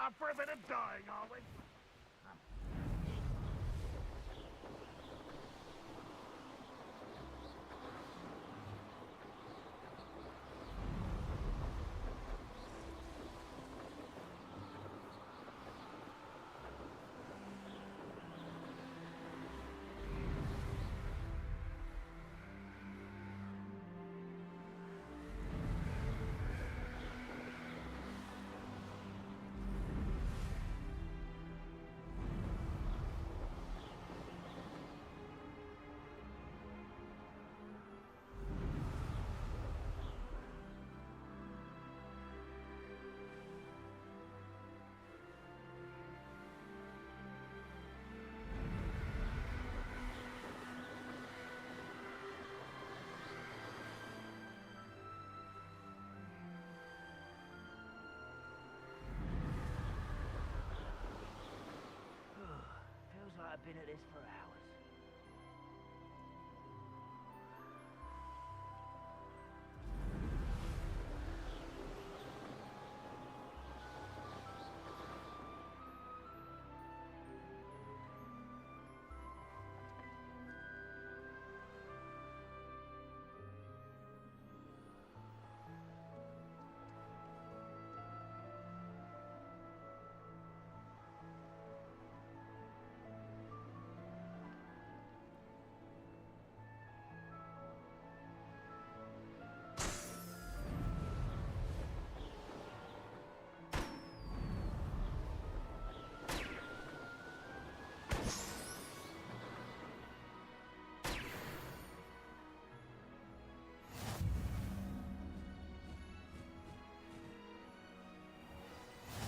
Up for a bit of dying, are we? Feels like I've been at this for hours.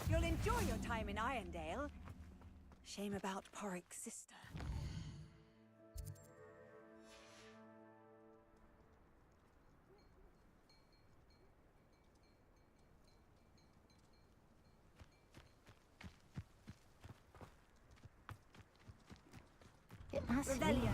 You'll enjoy your time in Irondale. Shame about Porrick's sister. It must Rebellion. be.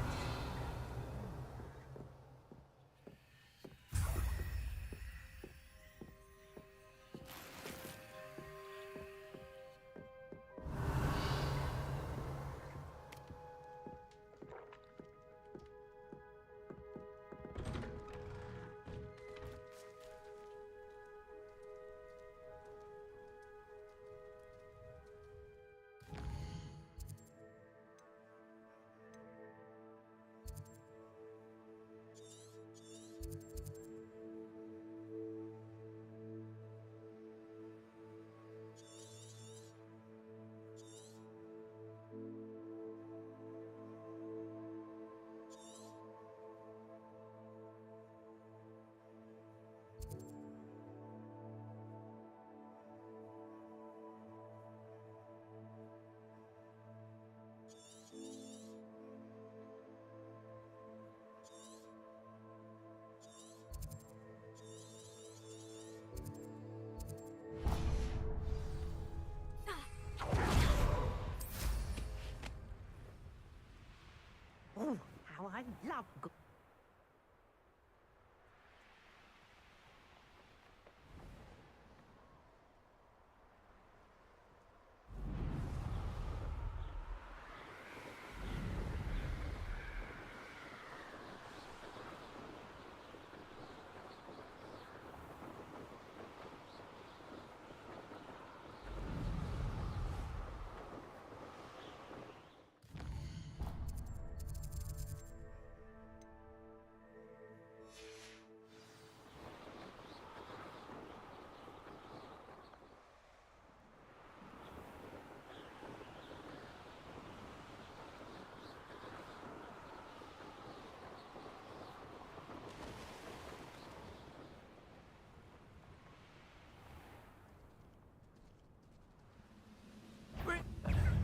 Oh, how I love good.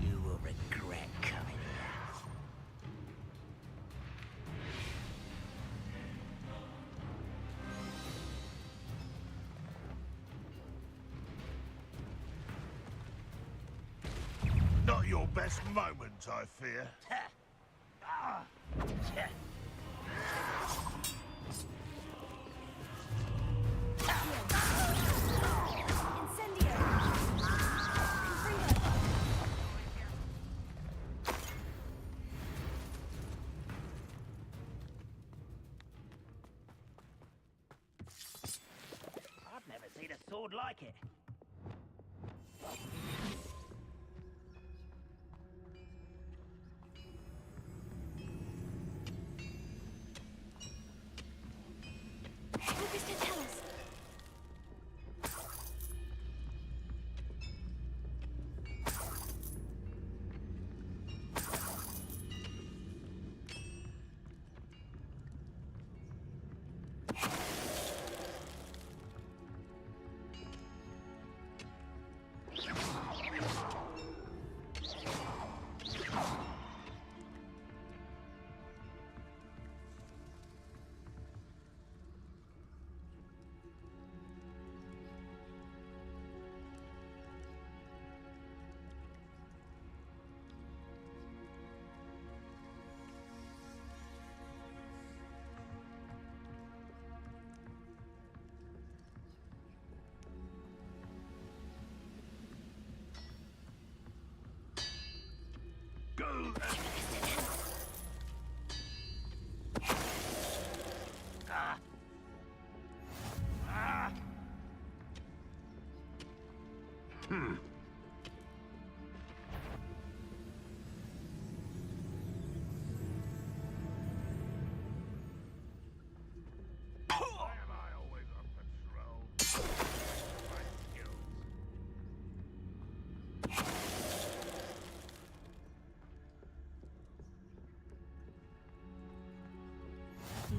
You will regret coming here. Not your best moment, I fear. Incendio! a sword like it. Focus to tell us.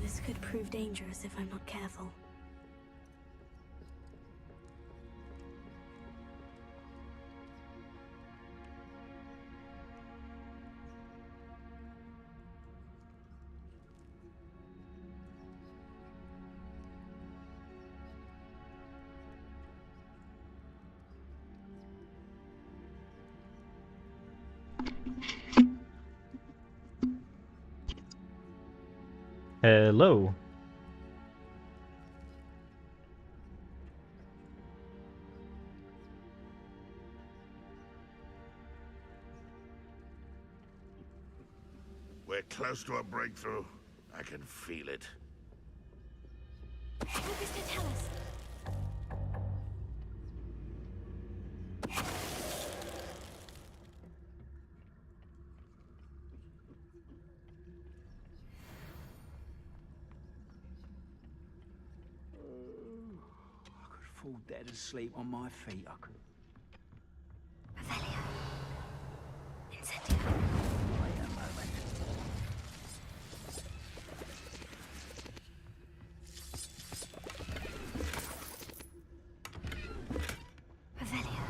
This could prove dangerous if I'm not careful. Hello. We're close to a breakthrough. I can feel it. Focus to tell us. I could fall dead asleep on my feet. I could. Revelio. Incendio. Wait a moment. Revelio.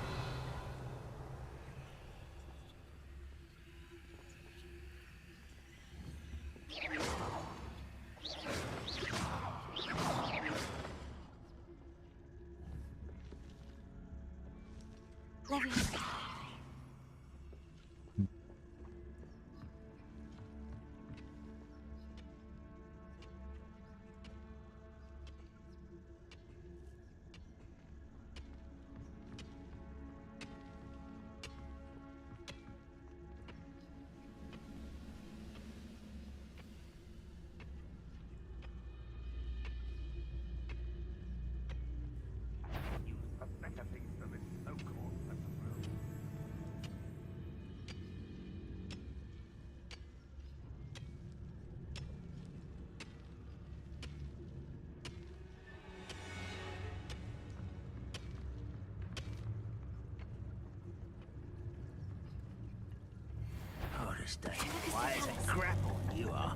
Leviosa. Oh, this day. Why is it grapple? You are.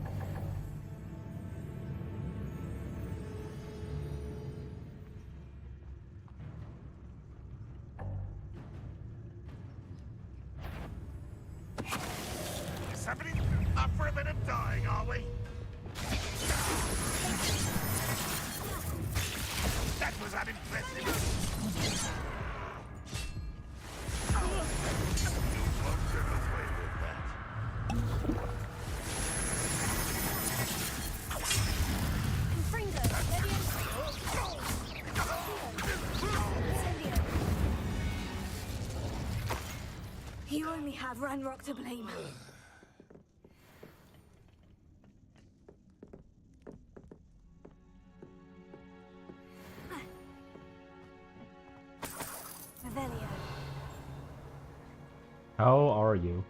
Somebody up for a bit of dying, are we? That was unimpressive. You won't get away with that. Confringo. Leviosa. Incendio. You only have Ranrock to blame. How are you?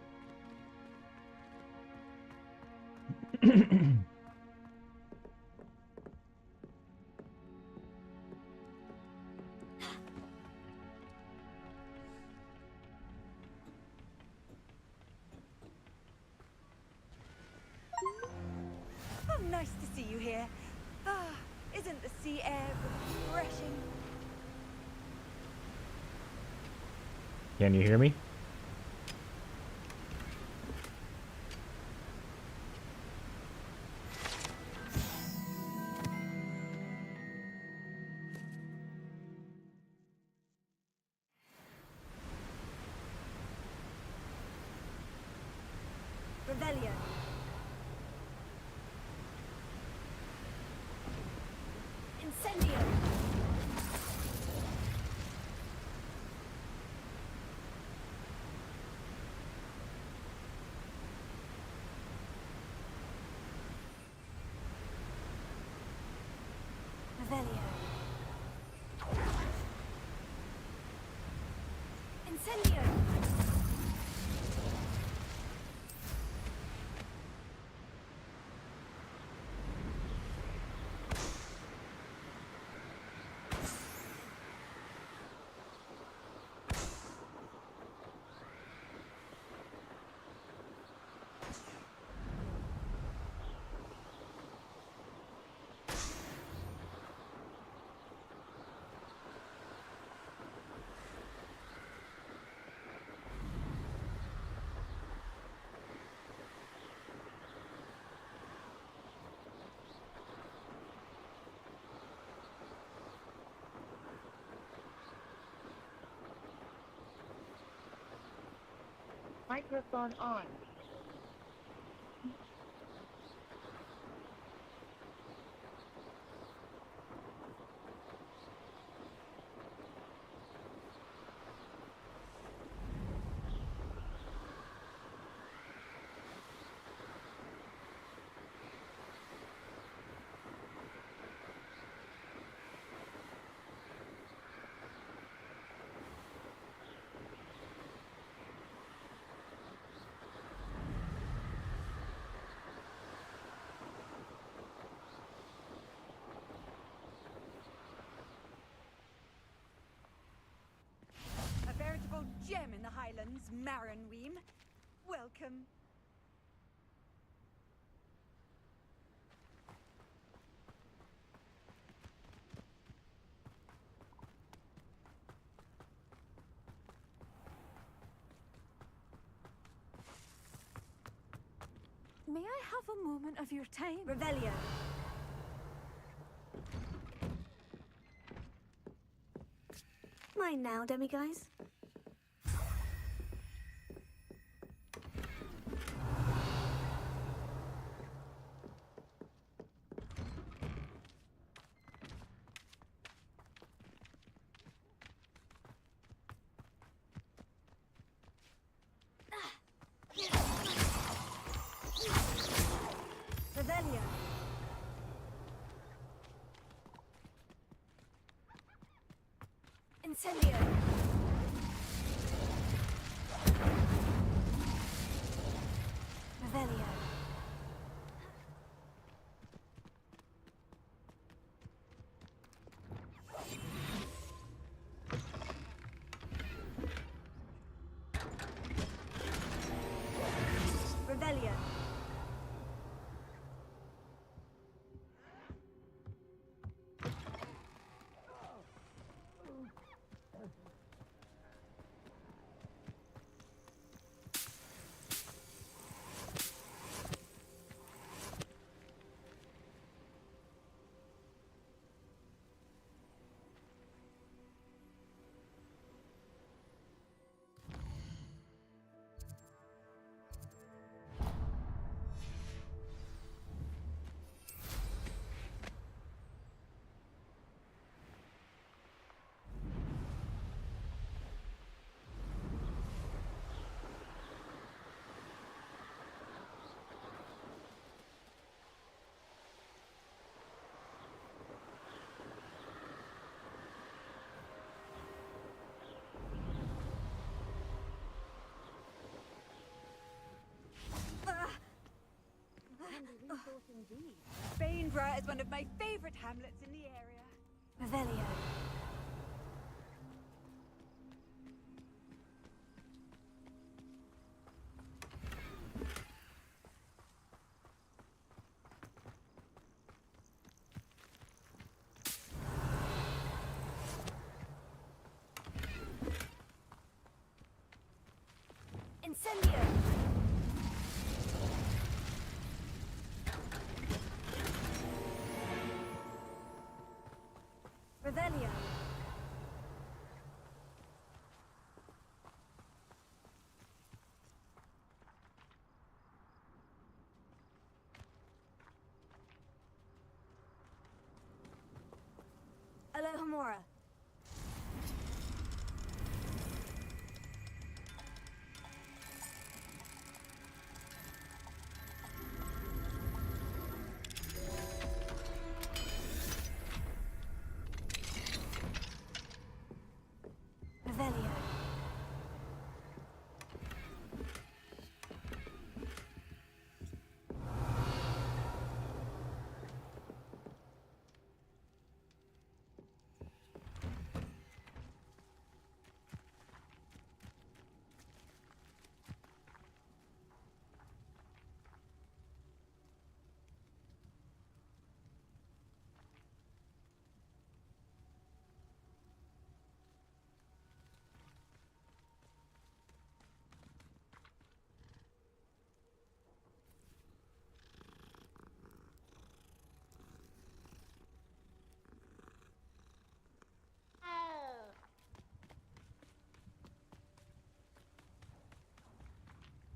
Oh, nice to see you here. Ah, isn't the sea air refreshing? Can you hear me? Revelio. Incendio. Revelio. Incendio. Microphone on. A veritable gem in the Highlands, Maranweem. Welcome. May I have a moment of your time? Revelio. Mine now, demiguise. Revelio. Incendio. Revelio. Revelio. thought indeed. Bainborough is one of my favorite hamlets in the area. Revelio. Incendio. Revelio. Alohomora. Revelio.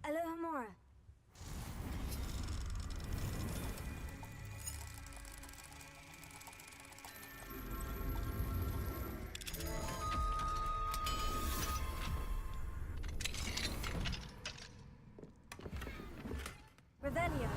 Alohomora. Revelio.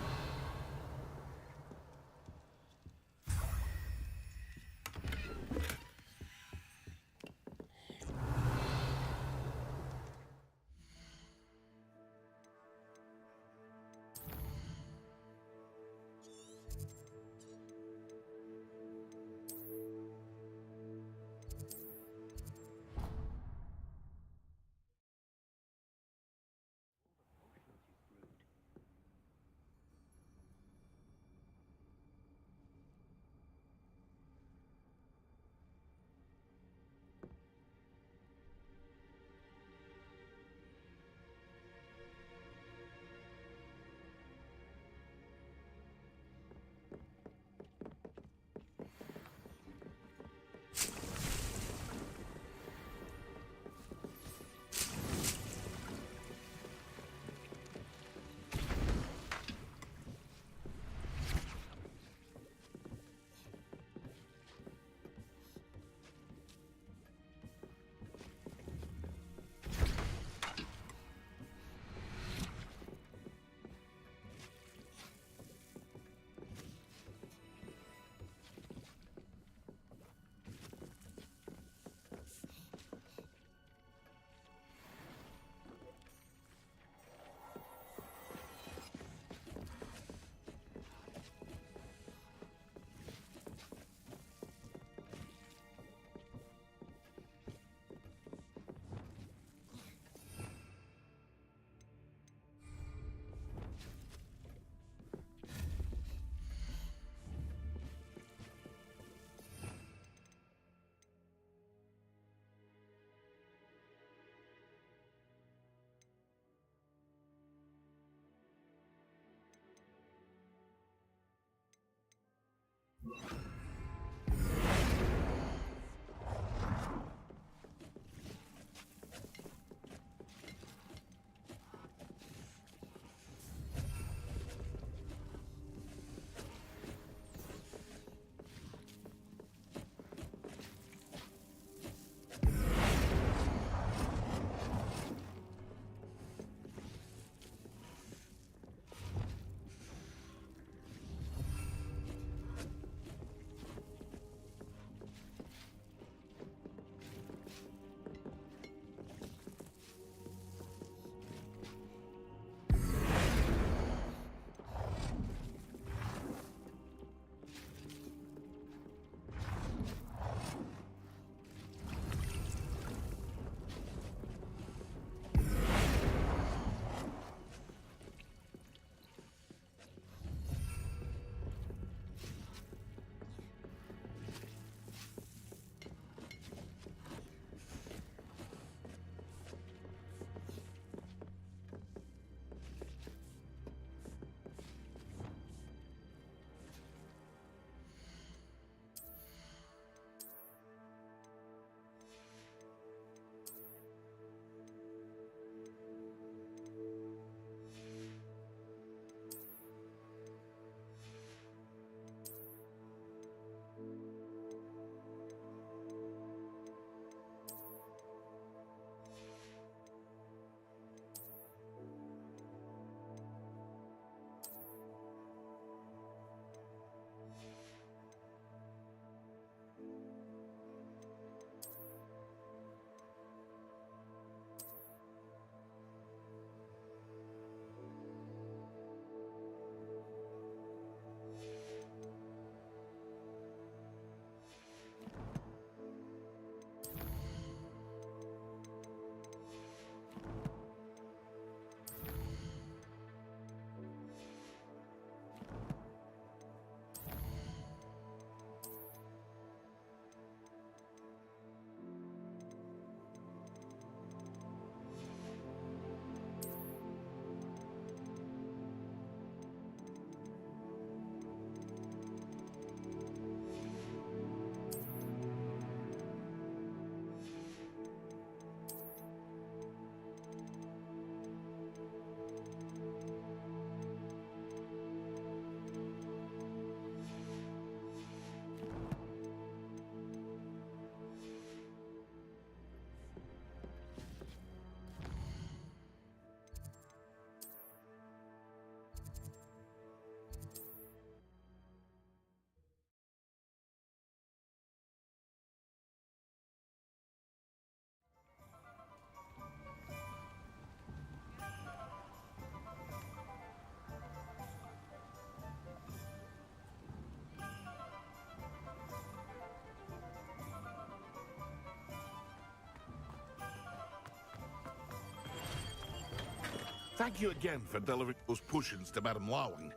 Thank you again for delivering those potions to Madame Lawing.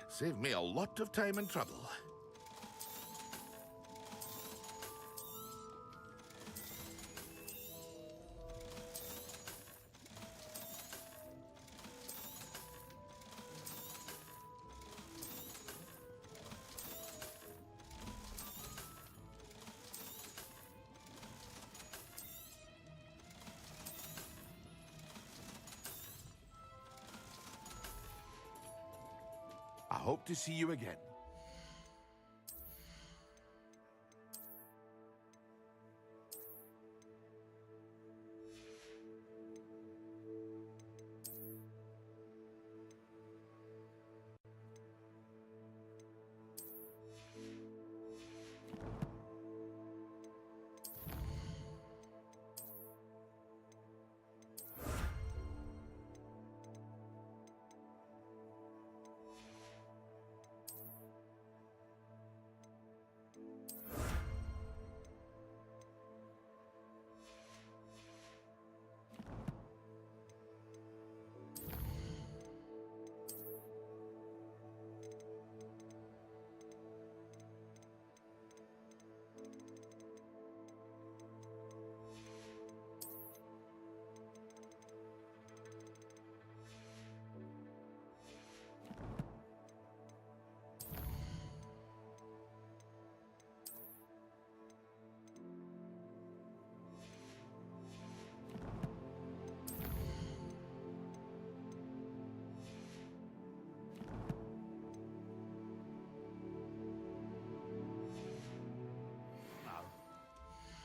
Saved me a lot of time and trouble. I hope to see you again.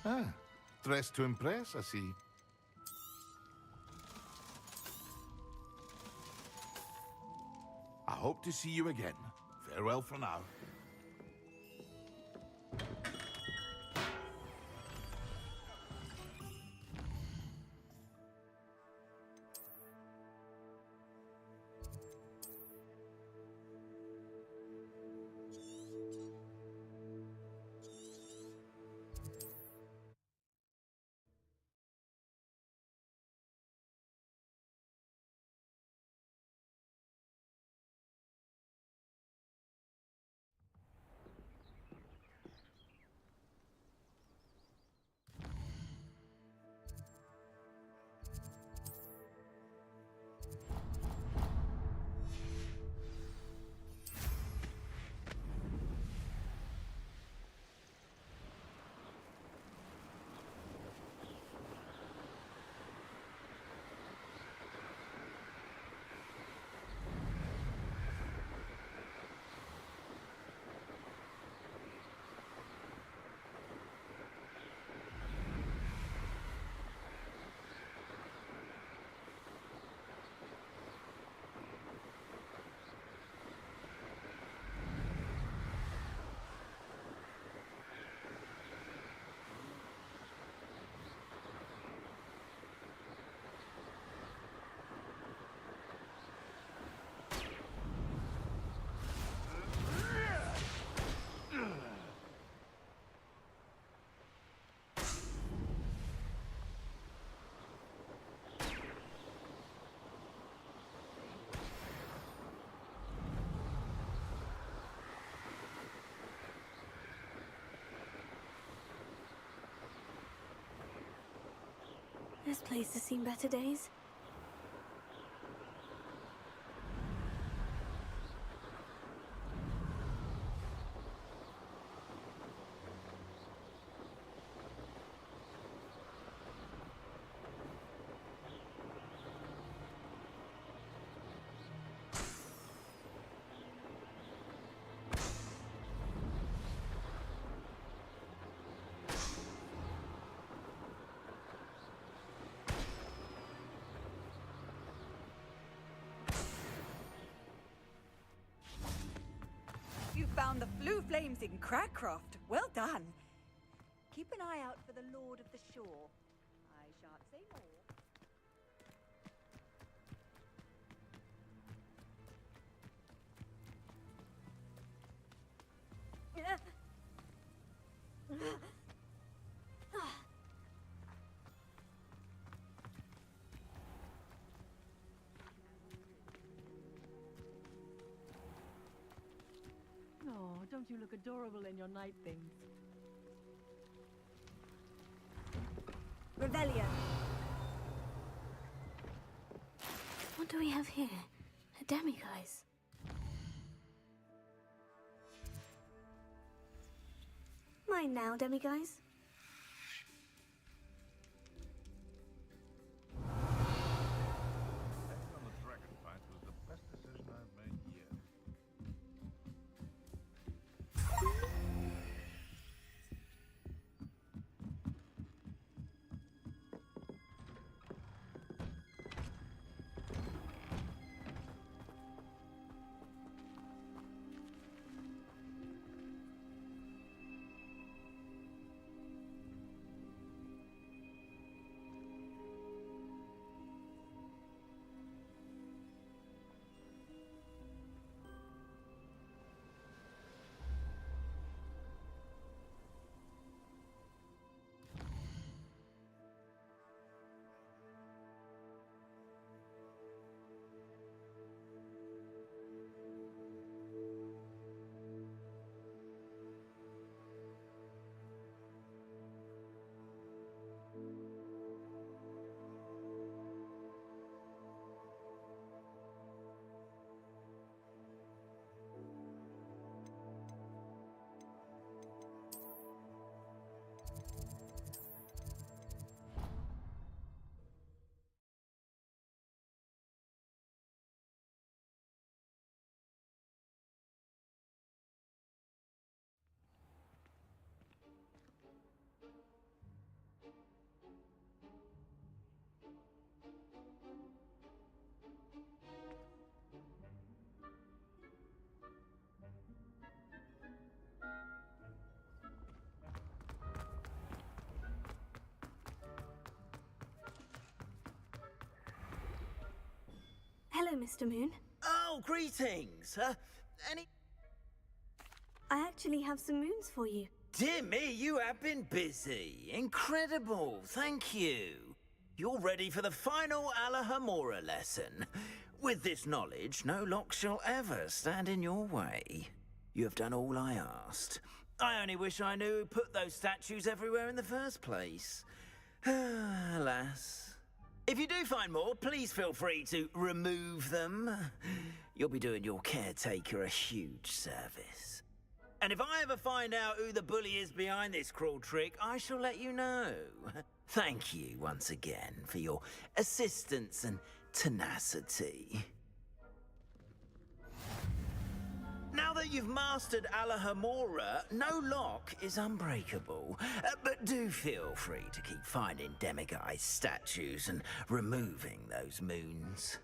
Ah, dressed to impress, I see. I hope to see you again. Farewell for now. This place has seen better days. You found the blue flames in Crackcroft. Well done. Keep an eye out for the Lord of the Shore. I shan't say more. don't you look adorable in your night things? Revelio. What do we have here? A demiguise. Mine now, demiguise. Taking on the dragon fight was the best decision I've made yet. Hello, Mr. Moon. Oh, greetings. Any... I actually have some moons for you. Dear me, you have been busy. Incredible. Thank you. You're ready for the final Alahamora lesson. With this knowledge, no lock shall ever stand in your way. You have done all I asked. I only wish I knew who put those statues everywhere in the first place. Alas. If you do find more, please feel free to remove them. You'll be doing your caretaker a huge service. And if I ever find out who the bully is behind this cruel trick, I shall let you know. Thank you once again for your assistance and tenacity. Now that you've mastered Alahamora, no lock is unbreakable. But do feel free to keep finding demiguise statues and removing those moons.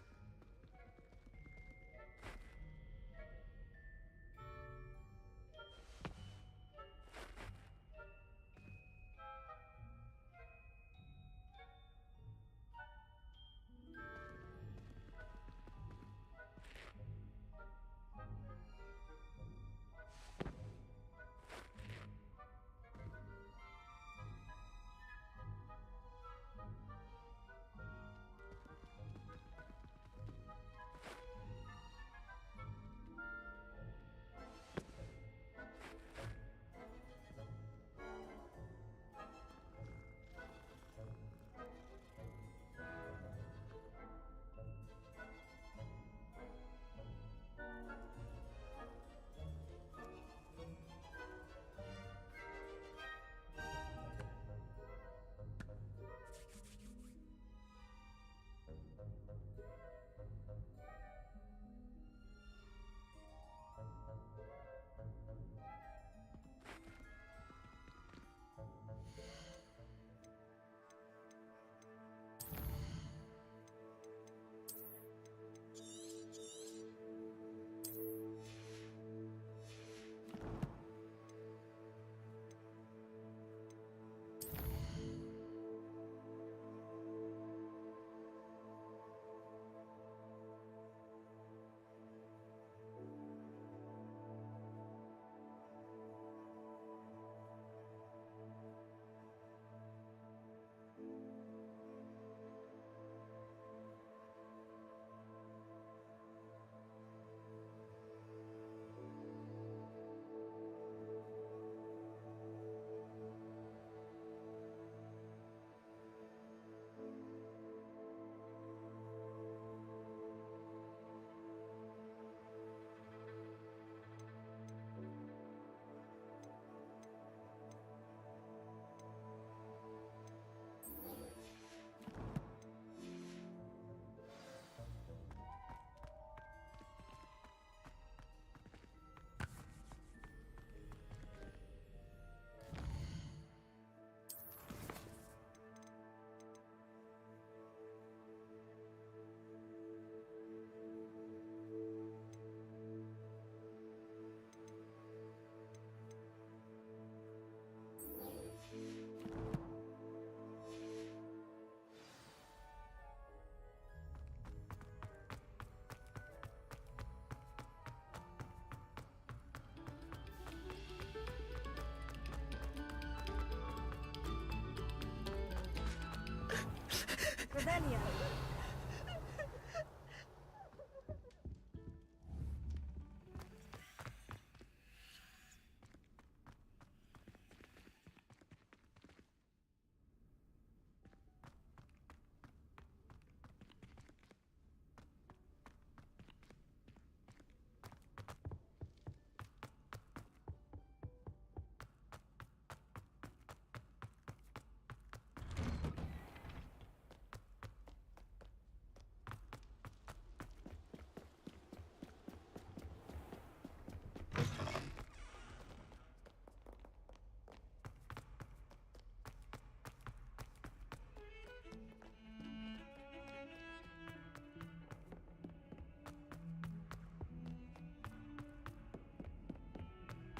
earlier.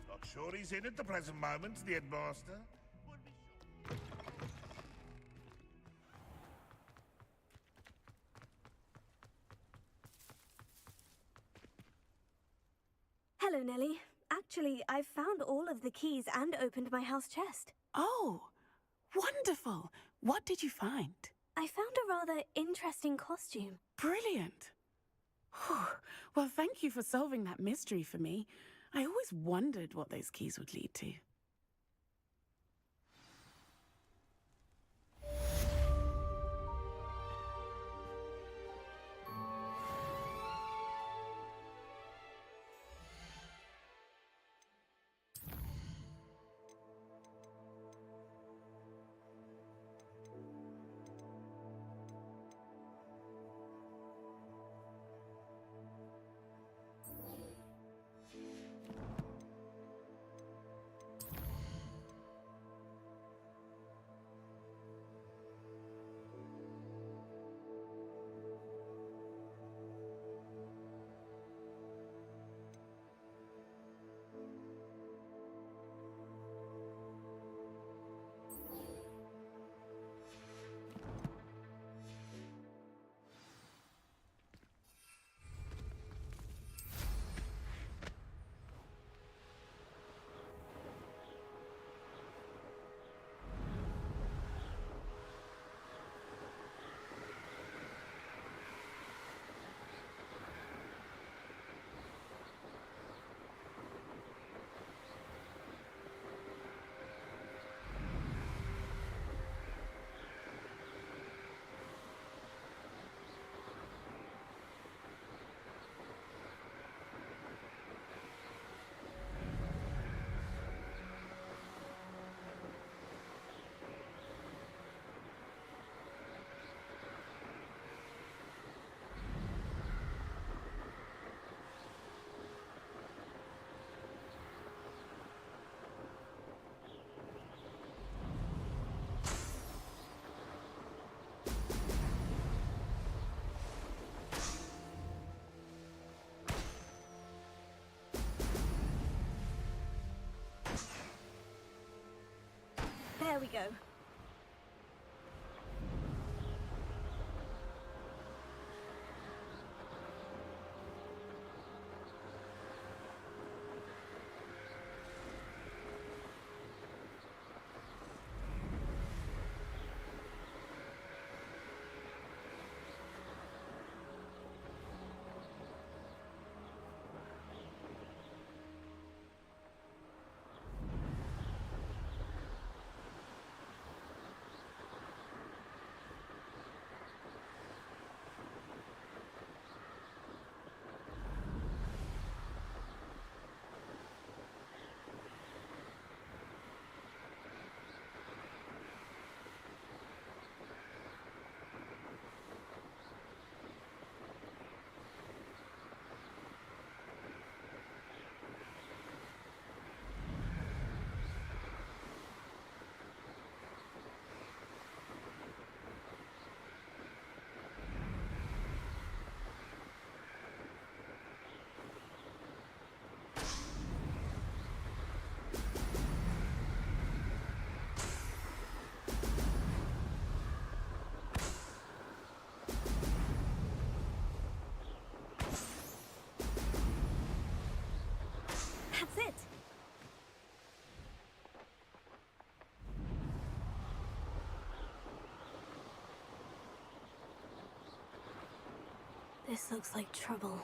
Not sure he's in at the present moment, the headmaster. Would be sure. Hello, Nellie. Actually, I've found all of the keys and opened my house chest. Oh, wonderful. What did you find? I found a rather interesting costume. Brilliant. Whew. Well, thank you for solving that mystery for me. I always wondered what those keys would lead to. There we go. This looks like trouble.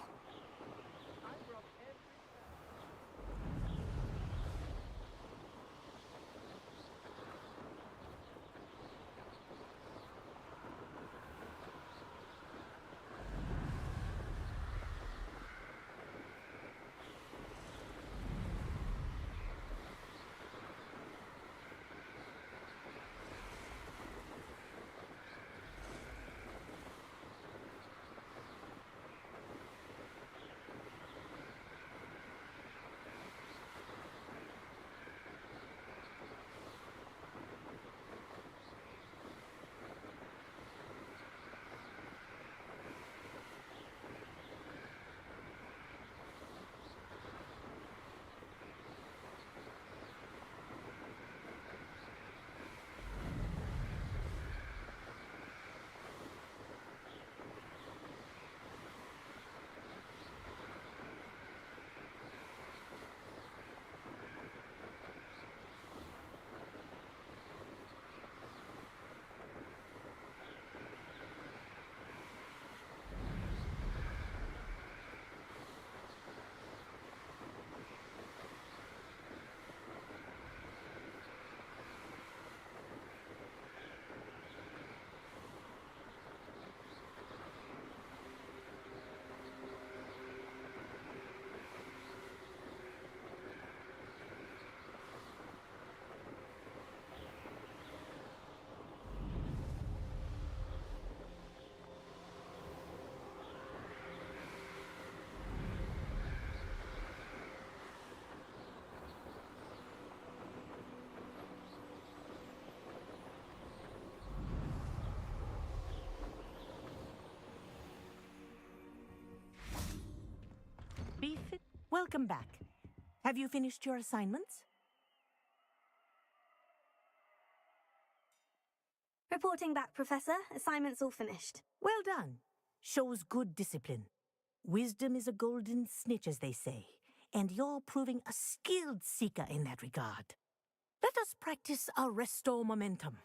Welcome back. Have you finished your assignments? Reporting back, Professor. Assignment's all finished. Well done. Shows good discipline. Wisdom is a golden snitch, as they say, and you're proving a skilled seeker in that regard. Let us practice Arresto Momentum.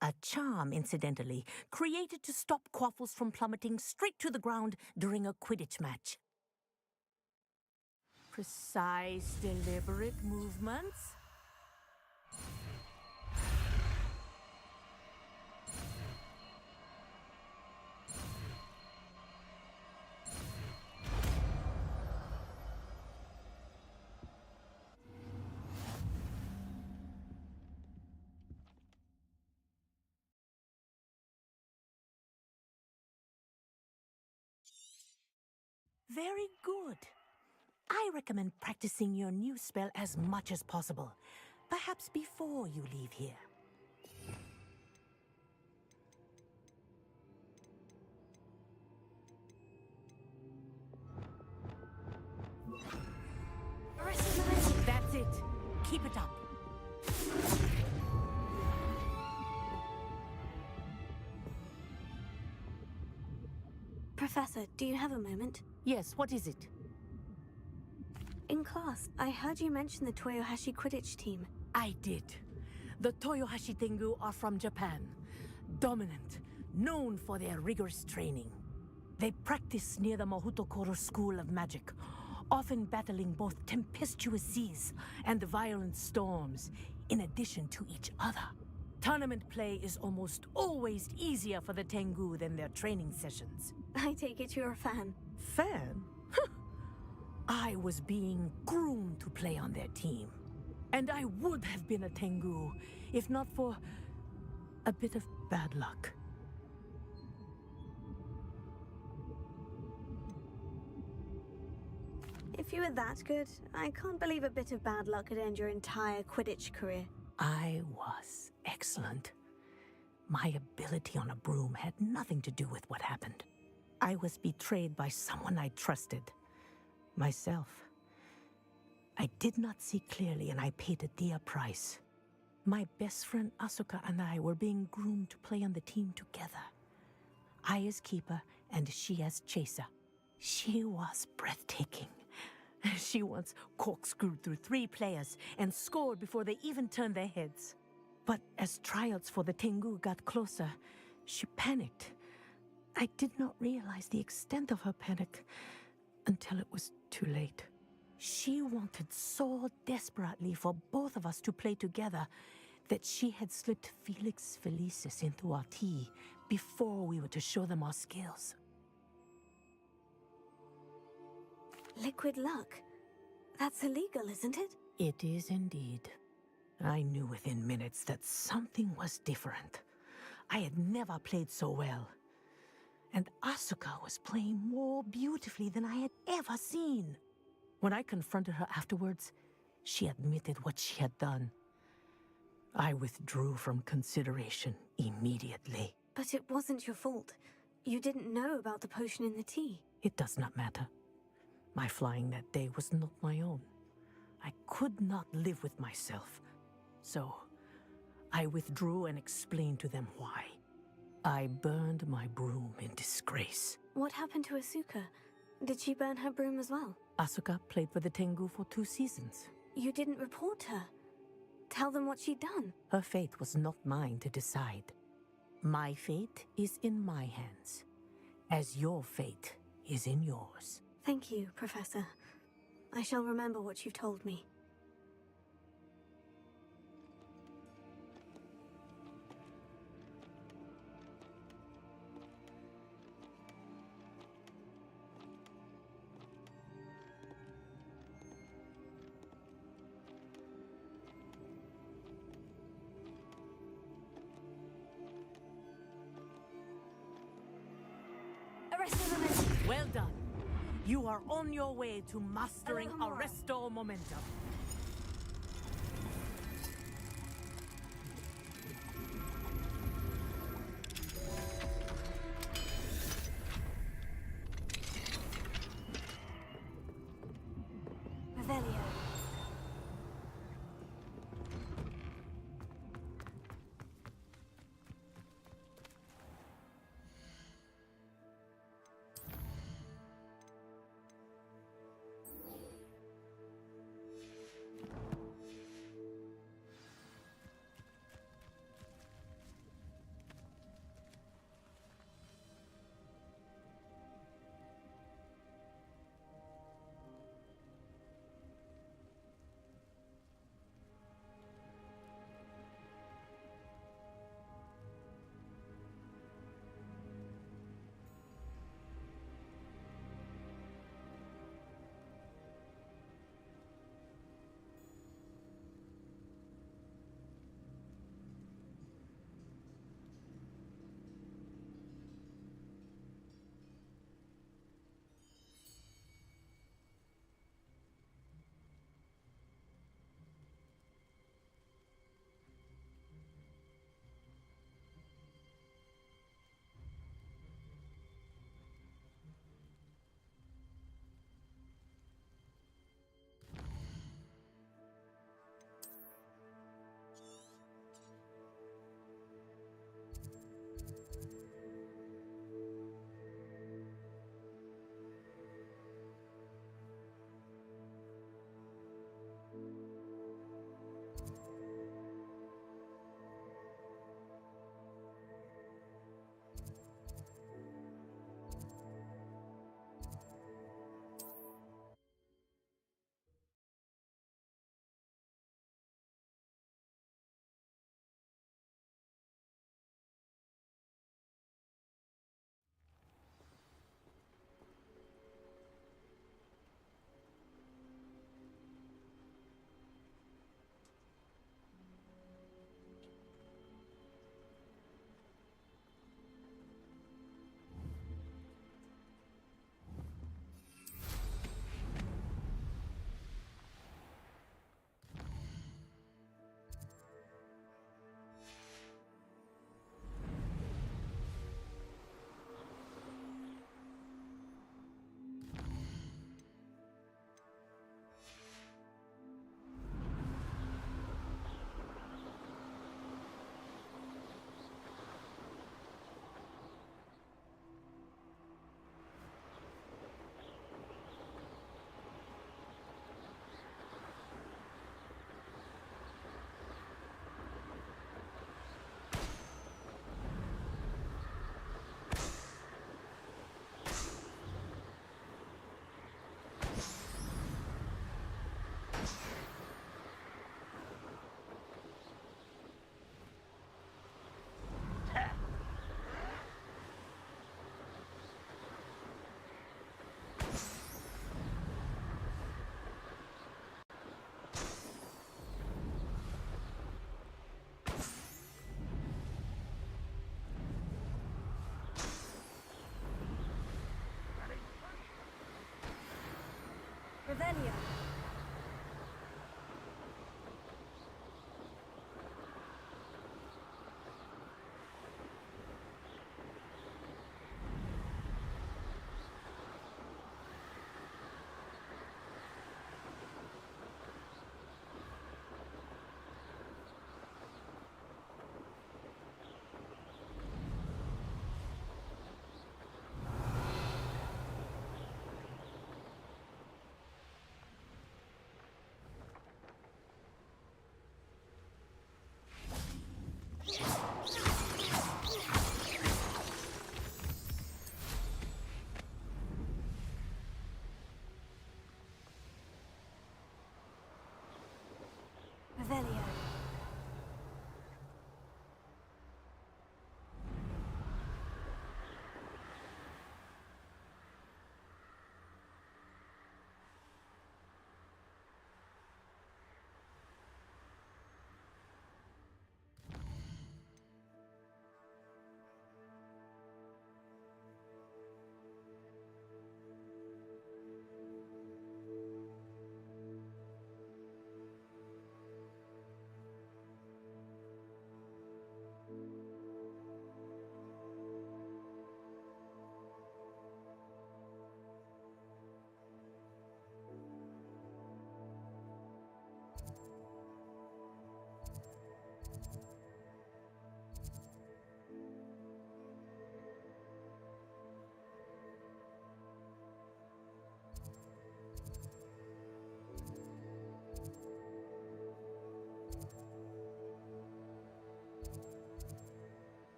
A charm, incidentally, created to stop quaffles from plummeting straight to the ground during a Quidditch match. Precise, deliberate movements. Very good. I recommend practicing your new spell as much as possible, perhaps before you leave here. That's it. Keep it up. Professor, do you have a moment? Yes, what is it? In class, I heard you mention the Toyohashi Quidditch team. I did. The Toyohashi Tengu are from Japan. Dominant, known for their rigorous training. They practice near the Mahutokoro School of Magic, often battling both tempestuous seas and violent storms, in addition to each other. Tournament play is almost always easier for the Tengu than their training sessions. I take it you're a fan. Fan? I was being groomed to play on their team. And I would have been a Tengu, if not for a bit of bad luck. If you were that good, I can't believe a bit of bad luck could end your entire Quidditch career. I was excellent. My ability on a broom had nothing to do with what happened. I was betrayed by someone I trusted. Myself. I did not see clearly, and I paid a dear price. My best friend Asuka and I were being groomed to play on the team together. I as keeper, and she as chaser. She was breathtaking. She once corkscrewed through 3 players and scored before they even turned their heads. But as tryouts for the Tengu got closer, she panicked. I did not realize the extent of her panic until it was too late. She wanted so desperately for both of us to play together that she had slipped Felix Felicis into our tea before we were to show them our skills. Liquid luck. That's illegal, isn't it? It is indeed. I knew within minutes that something was different. I had never played so well. And Asuka was playing more beautifully than I had ever seen. When I confronted her afterwards, she admitted what she had done. I withdrew from consideration immediately. But it wasn't your fault. You didn't know about the potion in the tea. It does not matter. My flying that day was not my own. I could not live with myself. So, I withdrew and explained to them why. I burned my broom in disgrace. What happened to Asuka? Did she burn her broom as well? Asuka played for the Tengu for 2 seasons. You didn't report her. Tell them what she'd done. Her fate was not mine to decide. My fate is in my hands, as your fate is in yours. Thank you, Professor. I shall remember what you've told me. Well done. You are on your way to mastering Alohomora. Arresto Momentum. Revelio.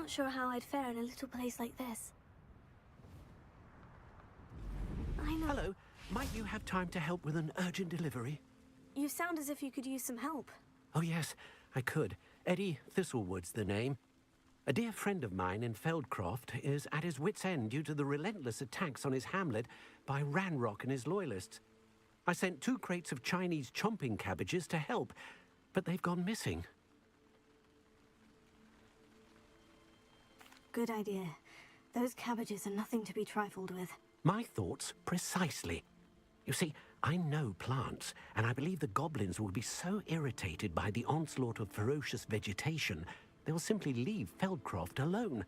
Not sure how I'd fare in a little place like this. I know. Hello. Might you have time to help with an urgent delivery? You sound as if you could use some help. Oh, yes, I could. Eddie Thistlewood's the name. A dear friend of mine in Feldcroft is at his wit's end due to the relentless attacks on his hamlet by Ranrock and his loyalists. I sent 2 crates of Chinese chomping cabbages to help, but they've gone missing. Good idea. Those cabbages are nothing to be trifled with. My thoughts precisely. You see, I know plants, and I believe the goblins will be so irritated by the onslaught of ferocious vegetation, they will simply leave Feldcroft alone.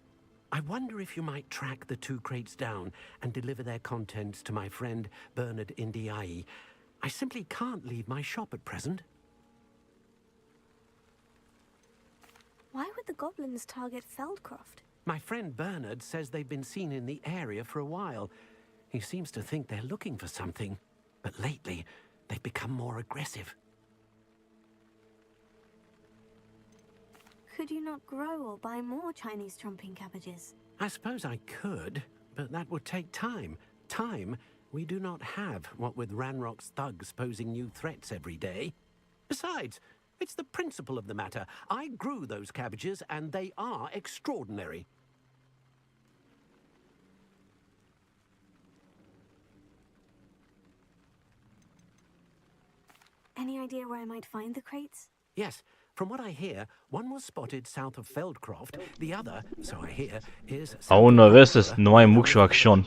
I wonder if you might track the 2 crates down and deliver their contents to my friend Bernard Indiai. I simply can't leave my shop at present. Why would the goblins target Feldcroft? My friend Bernard says they've been seen in the area for a while. He seems to think they're looking for something, but lately they've become more aggressive. Could you not grow or buy more Chinese chomping cabbages? I suppose I could, but that would take time. Time we do not have, what with Ranrock's thugs posing new threats every day. Besides, it's the principle of the matter. I grew those cabbages, and they are extraordinary. Any idea where I might find the crates? Yes. From what I hear, one was spotted south of Feldcroft, the other, so I hear, is... A unul rest nu mai muc și action.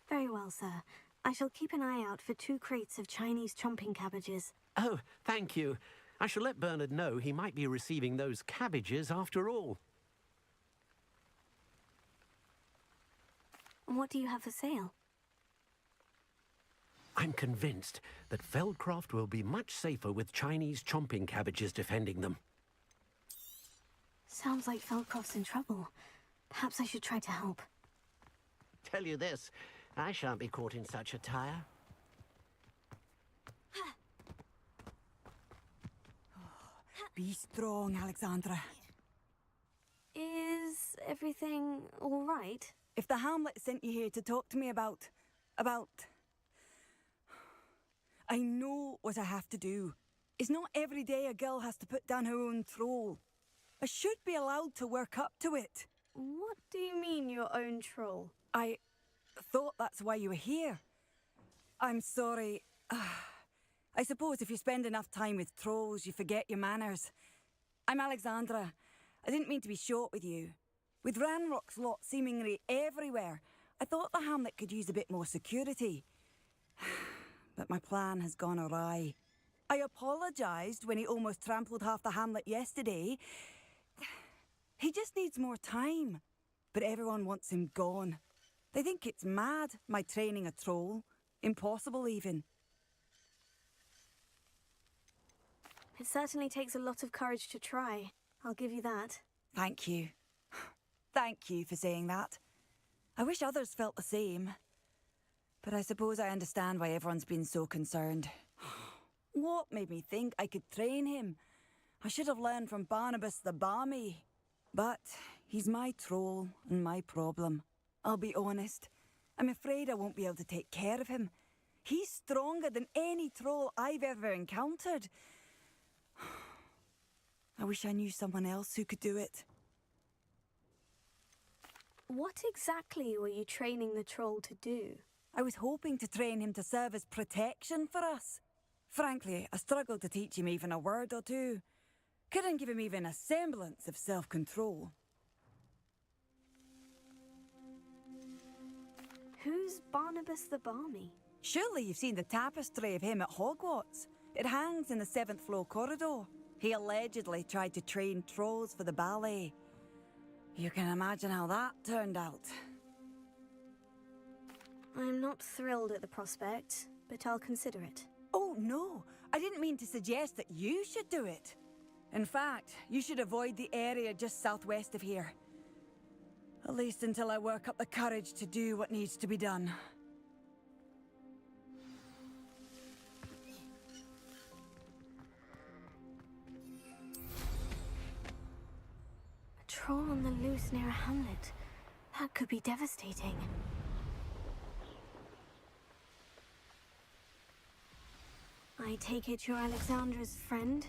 Very well, sir. I shall keep an eye out for 2 crates of Chinese chomping cabbages. Oh, thank you. I shall let Bernard know he might be receiving those cabbages after all. And what do you have for sale? I'm convinced that Feldcroft will be much safer with Chinese chomping cabbages defending them. Sounds like Feldcroft's in trouble. Perhaps I should try to help. Tell you this, I shan't be caught in such attire. Be strong, Alexandra. Is everything all right? If the Hamlet sent you here to talk to me about... I know what I have to do. It's not every day a girl has to put down her own troll. I should be allowed to work up to it. What do you mean, your own troll? I thought that's why you were here. I'm sorry. I suppose if you spend enough time with trolls, you forget your manners. I'm Alexandra. I didn't mean to be short with you. With Ranrock's lot seemingly everywhere, I thought the Hamlet could use a bit more security. But my plan has gone awry. I apologised when he almost trampled half the Hamlet yesterday. He just needs more time. But everyone wants him gone. They think it's mad, my training a troll. Impossible, even. It certainly takes a lot of courage to try. I'll give you that. Thank you. Thank you for saying that. I wish others felt the same. But I suppose I understand why everyone's been so concerned. What made me think I could train him? I should have learned from Barnabas the Barmy. But he's my troll and my problem. I'll be honest. I'm afraid I won't be able to take care of him. He's stronger than any troll I've ever encountered. I wish I knew someone else who could do it. What exactly were you training the troll to do? I was hoping to train him to serve as protection for us. Frankly, I struggled to teach him even a word or two. Couldn't give him even a semblance of self-control. Who's Barnabas the Barmy? Surely you've seen the tapestry of him at Hogwarts. It hangs in the 7th floor corridor. He allegedly tried to train trolls for the ballet. You can imagine how that turned out. I'm not thrilled at the prospect, but I'll consider it. Oh, no. I didn't mean to suggest that you should do it. In fact, you should avoid the area just southwest of here. At least until I work up the courage to do what needs to be done. troll on the loose near a hamlet. That could be devastating. I take it you're Alexandra's friend?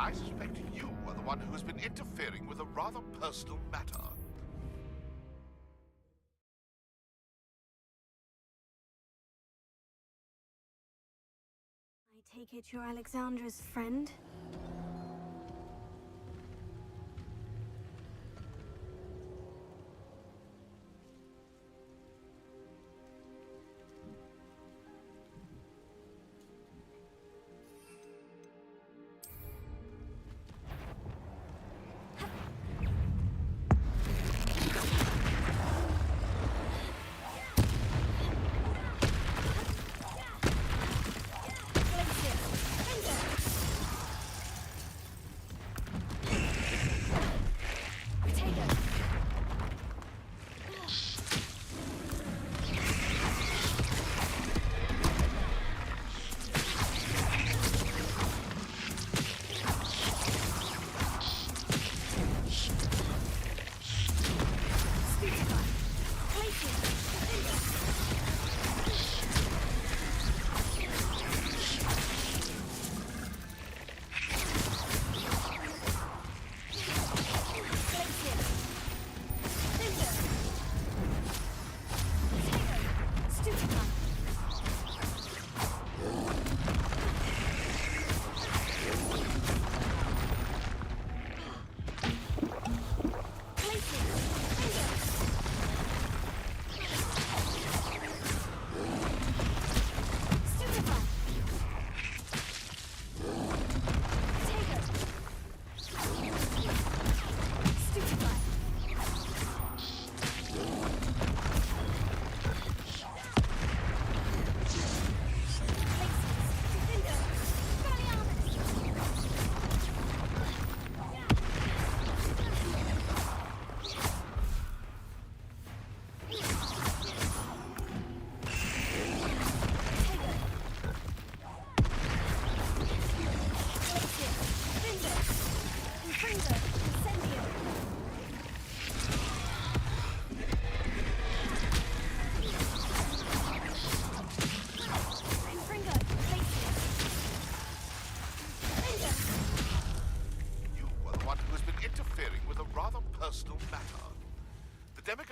I suspect you are the one who has been interfering with a rather personal matter. I take it you're Alexandra's friend?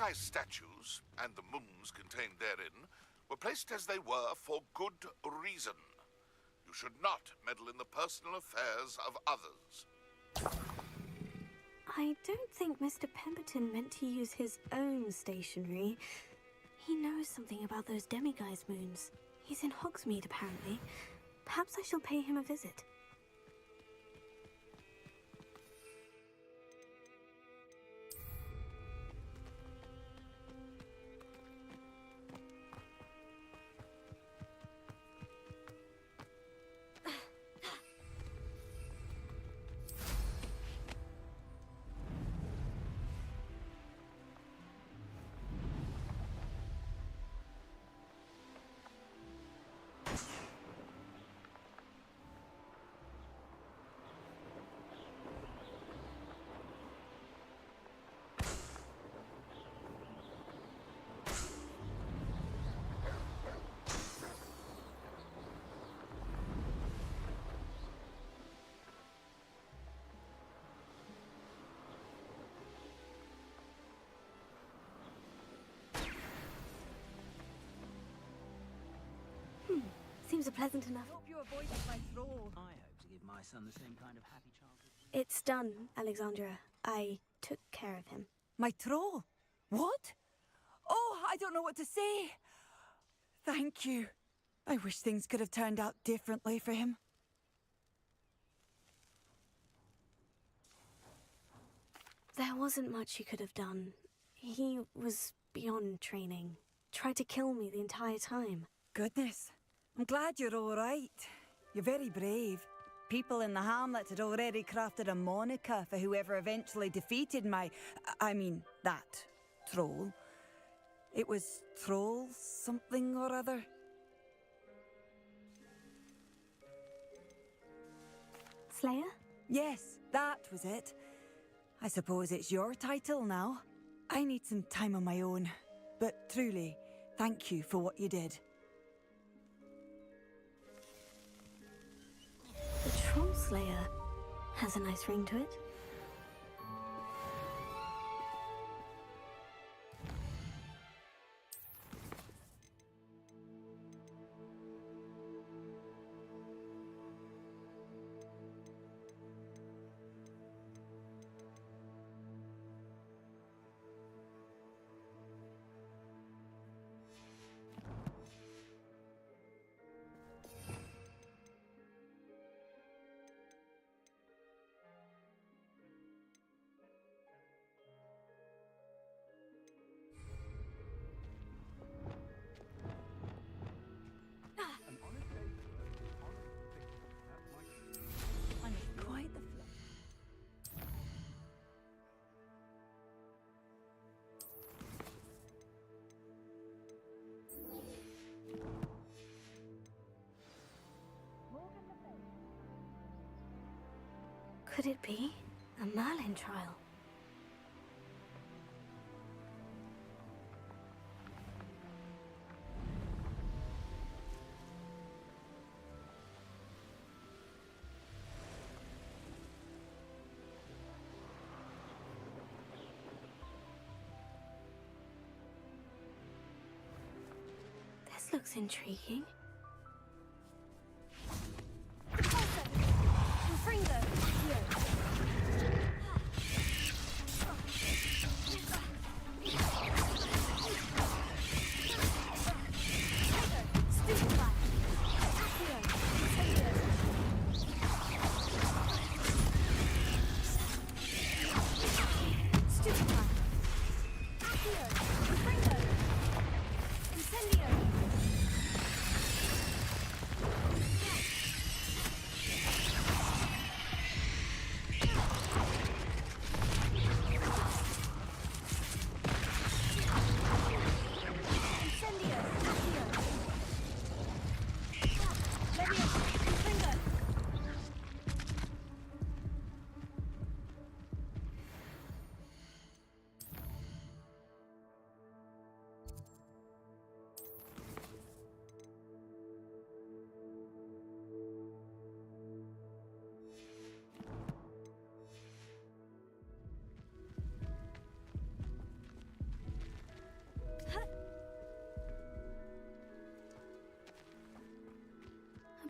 Demiguise statues, and the moons contained therein, were placed as they were for good reason. You should not meddle in the personal affairs of others. I don't think Mr. Pemberton meant to use his own stationery. He knows something about those Demiguise moons. He's in Hogsmeade, apparently. Perhaps I shall pay him a visit. Seems a pleasant enough. Hope you avoided my throw. I hope to give my son the same kind of happy childhood. It's done, Alexandra. I took care of him. My troll? What? Oh, I don't know what to say. Thank you. I wish things could have turned out differently for him. There wasn't much you could have done. He was beyond training. Tried to kill me the entire time. Goodness. I'm glad you're all right. You're very brave. People in the hamlet had already crafted a moniker for whoever eventually defeated that troll. It was Troll something or other. Slayer? Yes, that was it. I suppose it's your title now. I need some time on my own. But truly, thank you for what you did. The Troll Slayer has a nice ring to it. Quite the flip. Could it be a Merlin trial? This looks intriguing.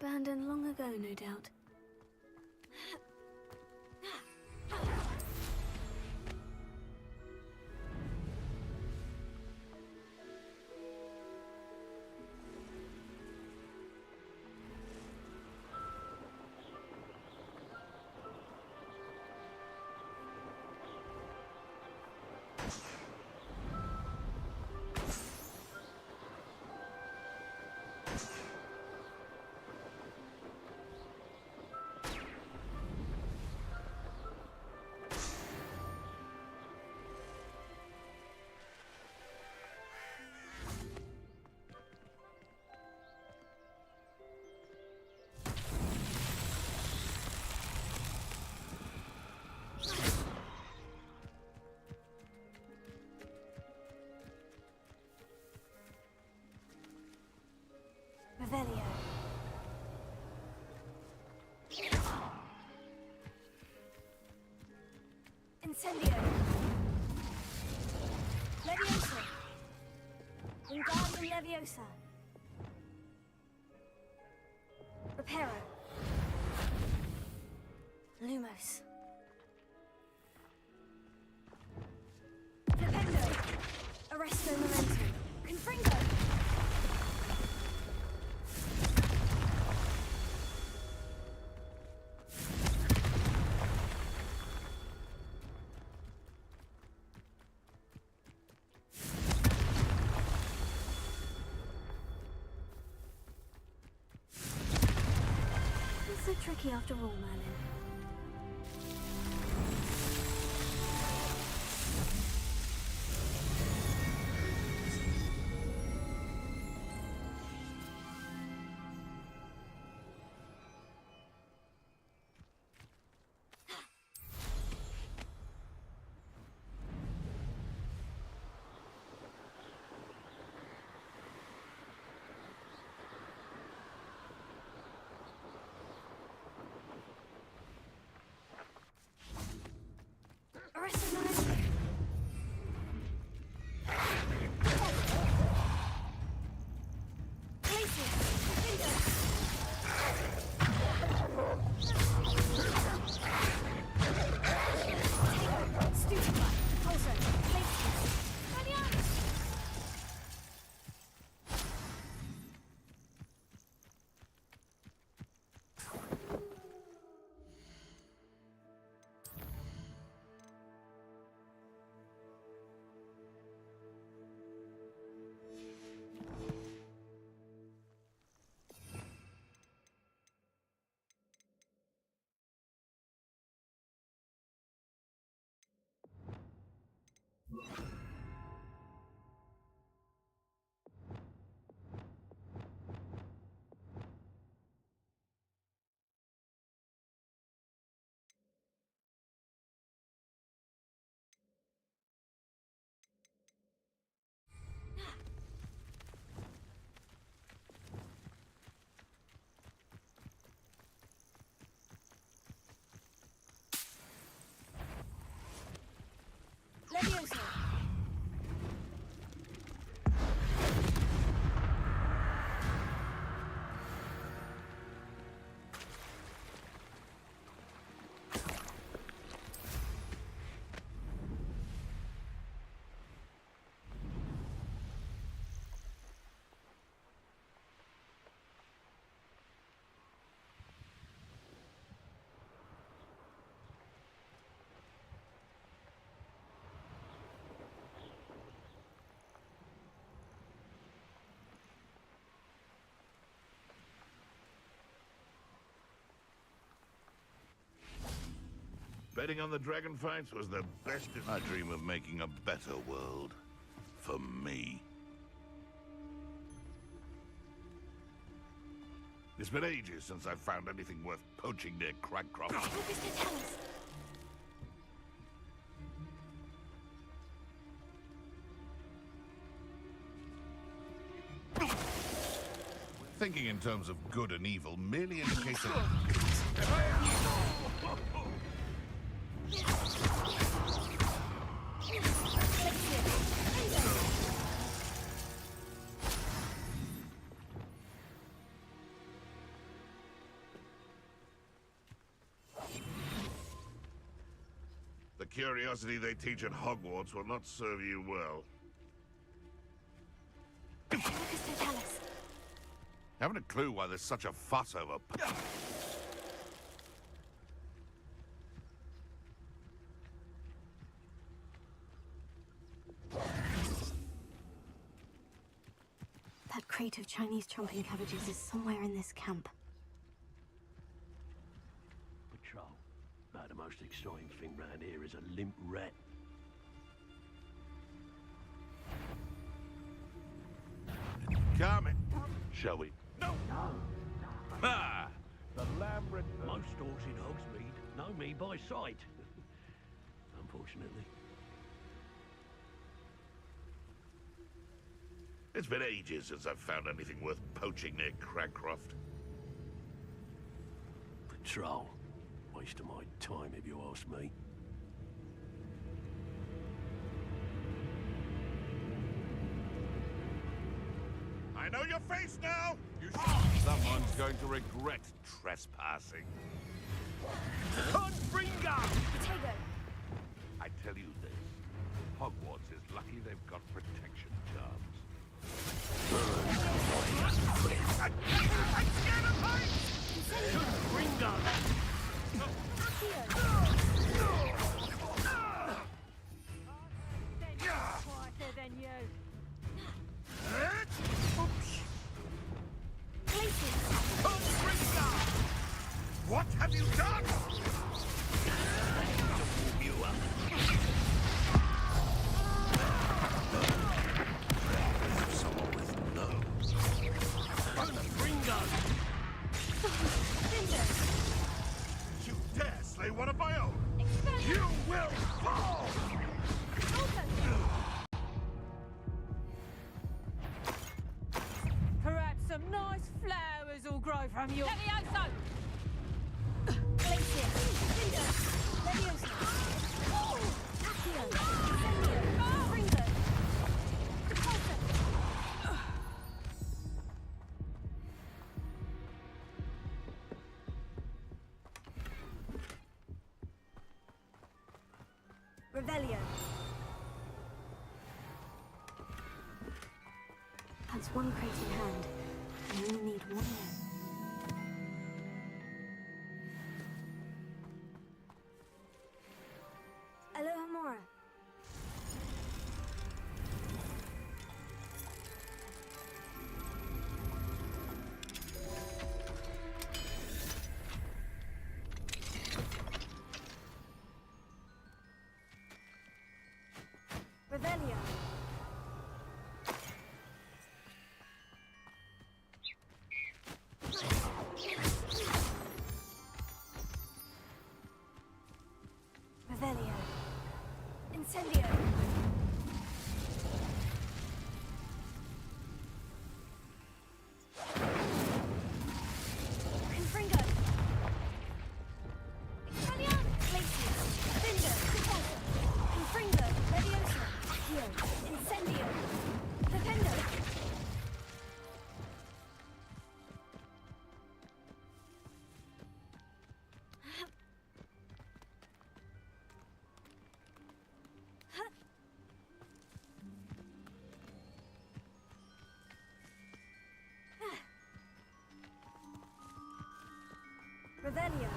Abandoned long ago, no doubt. Revelio. Incendio. Leviosa. Wingardium Leviosa. Reparo. Lumos. Flipendo. Arresto Momentum. Confringo. So tricky after all, Merlin. Arrested Momentum. Glacius. Defender. Stupefy. Pulsar. Glacius. Radiant. Leviosa. Betting on the dragon fights was the best. I dream of making a better world. For me. It's been ages since I've found anything worth poaching near Cragcroft. Focus the talents. Thinking in terms of good and evil merely indicates that... curiosity they teach at Hogwarts will not serve you well. Haven't a clue why there's such a fuss over... That crate of Chinese chomping cabbages is somewhere in this camp. Patrol. About the most exciting thing round here is a limp rat. Come in. Shall we? No! Ah! The Lambert. Most stores in Hogsmeade know me by sight. Unfortunately. It's been ages since I've found anything worth poaching near Cragcroft. Patrol. Waste of my time if you ask me. I know your face now! Someone's going to regret trespassing. Confringo! Potato! I tell you this, Hogwarts is lucky they've got protection charms. I'm scared of heights! Confringo! Quieter than you. What have you done? Someone with nose. You dare slay one of my own? You will fall! Perhaps some nice flowers will grow from your... Levioso! Revelio. That's one crate in hand. I only need one more. Alohomora. Revelio. Revelio. Incendio. Confringo. Expelliarmus. Glacius. Cinder. Confringo. Leviosa. Accio. Incendio. Defendo. Revelio.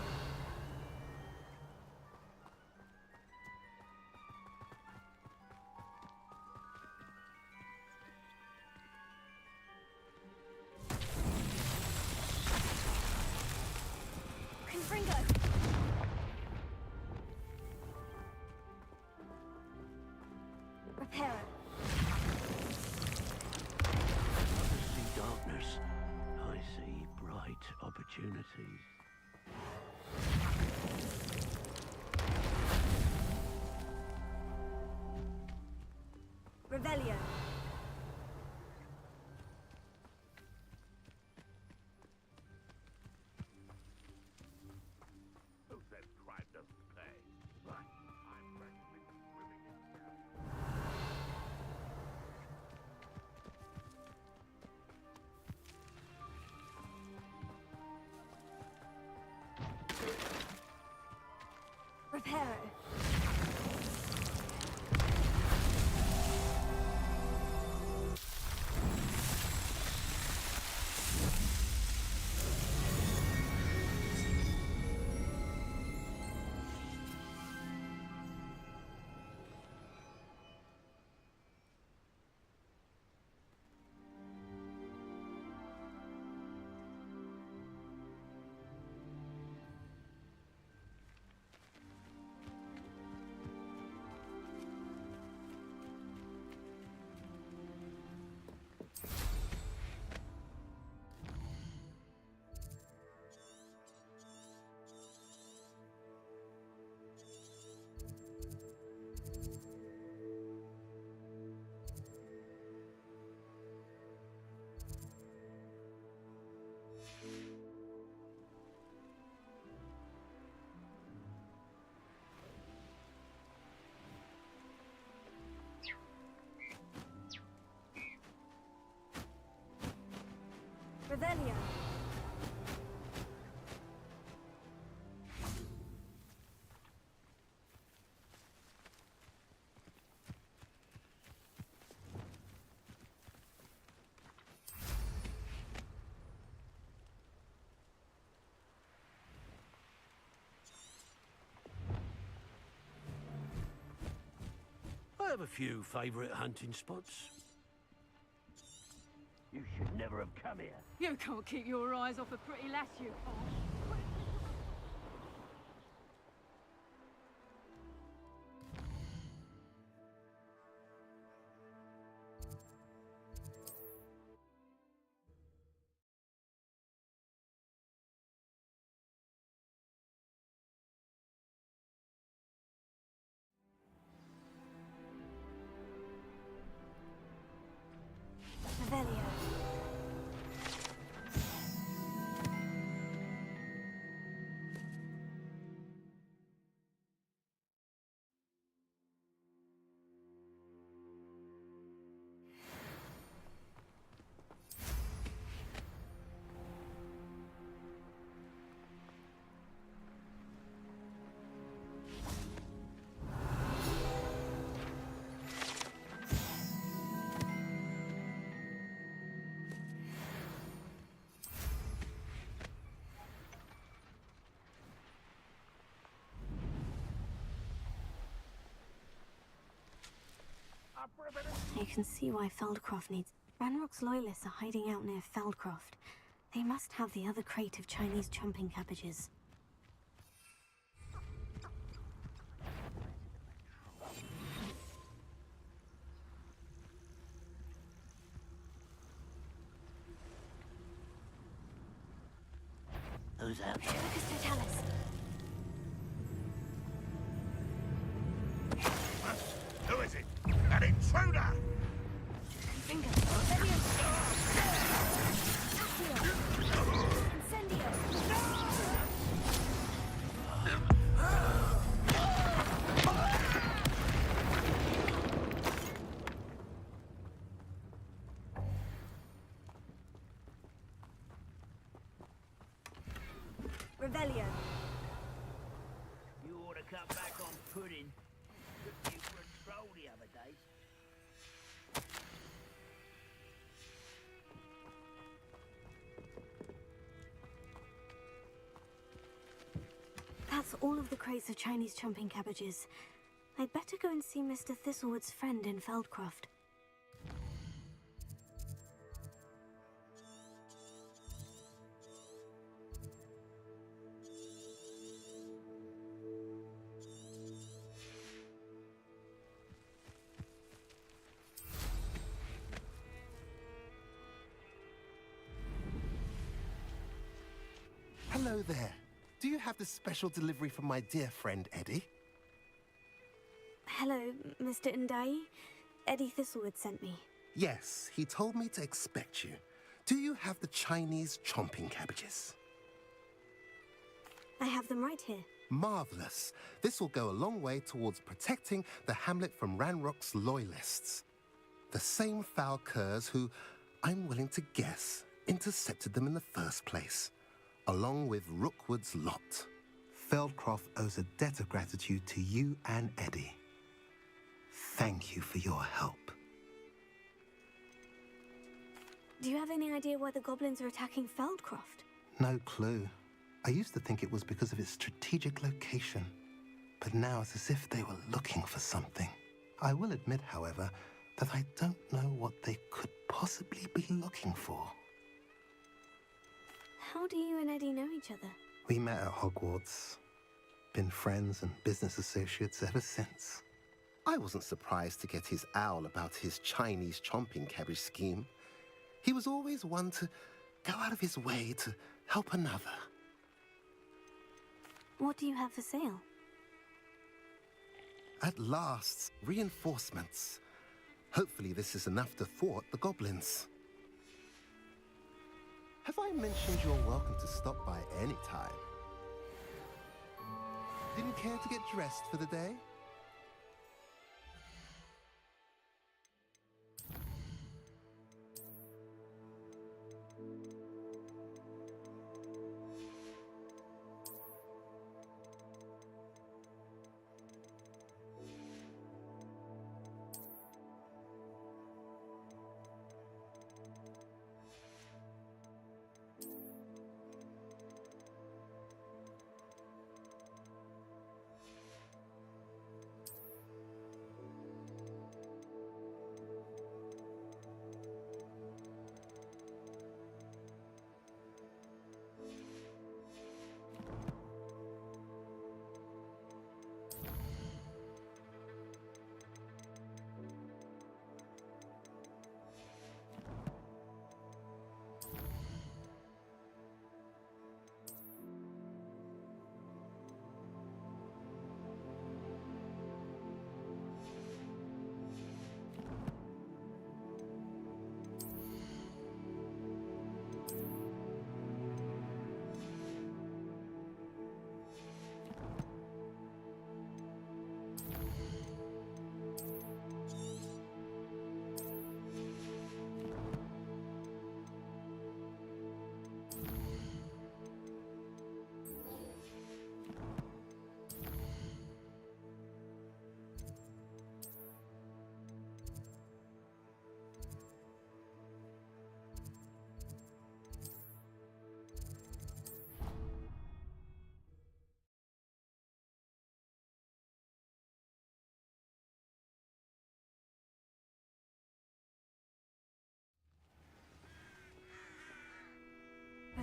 Confringo. Reparo. I see darkness. I see bright opportunities. Revelio. Who said crime doesn't pay? Right, I'm practically swimming in cash. Reparo. Revelio. I have a few favourite hunting spots. You should never have come here. You can't keep your eyes off a pretty lass, you can't. Revelio. You can see why Feldcroft needs... Ranrock's loyalists are hiding out near Feldcroft. They must have the other crate of Chinese chumping cabbages. Who's out here? Lucas Totalis. Who is it? An intruder! Finger. Revelio. Accio. Incendio. Revelio. You ought to cut back on pudding. Took you for a stroll the other day. That's all of the crates of Chinese chumping cabbages. I'd better go and see Mr. Thistlewood's friend in Feldcroft. Hello there. Do you have the special delivery from my dear friend Eddie? Hello, Mr. Ndai. Eddie Thistlewood sent me. Yes, he told me to expect you. Do you have the Chinese chomping cabbages? I have them right here. Marvelous. This will go a long way towards protecting the hamlet from Ranrock's loyalists. The same foul curs who, I'm willing to guess, intercepted them in the first place, along with Rookwood's lot. Feldcroft owes a debt of gratitude to you and Eddie. Thank you for your help. Do you have any idea why the goblins are attacking Feldcroft? No clue. I used to think it was because of its strategic location, but now it's as if they were looking for something. I will admit, however, that I don't know what they could possibly be looking for. How do you and Eddie know each other? We met at Hogwarts. Been friends and business associates ever since. I wasn't surprised to get his owl about his Chinese chomping cabbage scheme. He was always one to go out of his way to help another. What do you have for sale? At last, reinforcements. Hopefully this is enough to thwart the goblins. Have I mentioned you're welcome to stop by any time? Didn't care to get dressed for the day?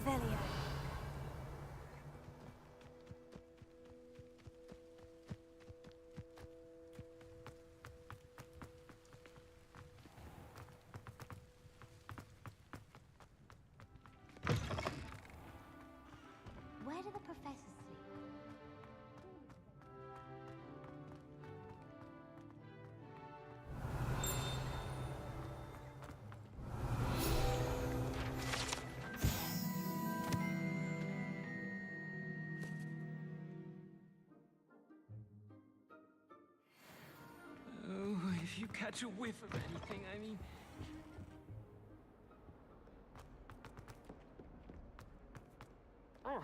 Revelio. Where do the professors sleep? Oh, if you catch a whiff of anything, I mean... Oh.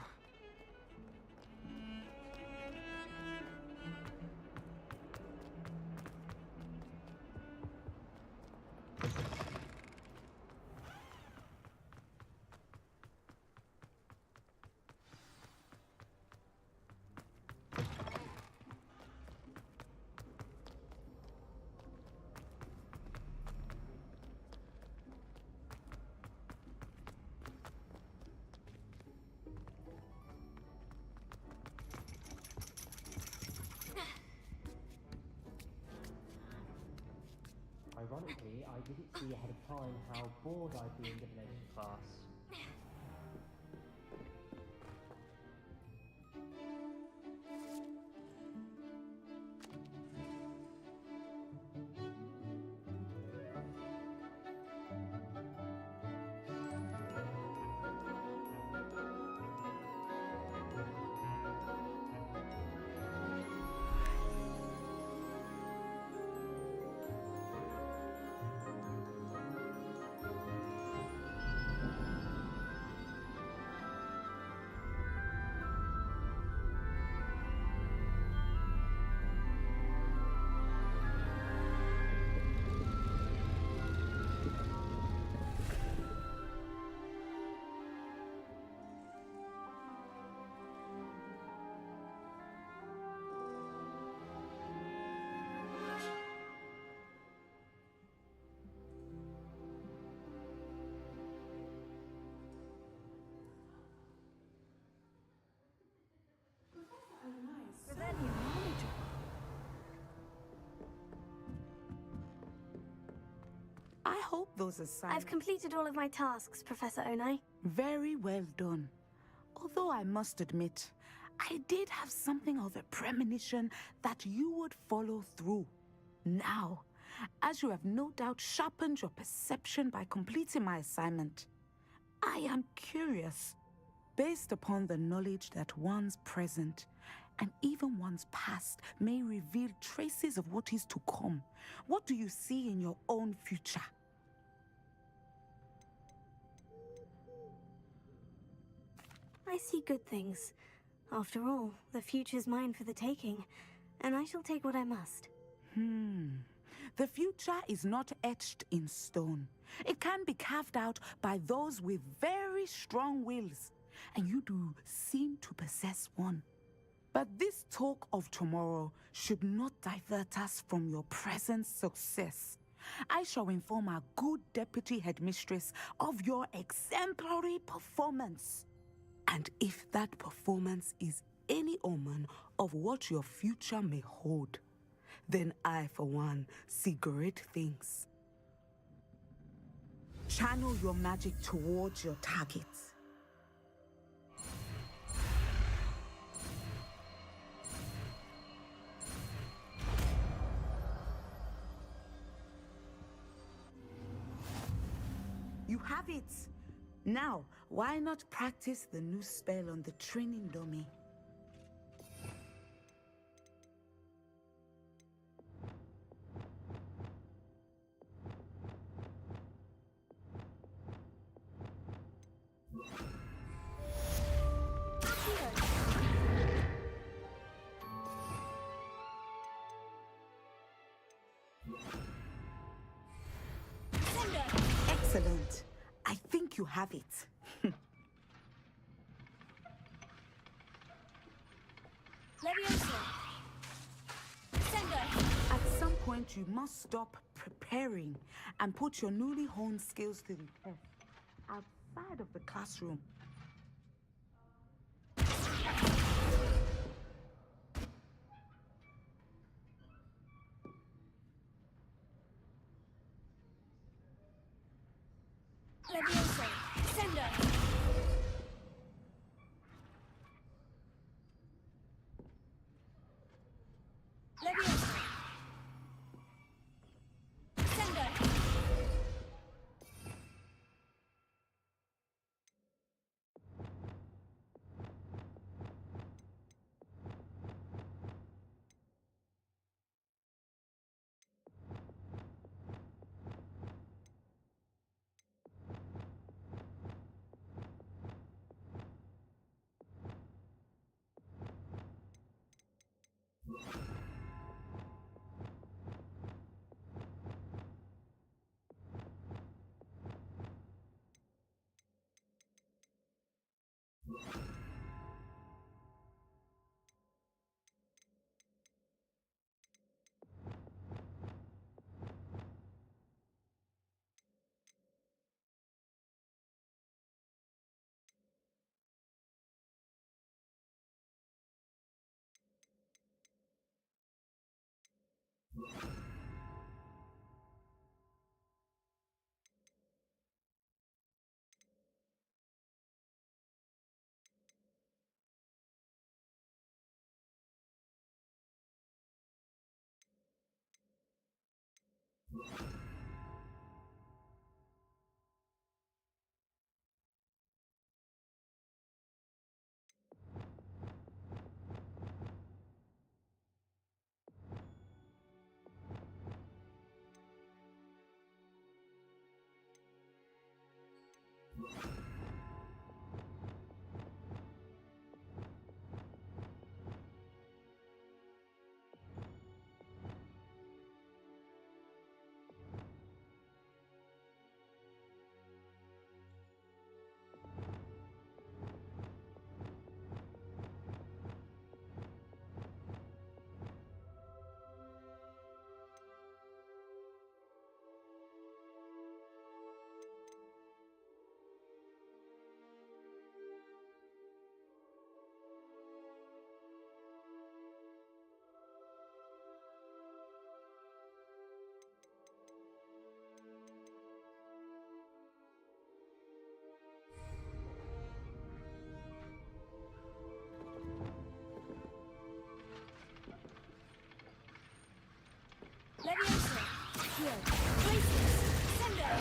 Ironically, I didn't see ahead of time how bored I'd be in divination class. I hope those assignments... I've completed all of my tasks, Professor Onai. Very well done. Although I must admit, I did have something of a premonition that you would follow through. Now, as you have no doubt sharpened your perception by completing my assignment, I am curious, based upon the knowledge that one's present and even one's past may reveal traces of what is to come. What do you see in your own future? I see good things. After all, the future's mine for the taking, and I shall take what I must. The future is not etched in stone. It can be carved out by those with very strong wills, and you do seem to possess one. But this talk of tomorrow should not divert us from your present success. I shall inform our good deputy headmistress of your exemplary performance. And if that performance is any omen of what your future may hold, then I, for one, see great things. Channel your magic towards your targets. You have it! Now, why not practice the new spell on the training dummy? Excellent. I think you have it. At some point, you must stop preparing and put your newly honed skills to the test outside of the classroom. Leviosa! Sender! Leviosa! Sender! Leviosa! Here! Places! Sender!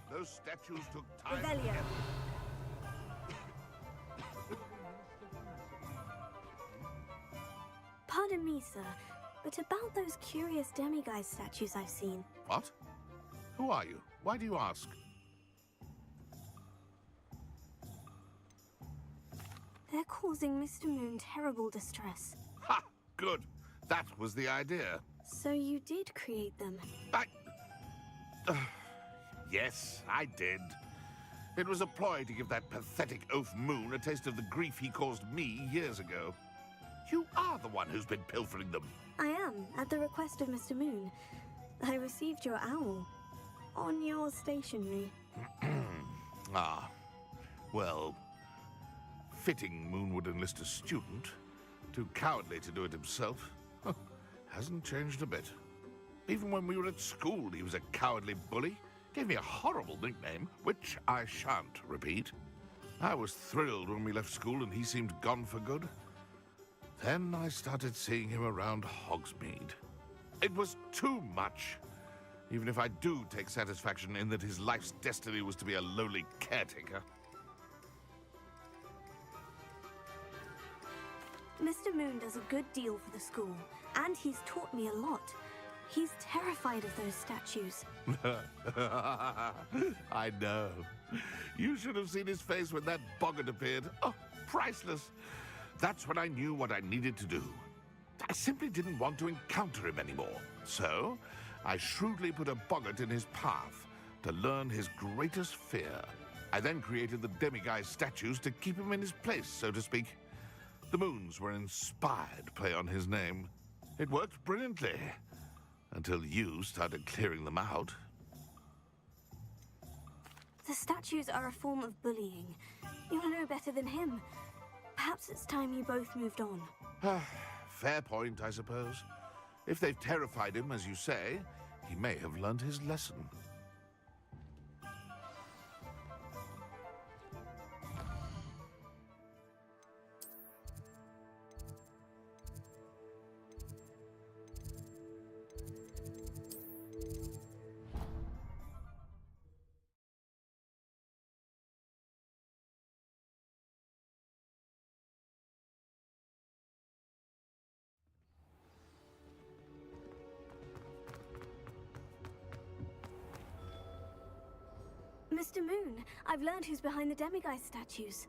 Those statues took time. Revelio. Pardon me, sir, but about those curious demiguise statues I've seen. What? Who are you? Why do you ask? They're causing Mr. Moon terrible distress. Ha! Good. That was the idea. So you did create them? Yes, I did. It was a ploy to give that pathetic oaf Moon a taste of the grief he caused me years ago. You are the one who's been pilfering them. I am, at the request of Mr. Moon. I received your owl. On your stationery. Ah. Well, fitting Moon would enlist a student. Too cowardly to do it himself. Hasn't changed a bit. Even when we were at school, he was a cowardly bully. Gave me a horrible nickname, which I shan't repeat. I was thrilled when we left school and he seemed gone for good. Then I started seeing him around Hogsmeade. It was too much. Even if I do take satisfaction in that his life's destiny was to be a lowly caretaker. Mr. Moon does a good deal for the school, and he's taught me a lot. He's terrified of those statues. I know. You should have seen his face when that boggart appeared. Oh, priceless. That's when I knew what I needed to do. I simply didn't want to encounter him anymore. So, I shrewdly put a boggart in his path to learn his greatest fear. I then created the demiguise statues to keep him in his place, so to speak. The moons were an inspired play on his name. It worked brilliantly, until you started clearing them out. The statues are a form of bullying. You'll know better than him. Perhaps it's time you both moved on. Fair point, I suppose. If they've terrified him, as you say, he may have learned his lesson. Mr. Moon, I've learned who's behind the demiguise statues.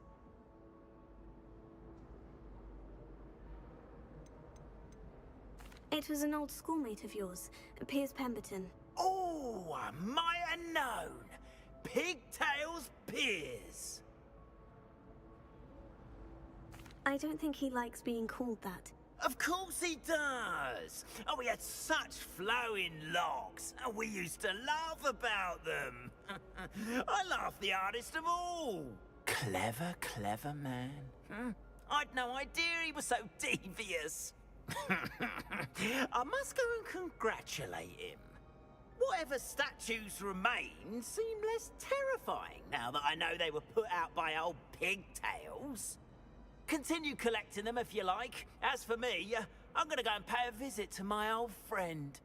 It was an old schoolmate of yours, Piers Pemberton. Oh, I might have known. Pigtails Piers. I don't think he likes being called that. Of course he does. Oh, he had such flowing locks, and we used to laugh about them. I laughed the hardest of all. Clever, clever man. I'd no idea he was so devious. I must go and congratulate him. Whatever statues remain seem less terrifying now that I know they were put out by old pigtails. Continue collecting them if you like. As for me, I'm gonna go and pay a visit to my old friend.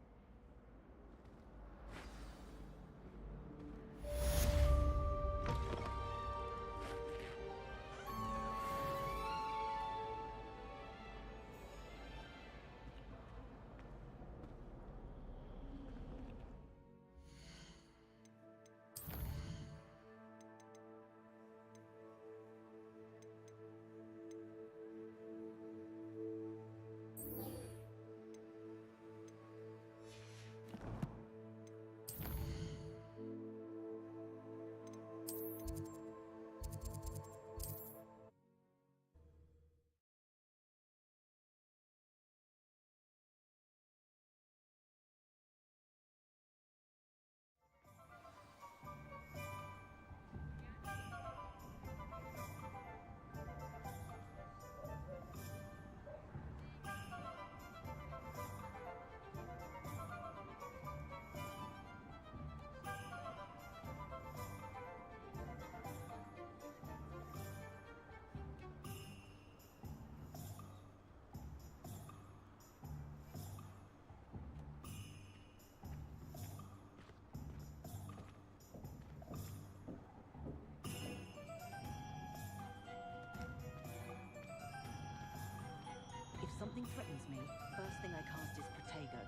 If something threatens me, first thing I cast is Protego.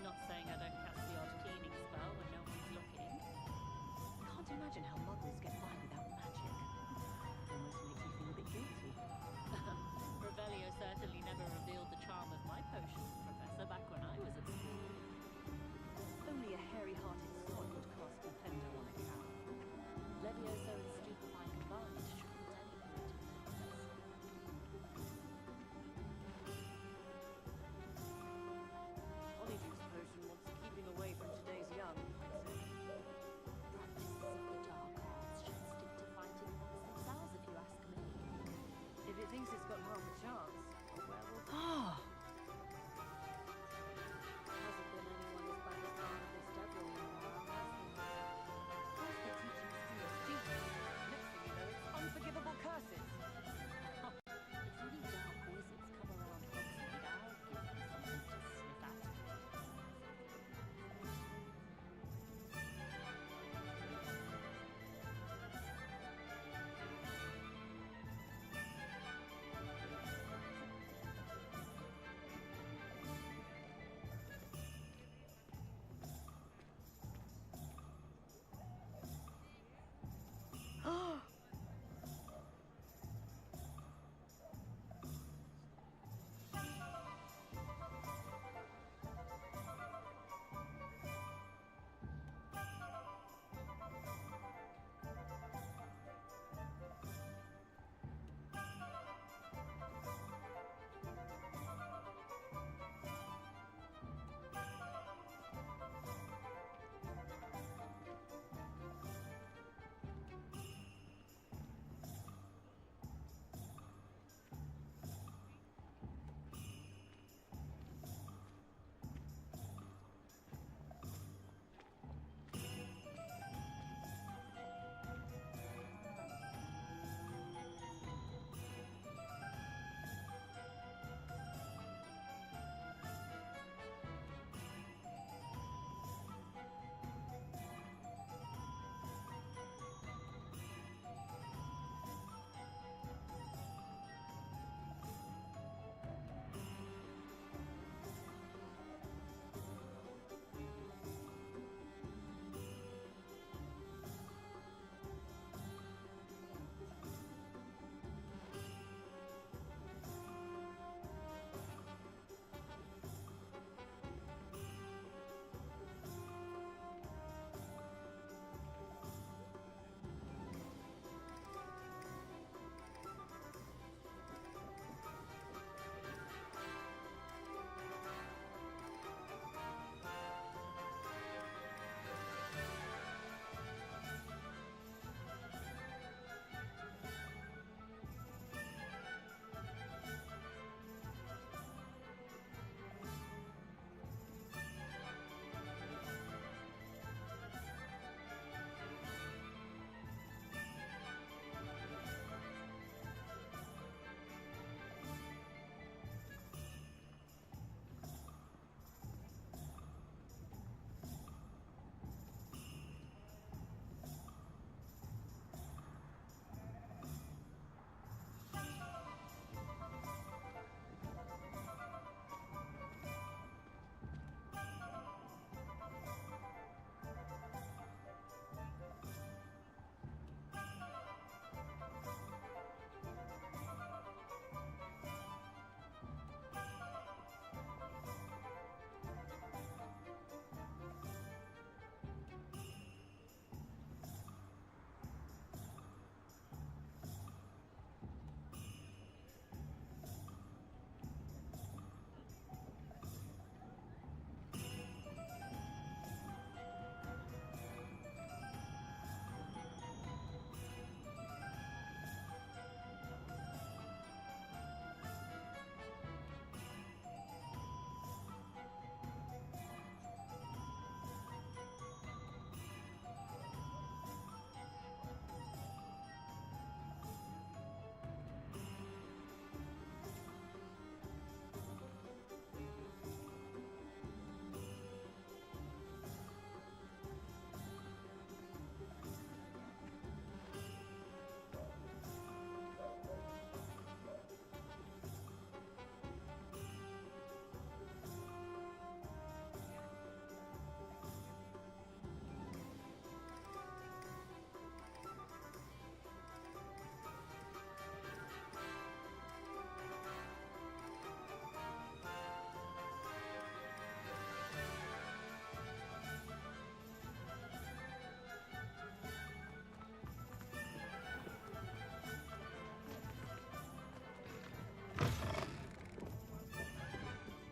Not saying I don't cast the odd cleaning spell when no one's looking. Can't imagine how muggles get by without magic. Almost makes me feel a bit guilty. Revelio certainly never revealed the charm of my potions, Professor, back when I was at school. Only a hairy-hearted sod would cast Compendo on a cow. Levioso and stupefying combined shouldn't anything to the process.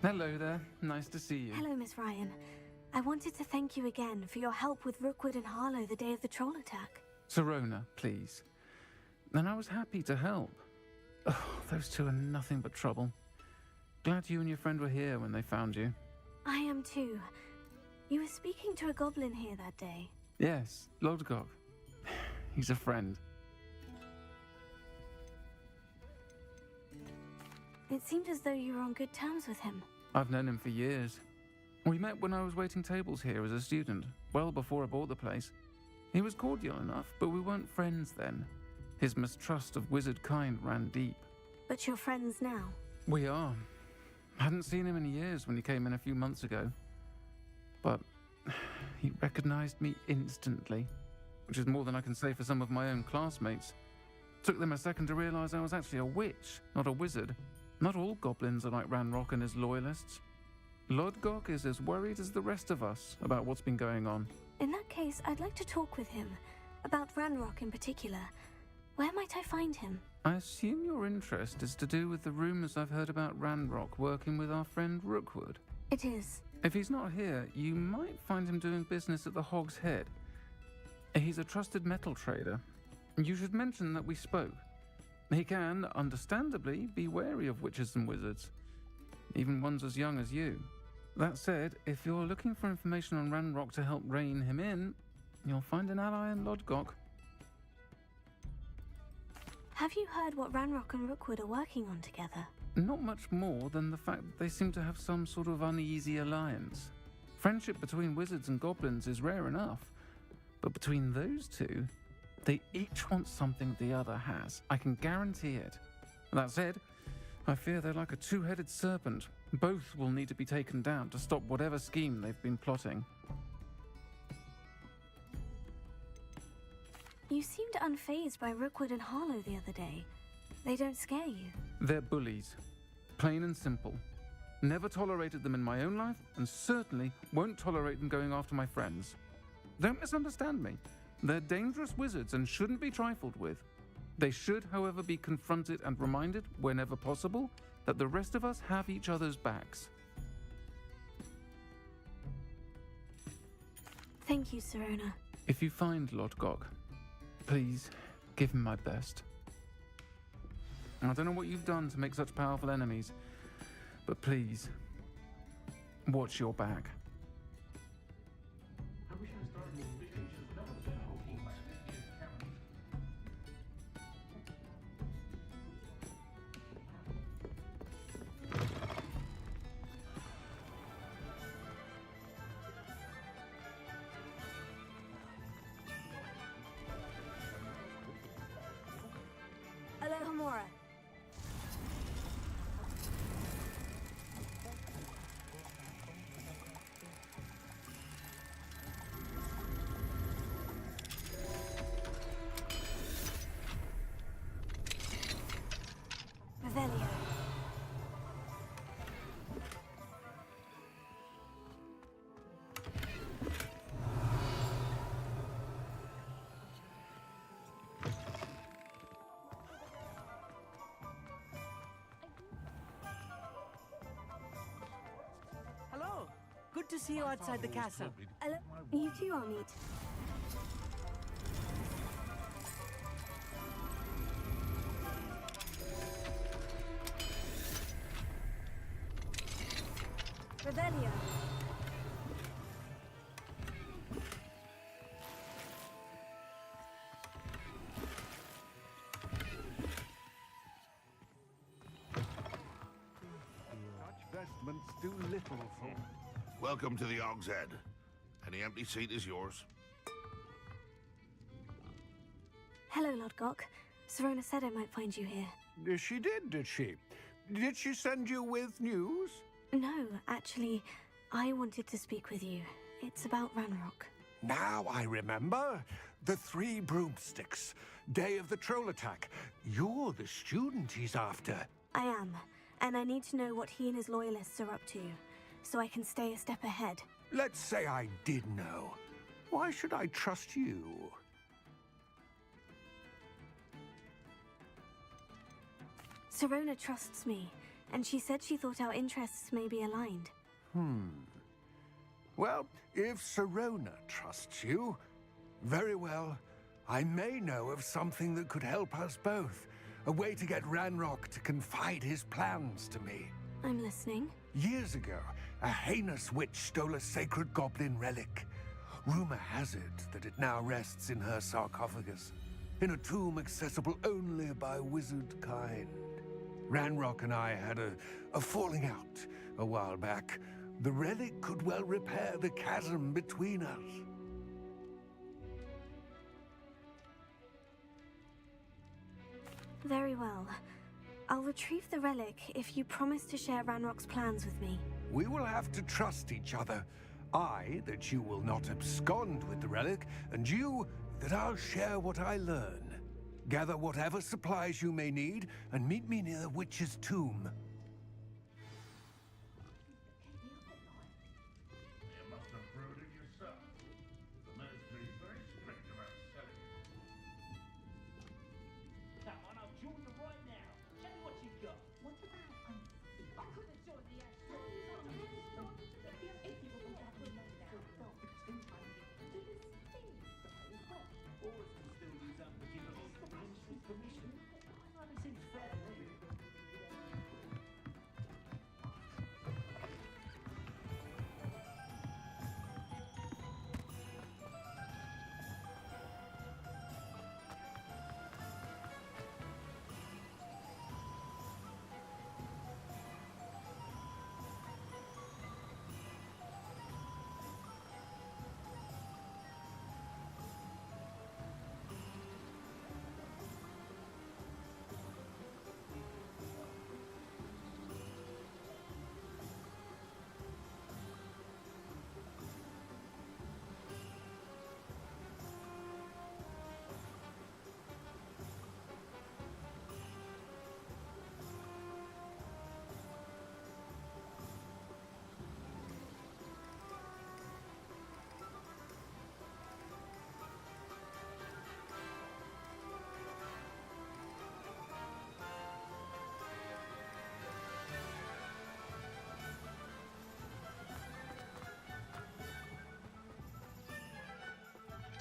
Hello there. Nice to see you. Hello, Miss Ryan. I wanted to thank you again for your help with Rookwood and Harlow the day of the troll attack. Serona, please. And I was happy to help. Oh, those two are nothing but trouble. Glad you and your friend were here when they found you. I am too. You were speaking to a goblin here that day. Yes, Lodgok. He's a friend. It seemed as though you were on good terms with him. I've known him for years. We met when I was waiting tables here as a student, well before I bought the place. He was cordial enough, but we weren't friends then. His mistrust of wizard kind ran deep. But you're friends now. We are. Hadn't seen him in years when he came in a few months ago. But he recognized me instantly, which is more than I can say for some of my own classmates. Took them a second to realize I was actually a witch, not a wizard. Not all goblins are like Ranrock and his loyalists. Lodgok is as worried as the rest of us about what's been going on. In that case, I'd like to talk with him. About Ranrock in particular. Where might I find him? I assume your interest is to do with the rumors I've heard about Ranrock working with our friend Rookwood. It is. If he's not here, you might find him doing business at the Hog's Head. He's a trusted metal trader. You should mention that we spoke. He can, understandably, be wary of witches and wizards, even ones as young as you. That said, if you're looking for information on Ranrock to help rein him in, you'll find an ally in Lodgok. Have you heard what Ranrock and Rookwood are working on together? Not much more than the fact that they seem to have some sort of uneasy alliance. Friendship between wizards and goblins is rare enough, but between those two, they each want something the other has. I can guarantee it. That said, I fear they're like a two-headed serpent. Both will need to be taken down to stop whatever scheme they've been plotting. You seemed unfazed by Rookwood and Harlow the other day. They don't scare you. They're bullies. Plain and simple. Never tolerated them in my own life, and certainly won't tolerate them going after my friends. Don't misunderstand me. They're dangerous wizards and shouldn't be trifled with. They should, however, be confronted and reminded, whenever possible, that the rest of us have each other's backs. Thank you, Serona. If you find Lodgok, please give him my best. I don't know what you've done to make such powerful enemies, but please, watch your back. Alohomora. Revelio. Hello. Good to see you outside the castle. You too, Amit. Revelio. Such vestments do little for. Welcome to the Hog's Head. Any empty seat is yours. Hello, Lodgok. Serona said I might find you here. She did she? Did she send you with news? No, actually, I wanted to speak with you. It's about Ranrock. Now I remember. The 3 broomsticks. Day of the troll attack. You're the student he's after. I am, and I need to know what he and his loyalists are up to, so I can stay a step ahead. Let's say I did know. Why should I trust you? Serona trusts me, and she said she thought our interests may be aligned. Well, if Sirona trusts you, very well. I may know of something that could help us both. A way to get Ranrock to confide his plans to me. I'm listening. Years ago, a heinous witch stole a sacred goblin relic. Rumor has it that it now rests in her sarcophagus, in a tomb accessible only by wizard kind. Ranrock and I had a falling out a while back. The relic could well repair the chasm between us. Very well. I'll retrieve the relic if you promise to share Ranrock's plans with me. We will have to trust each other. I, that you will not abscond with the relic, and you, that I'll share what I learn. Gather whatever supplies you may need, and meet me near the witch's tomb. You must have brewed it yourself. The ministry is very strict about selling it. Come on, I'll join you right now. Tell me what you've got. What about I could have joined the Oars can still use unforgivable for the ministry's permission. That seems fair to me.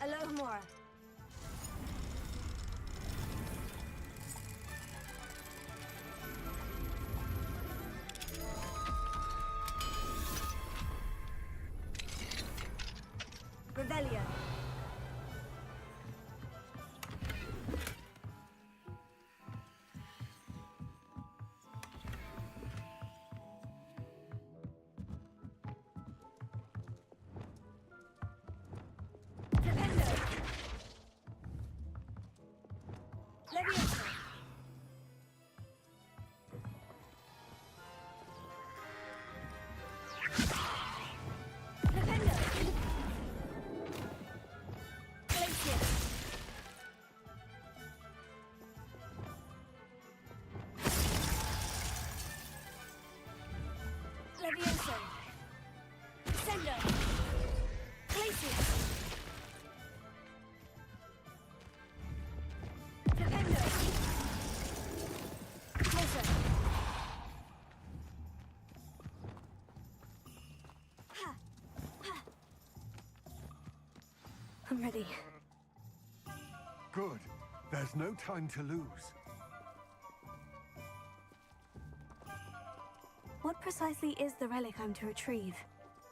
Alohomora. Revelio. Levioso. Sendo. Glacius. Flipendo. Closer. Ha. Ha. I'm ready. Good. There's no time to lose. What precisely is the relic I'm to retrieve?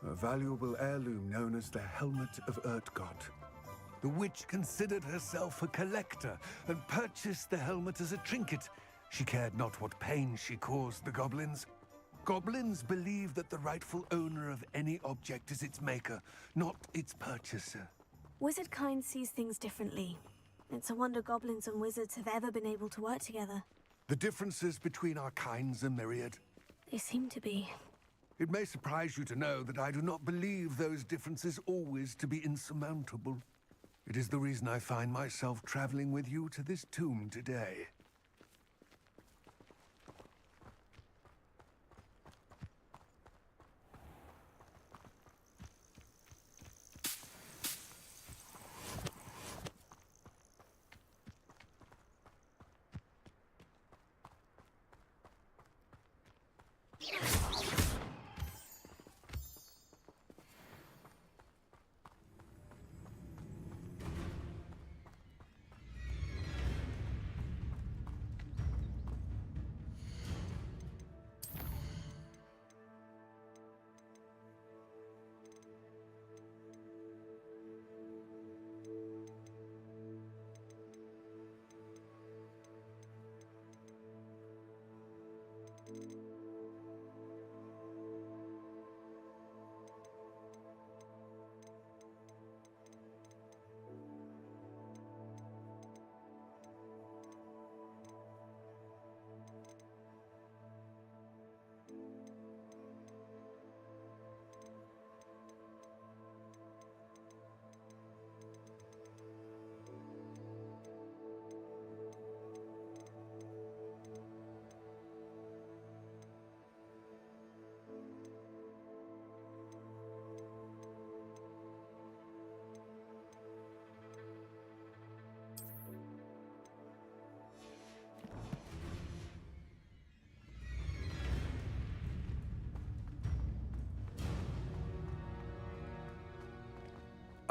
A valuable heirloom known as the Helmet of Urtgott. The witch considered herself a collector and purchased the helmet as a trinket. She cared not what pain she caused the goblins. Goblins believe that the rightful owner of any object is its maker, not its purchaser. Wizard kind sees things differently. It's a wonder goblins and wizards have ever been able to work together. The differences between our kinds are myriad. They seem to be. It may surprise you to know that I do not believe those differences always to be insurmountable. It is the reason I find myself traveling with you to this tomb today.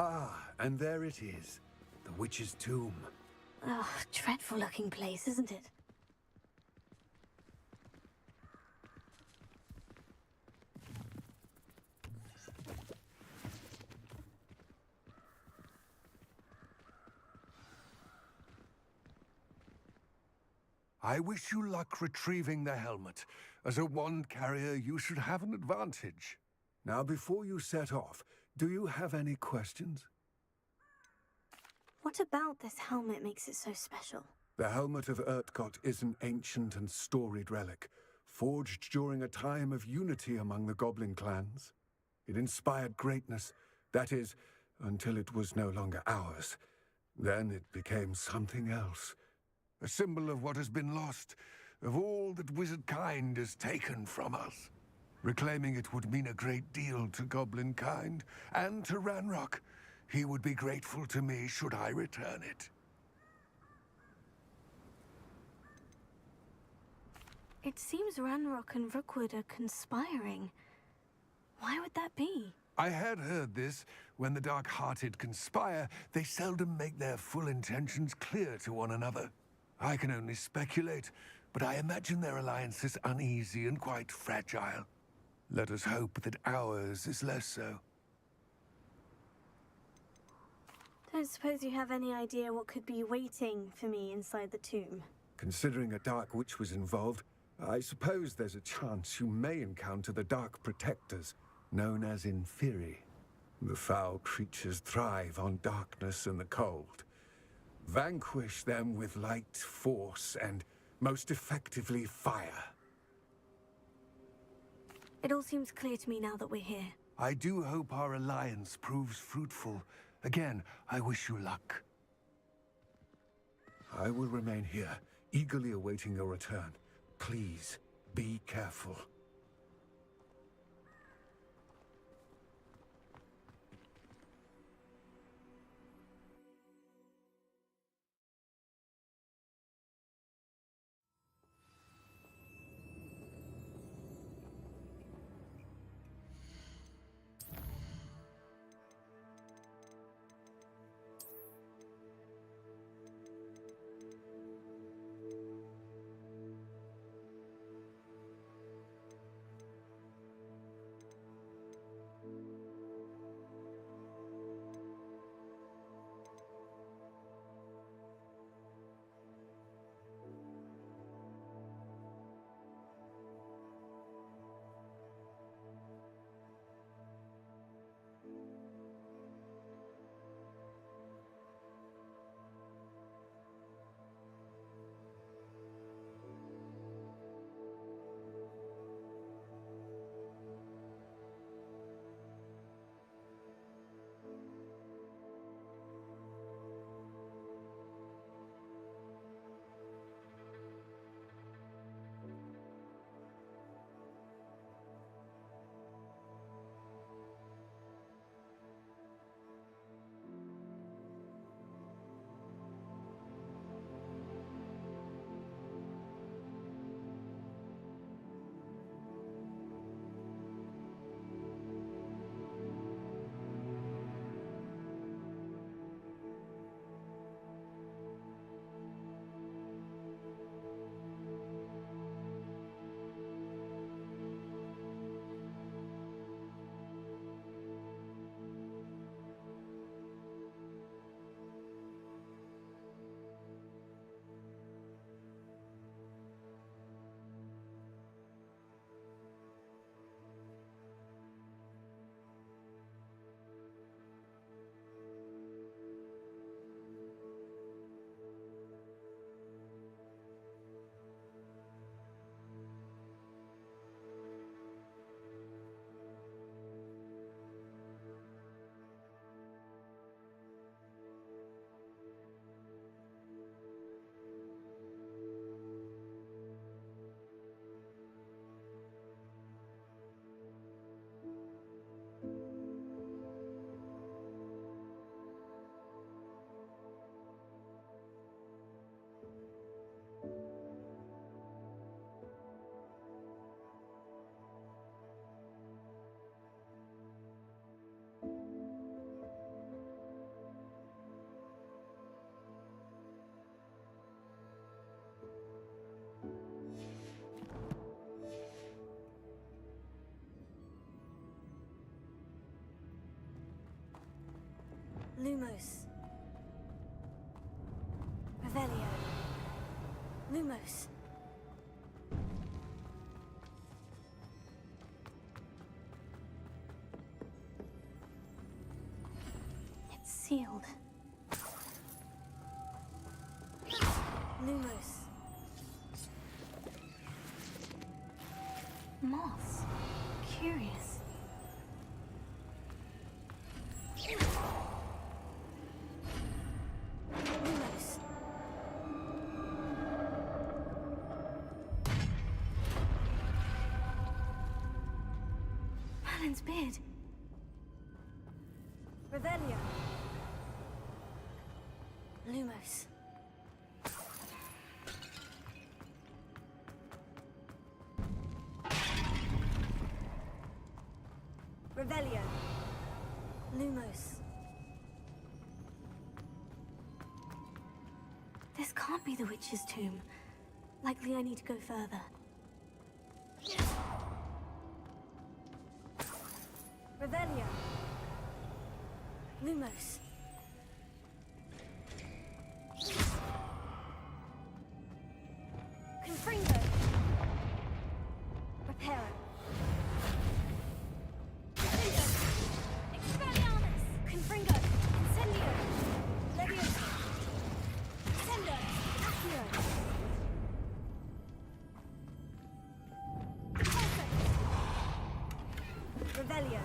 Ah, and there it is. The witch's tomb. Oh, dreadful looking place, isn't it? I wish you luck retrieving the helmet. As a wand carrier, you should have an advantage. Now, before you set off, do you have any questions? What about this helmet makes it so special? The helmet of Urtkot is an ancient and storied relic, forged during a time of unity among the goblin clans. It inspired greatness, that is, until it was no longer ours. Then it became something else. A symbol of what has been lost, of all that wizard kind has taken from us. Reclaiming it would mean a great deal to goblin kind, and to Ranrock. He would be grateful to me should I return it. It seems Ranrock and Rookwood are conspiring. Why would that be? I had heard this. When the dark-hearted conspire, they seldom make their full intentions clear to one another. I can only speculate, but I imagine their alliance is uneasy and quite fragile. Let us hope that ours is less so. Don't suppose you have any idea what could be waiting for me inside the tomb? Considering a dark witch was involved, I suppose there's a chance you may encounter the Dark Protectors, known as Inferi. The foul creatures thrive on darkness and the cold. Vanquish them with light, force, and most effectively fire. It all seems clear to me now that we're here. I do hope our alliance proves fruitful. Again, I wish you luck. I will remain here, eagerly awaiting your return. Please, be careful. Lumos. Revelio. Lumos. It's sealed. Lumos. Moths. Curious. Lumos. Merlin's beard. Revelio. Lumos. Revelio. Lumos. This can't be the witch's tomb. Likely I need to go further. Revelio. Lumos. Confringo. Reparo. Expelliarmus! Confringo! Incendio! Leviosa! Sendo! Accio! Pulso! Revelio!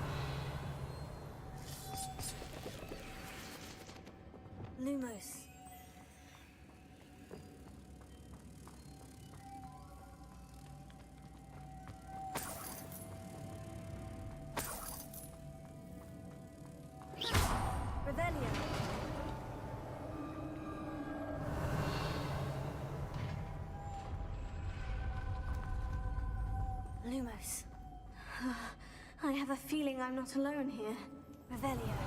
Lumos! Revelio. Lumos. I have a feeling I'm not alone here. Revelio.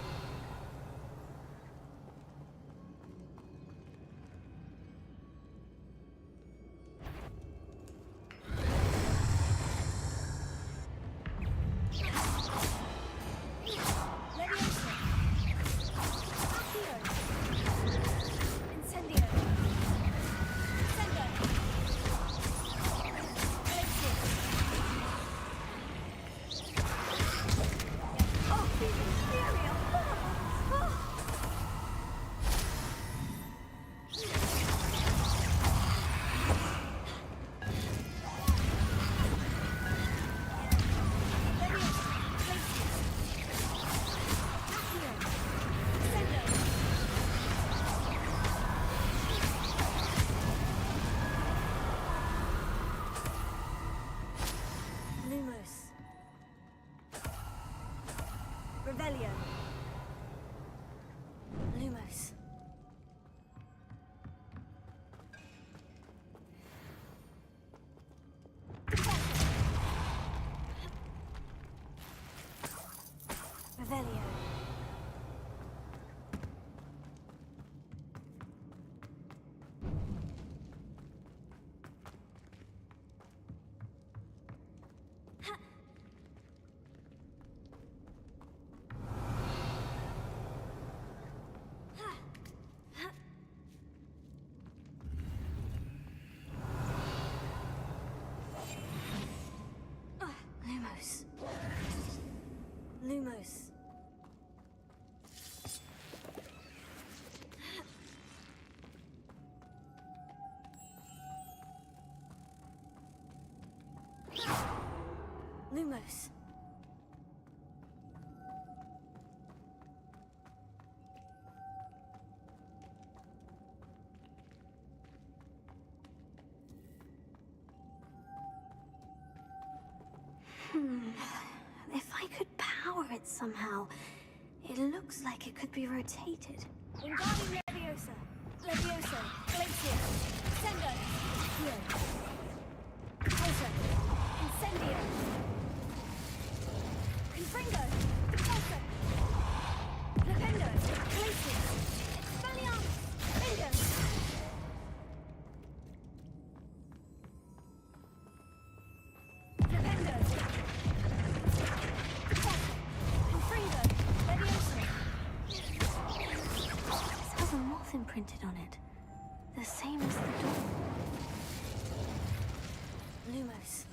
Revelio. Lumos. Revelio. Lumos. Lumos. Lumos. If I could power it somehow, it looks like it could be rotated. Wingardium Leviosa! Leviosa! Glacius! Sendo! Here. Pulsar! Incendio! Confringo! Pulsar! Flipendo! Glacius! Expelliarmus! Bingo! Flipendo! Confringo! Leviosa! printed on it. The same as the door. Lumos.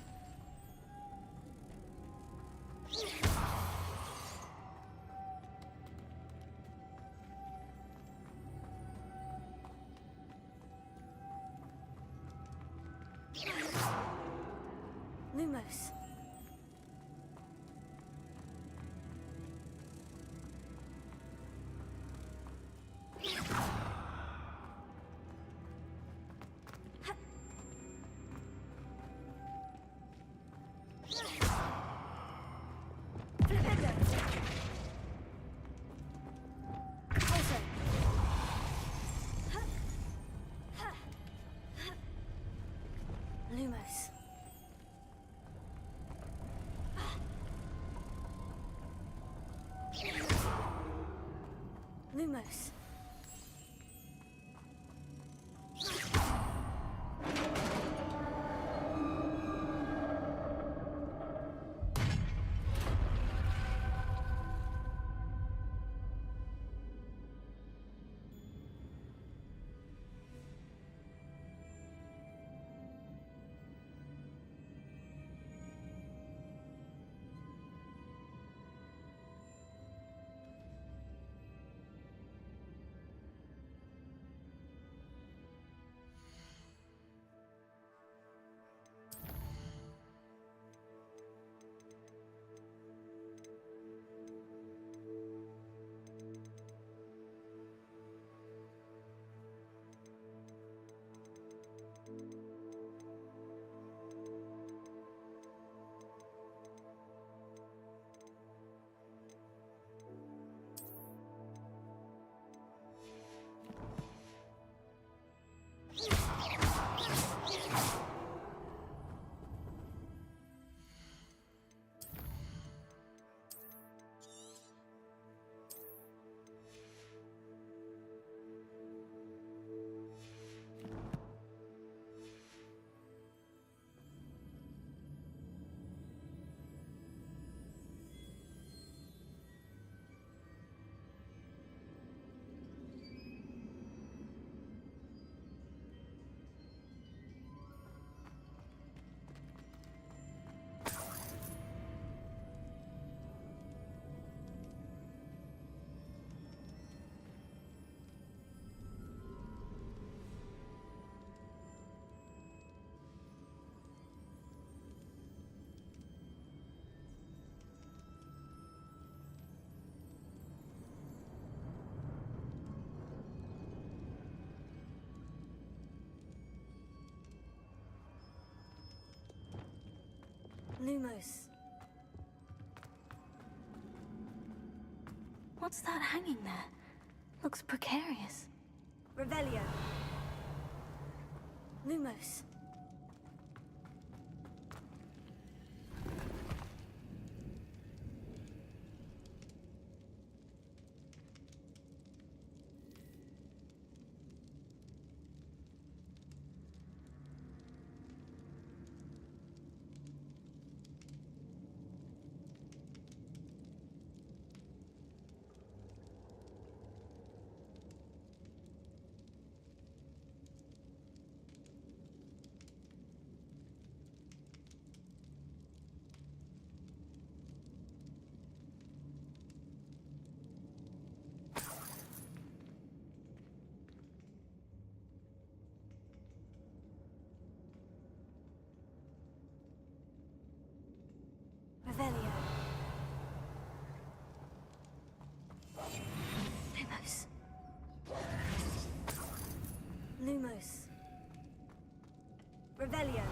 Lumos. Lumos. Lumos. Lumos. What's that hanging there? Looks precarious. Revelio. Lumos. Revelio. Lumos. Lumos. Revelio.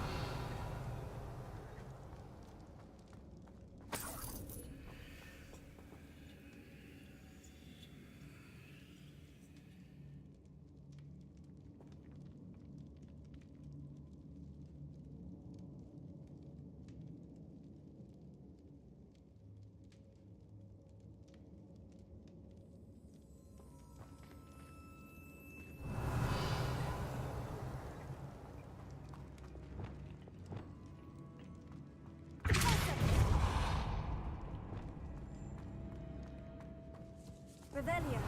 Revelio.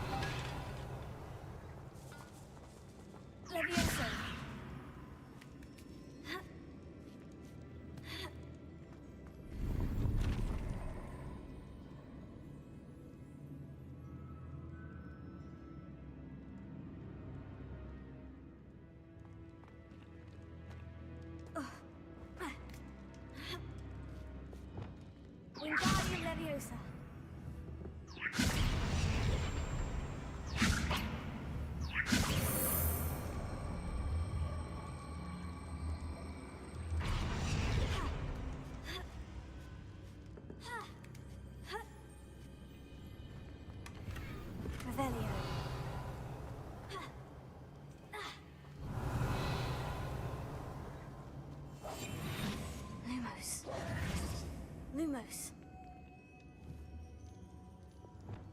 Lumos.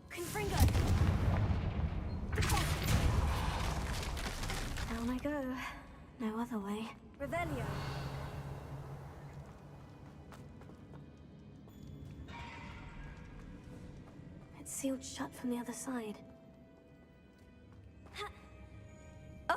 Confringo. Down I go. No other way. Revelio. It's sealed shut from the other side. Oh!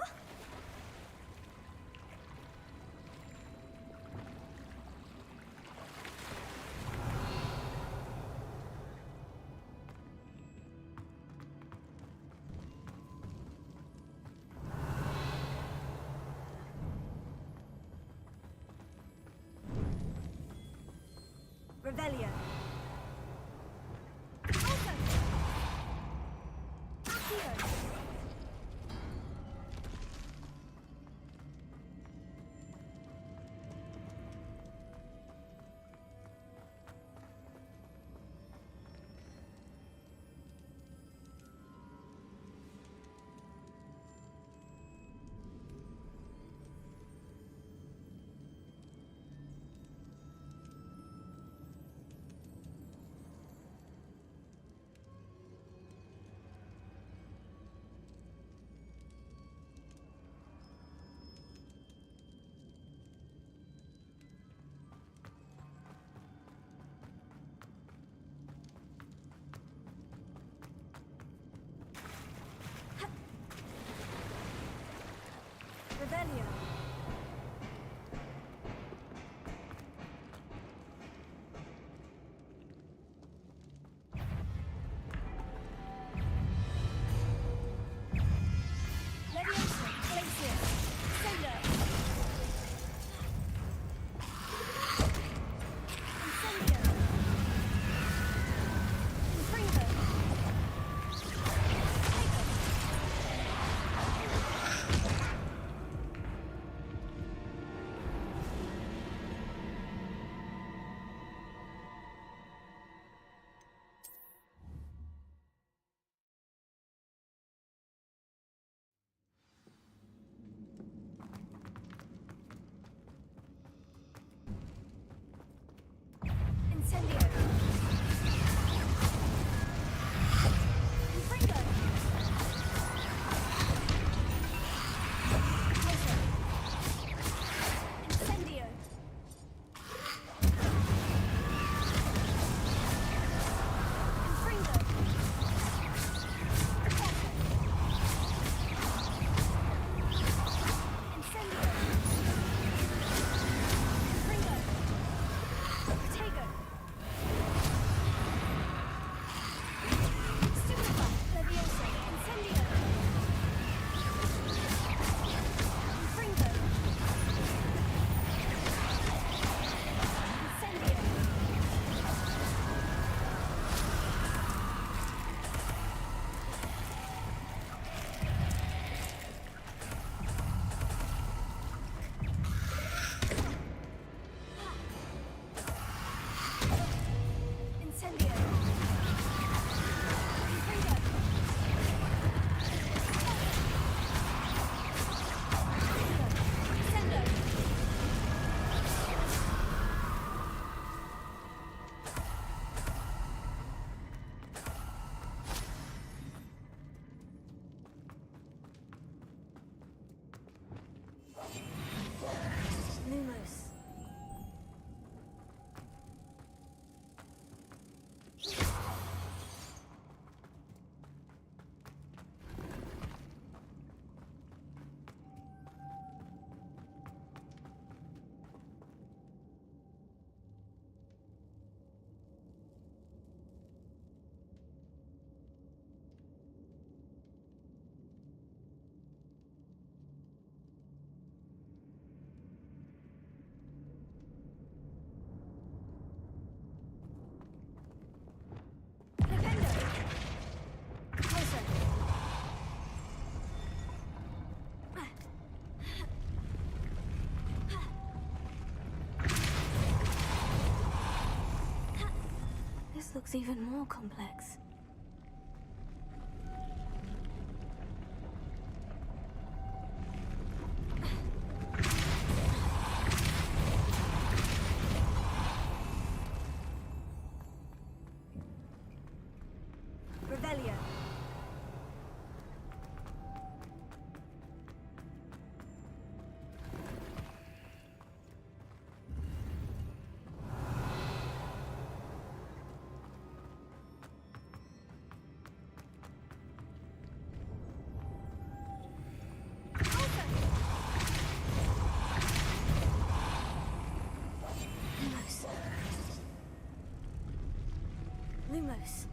Revelio. Revelio. Leviosa, Glacier, Solar. Incendio. Confringo. Incendio. Confringo. Laser. Incendio. Confringo. Incendio. Confringo. Potato. Stupefy. Leviosa. Incendio. Confringo. Incendio. Incendio. Confringo. Incendio. Lumos. Defendo. Closer. This looks even more complex. Revelio. Lumos.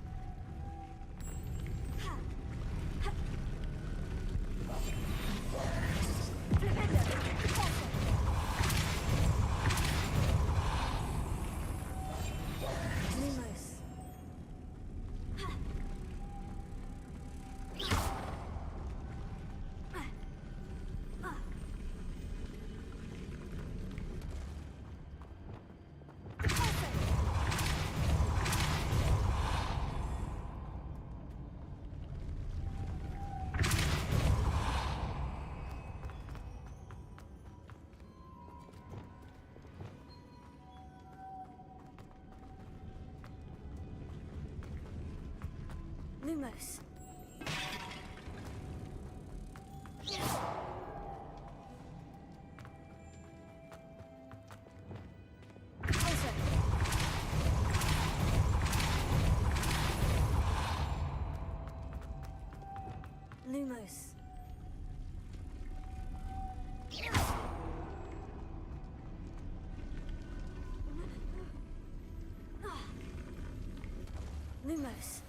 Lumos. Lumos. Lumos. Lumos.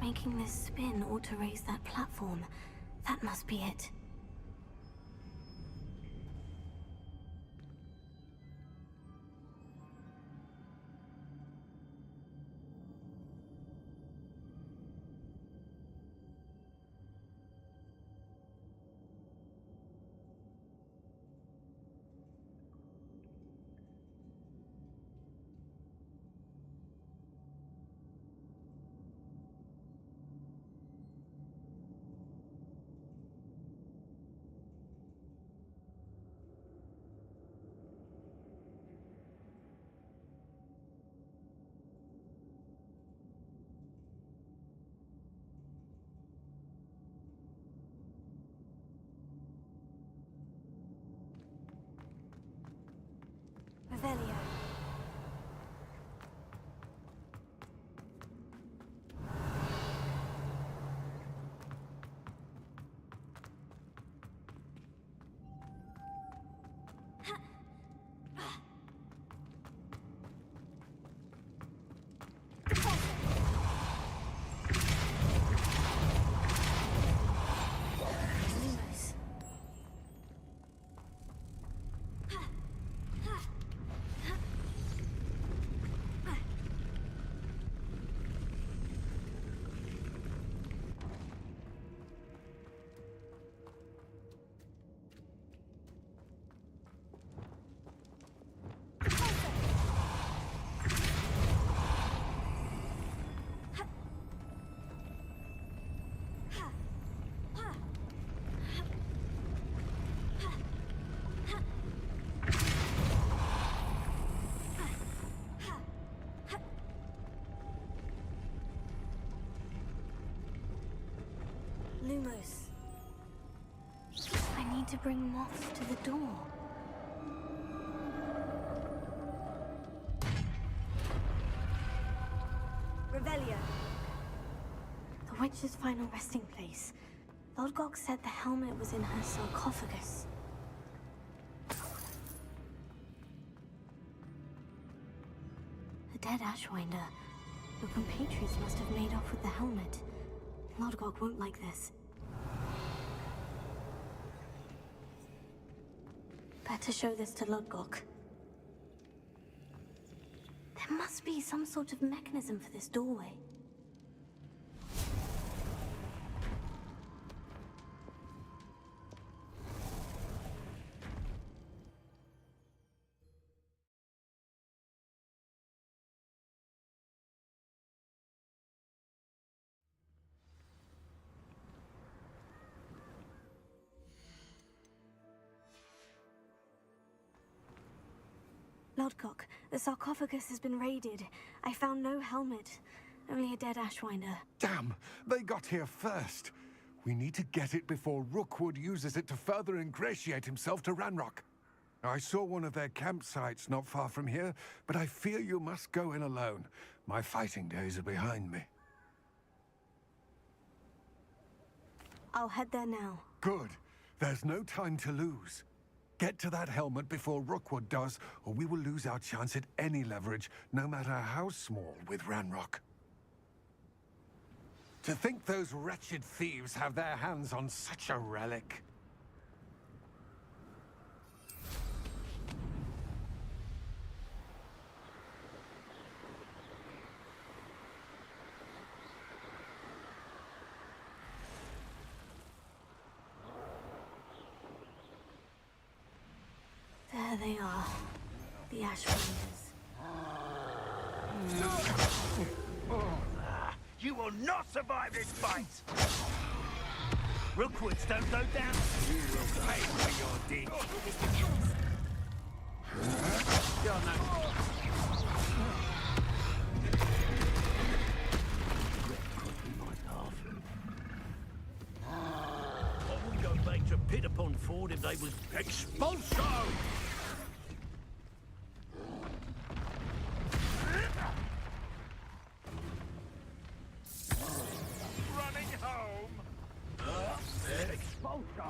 Making this spin ought to raise that platform. That must be it. Revelio. Lumos. Lumos. I need to bring moths to the door. Revelio. The witch's final resting place. Lodgok said the helmet was in her sarcophagus. The dead Ashwinder. Your compatriots must have made off with the helmet. Lodgok won't like this. But to show this to Lodgok. There must be some sort of mechanism for this doorway. Lodgok, the sarcophagus has been raided. I found no helmet, only a dead Ashwinder. Damn! They got here first. We need to get it before Rookwood uses it to further ingratiate himself to Ranrock. I saw one of their campsites not far from here, but I fear you must go in alone. My fighting days are behind me. I'll head there now. Good. There's no time to lose. Get to that helmet before Rookwood does, or we will lose our chance at any leverage, no matter how small, with Ranrock. To think those wretched thieves have their hands on such a relic. There they are, the Ashwinders. You will not survive this fight! Rookwoods don't go down. You will pay for your deed. I wouldn't go back to Pit upon Ford if they was expulso! Running home! Expulso!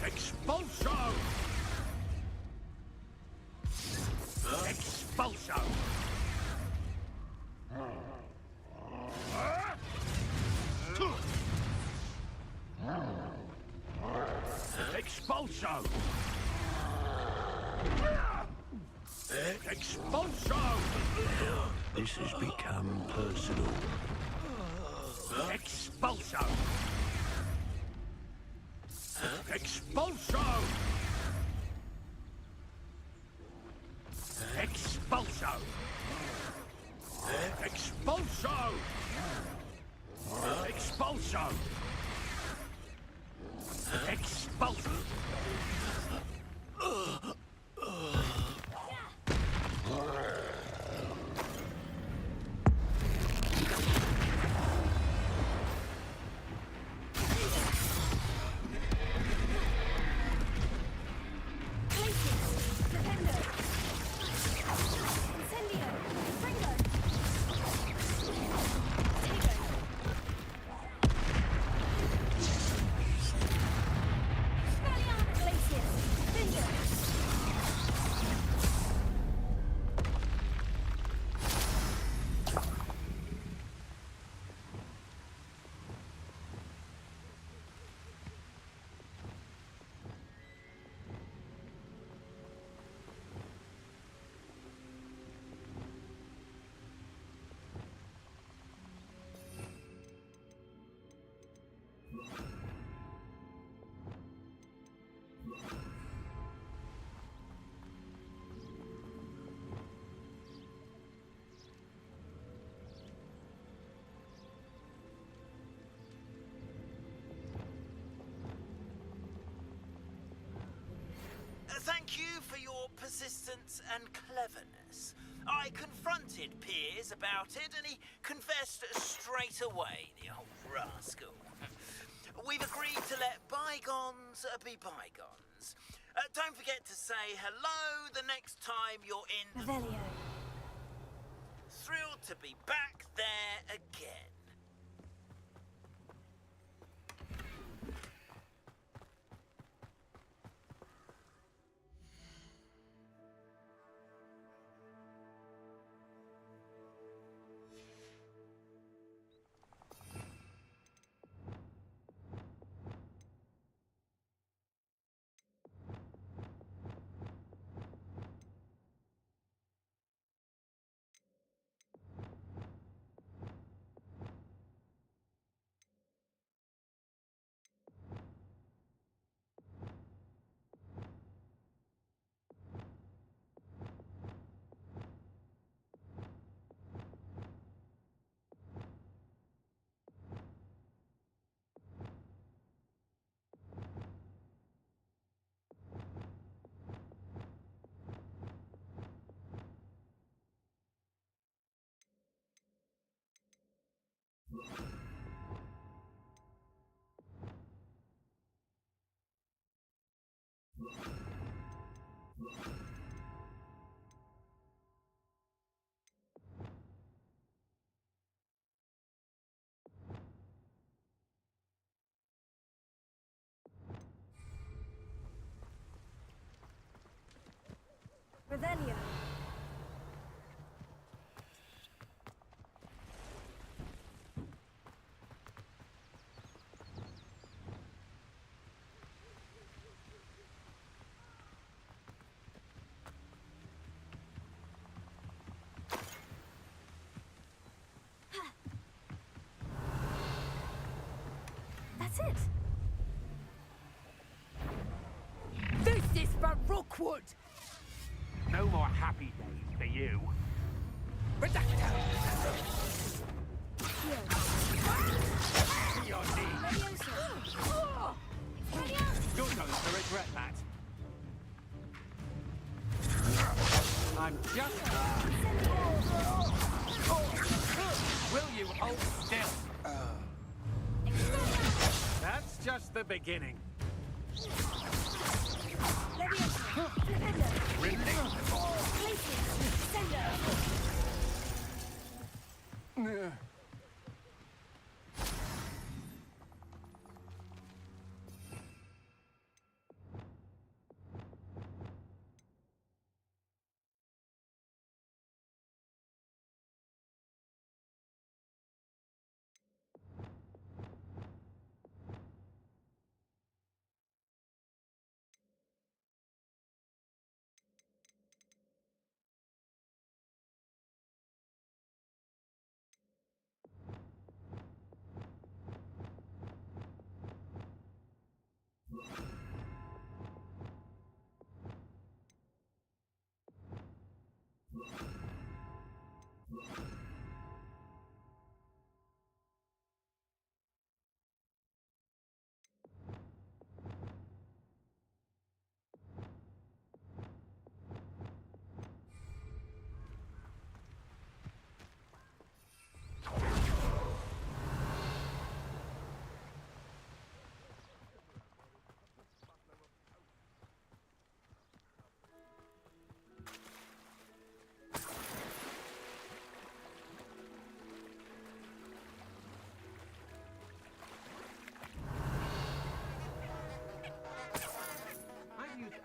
Expulso! Expulso! Expulso! Expulso! This has become personal. Expulso! Expulso! Expulso! Expulso! Expulso! Expulso! Thank you for your persistence and cleverness. I confronted Piers about it, and he confessed straight away, the old rascal. We've agreed to let bygones be bygones. Don't forget to say hello the next time you're in... Revelio. Thrilled to be back there again. Revelio. That's it. This is for Rookwood! No more happy days for you. Reducto! To your knees. You're going to regret that. I'm just... Will you hold still? That's just the beginning.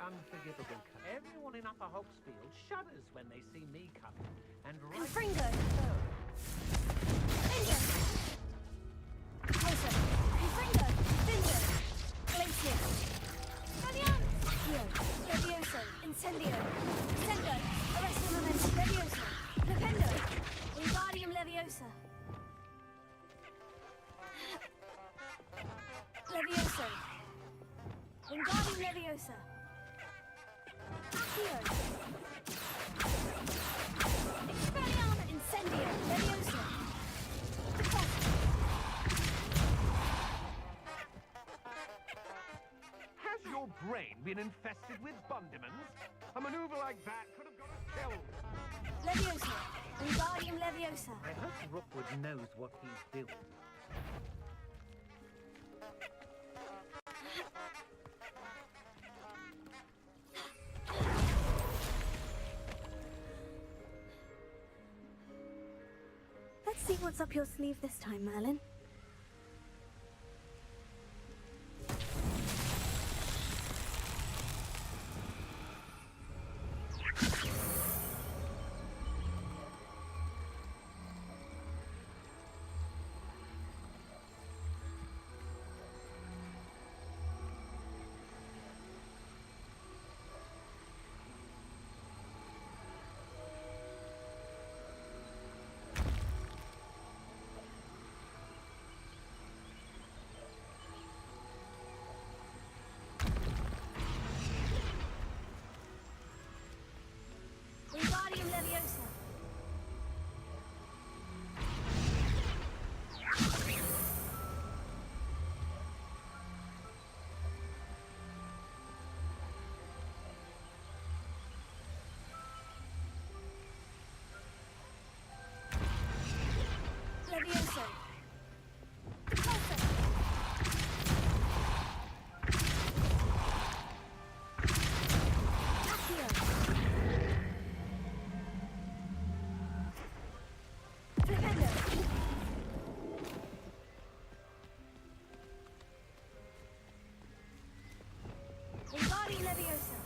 Unforgivable. Everyone in Upper Hogsfield shudders when they see me coming. And right... Fringo! Fringo! Closer! Fringo! Finger! Glacier! Guardian! Io! Levioso! Incendio! Incendio! Arresto momento! Levioso! Flipendo! Wingardium Leviosa! Levioso! Wingardium Leviosa! Expelliarm Incendio Leviosa! Has your brain been infested with bundimans? A maneuver like that could have got us killed. Leviosa! Wingardium Leviosa! I hope Rookwood knows what he's doing. Let's see what's up your sleeve this time, Merlin. Leviosa!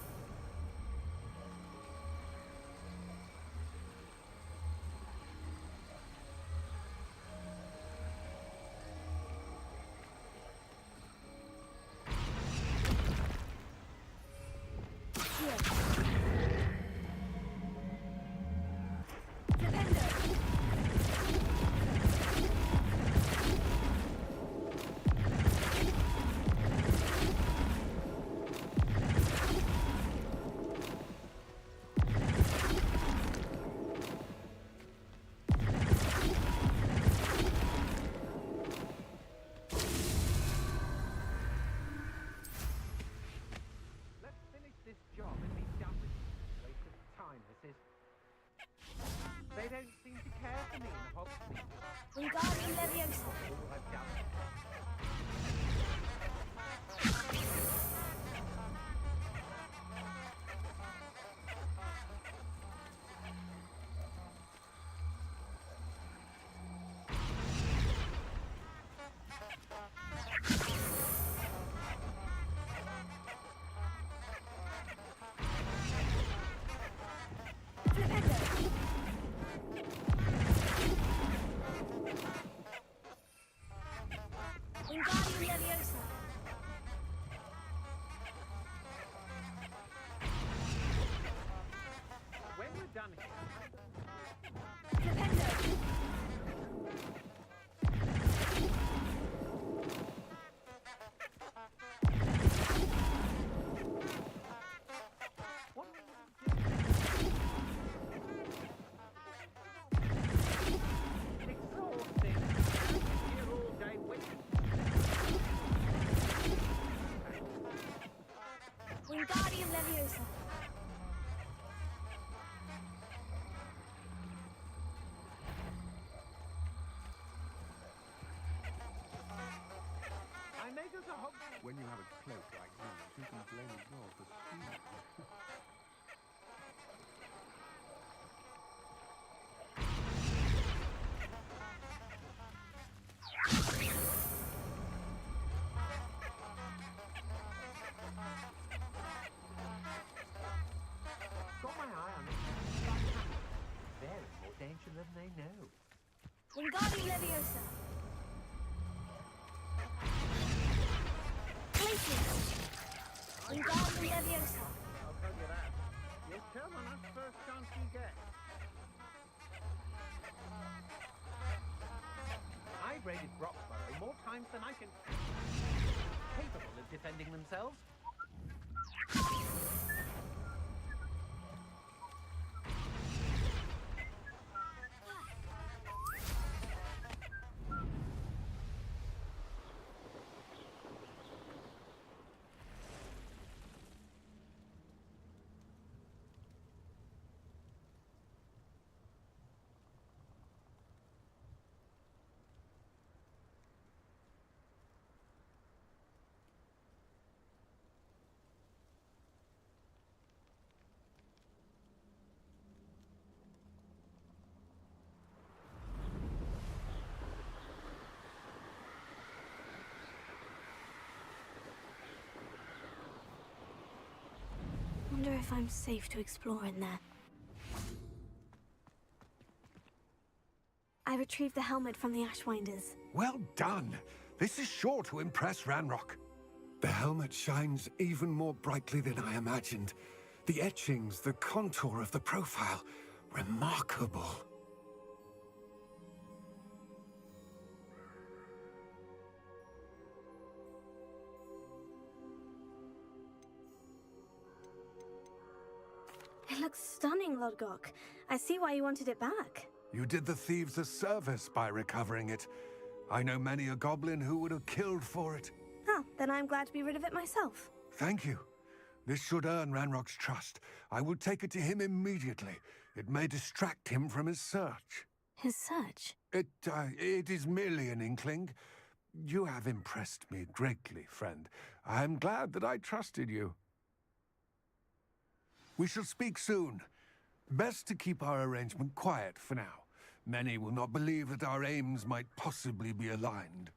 Let's finish this job and be done with it. Waste of time, this is. They don't seem to care for me in Hogsmeade. Wingardium Leviosa! All I've done. Wingardium Leviosa! When we're done here, what will you do? Exhausting. Here all day waiting. Wingardium Leviosa! I may go to Hogwarts. When you have a cloak like these, you can blame us all for stealing. Got my eye on it. They're in more danger than they know. Wingardium Leviosa! Places! Wingardium Leviosa! I'll tell you that. You'll turn on us first chance you get. I've raided Broxborough more times than I can... capable of defending themselves. Wonder if I'm safe to explore in there. I retrieved the helmet from the Ashwinders. Well done! This is sure to impress Ranrock. The helmet shines even more brightly than I imagined. The etchings, the contour of the profile, remarkable. It looks stunning, Lodgok. I see why you wanted it back. You did the thieves a service by recovering it. I know many a goblin who would have killed for it. Oh, then I'm glad to be rid of it myself. Thank you. This should earn Ranrock's trust. I will take it to him immediately. It may distract him from his search. His search? It is merely an inkling. You have impressed me greatly, friend. I am glad that I trusted you. We shall speak soon. Best to keep our arrangement quiet for now. Many will not believe that our aims might possibly be aligned.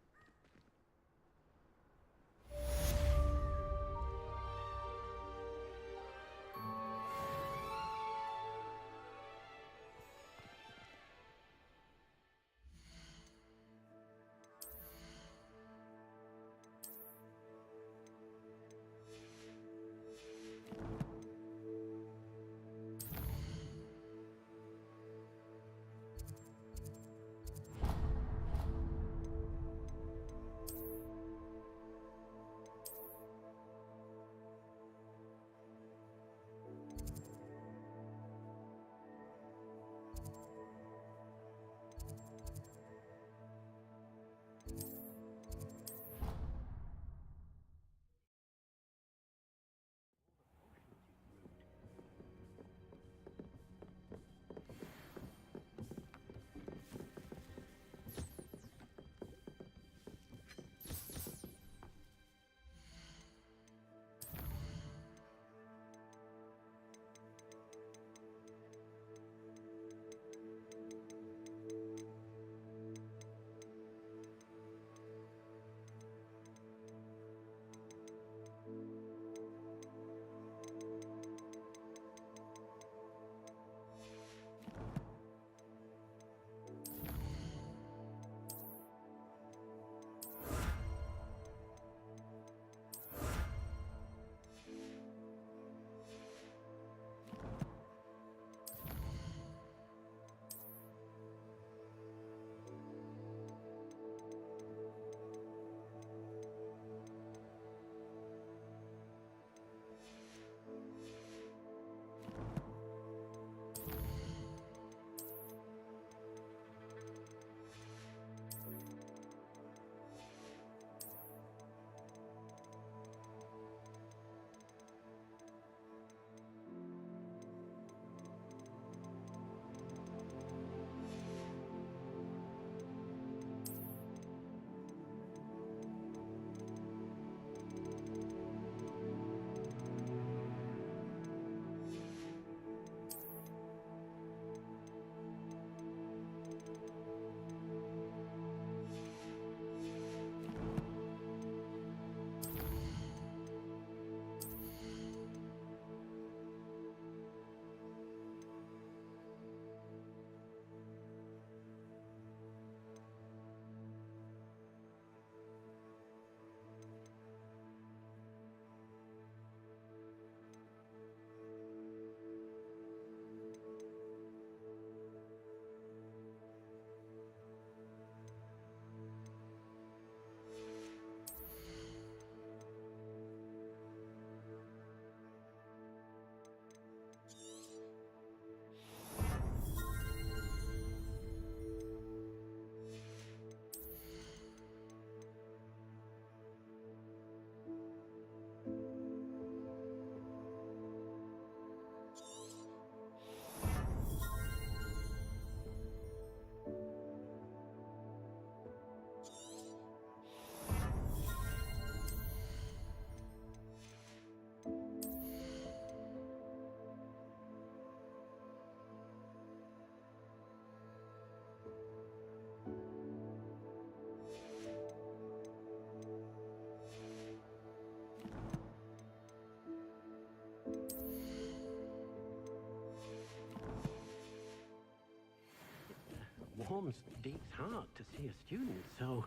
warms Deke's heart to see a student so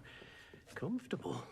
comfortable.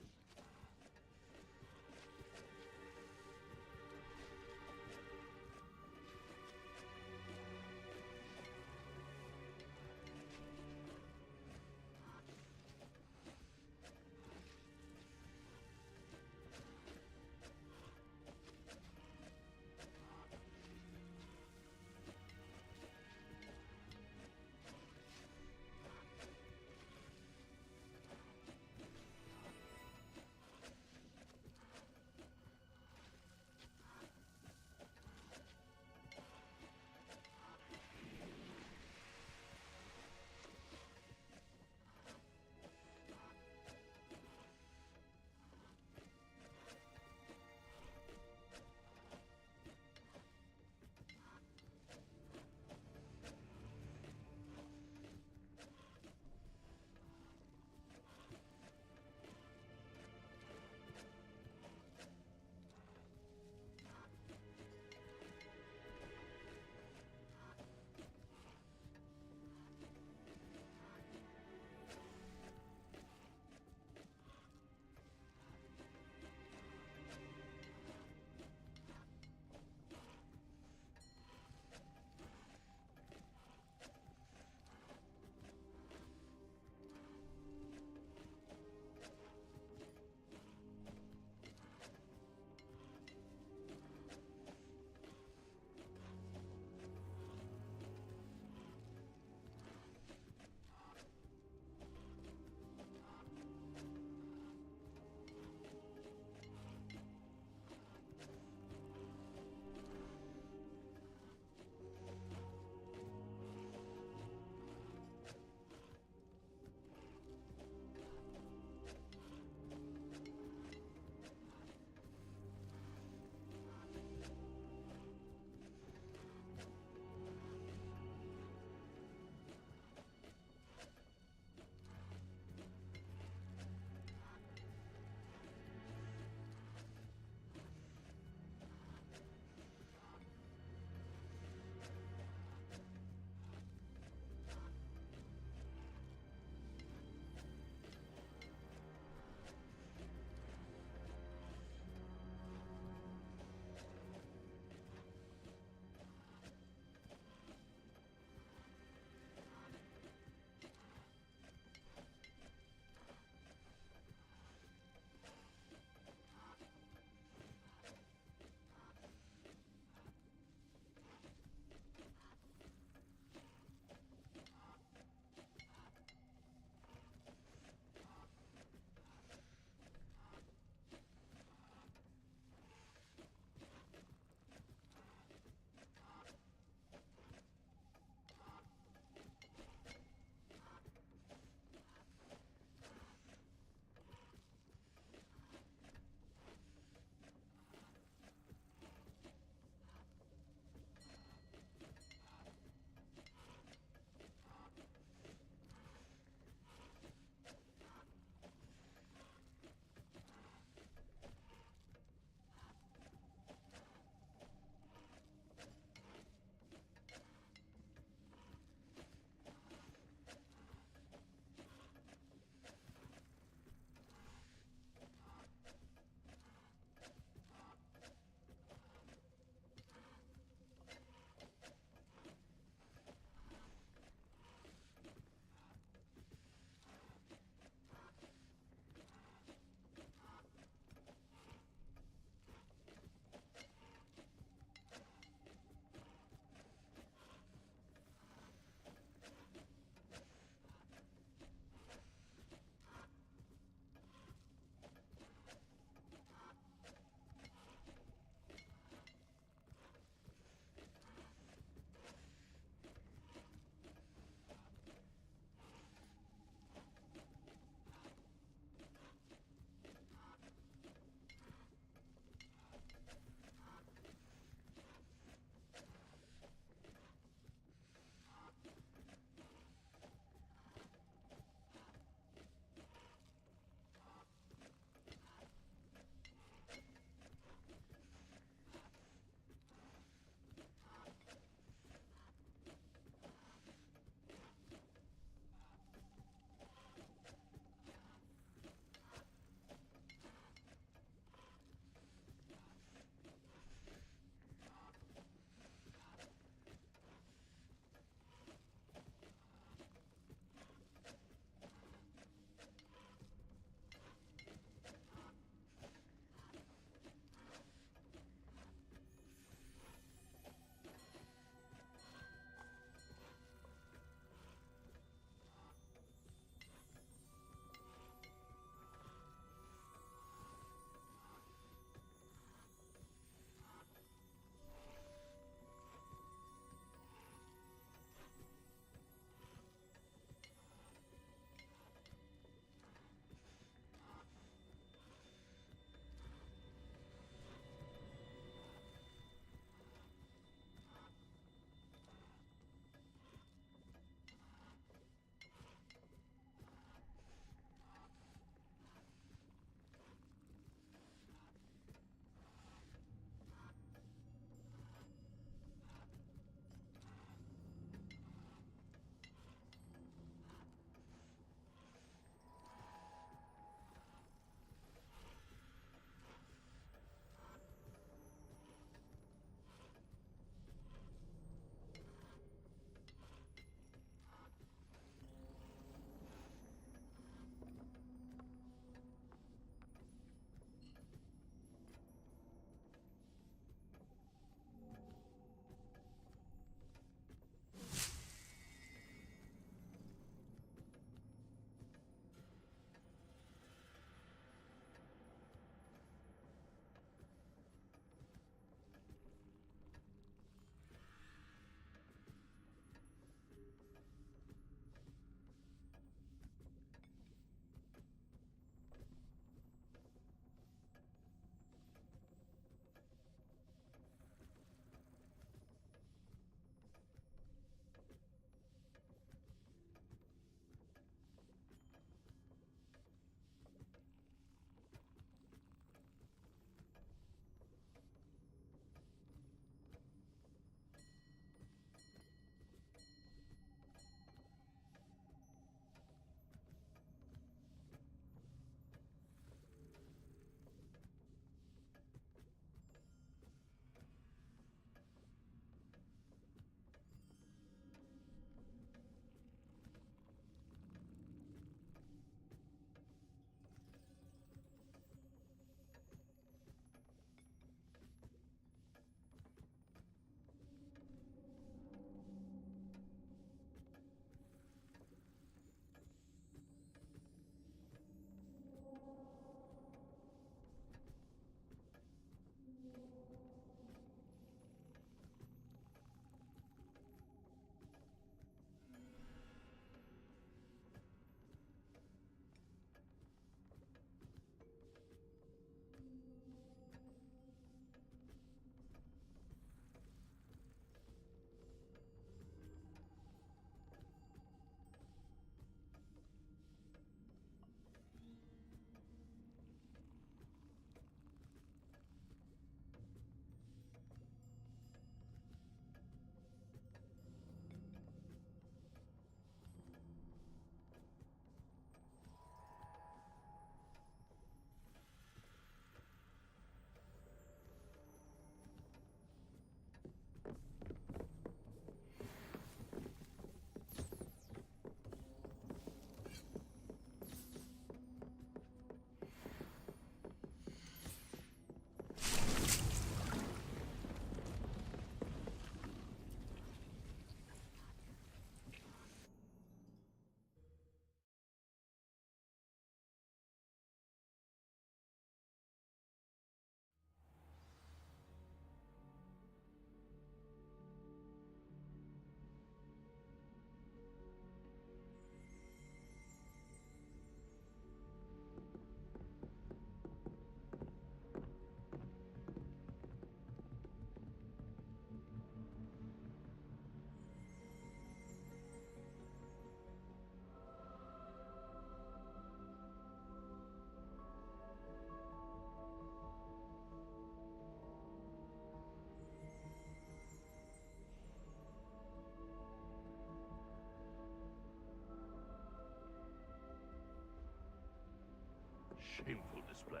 Shameful display.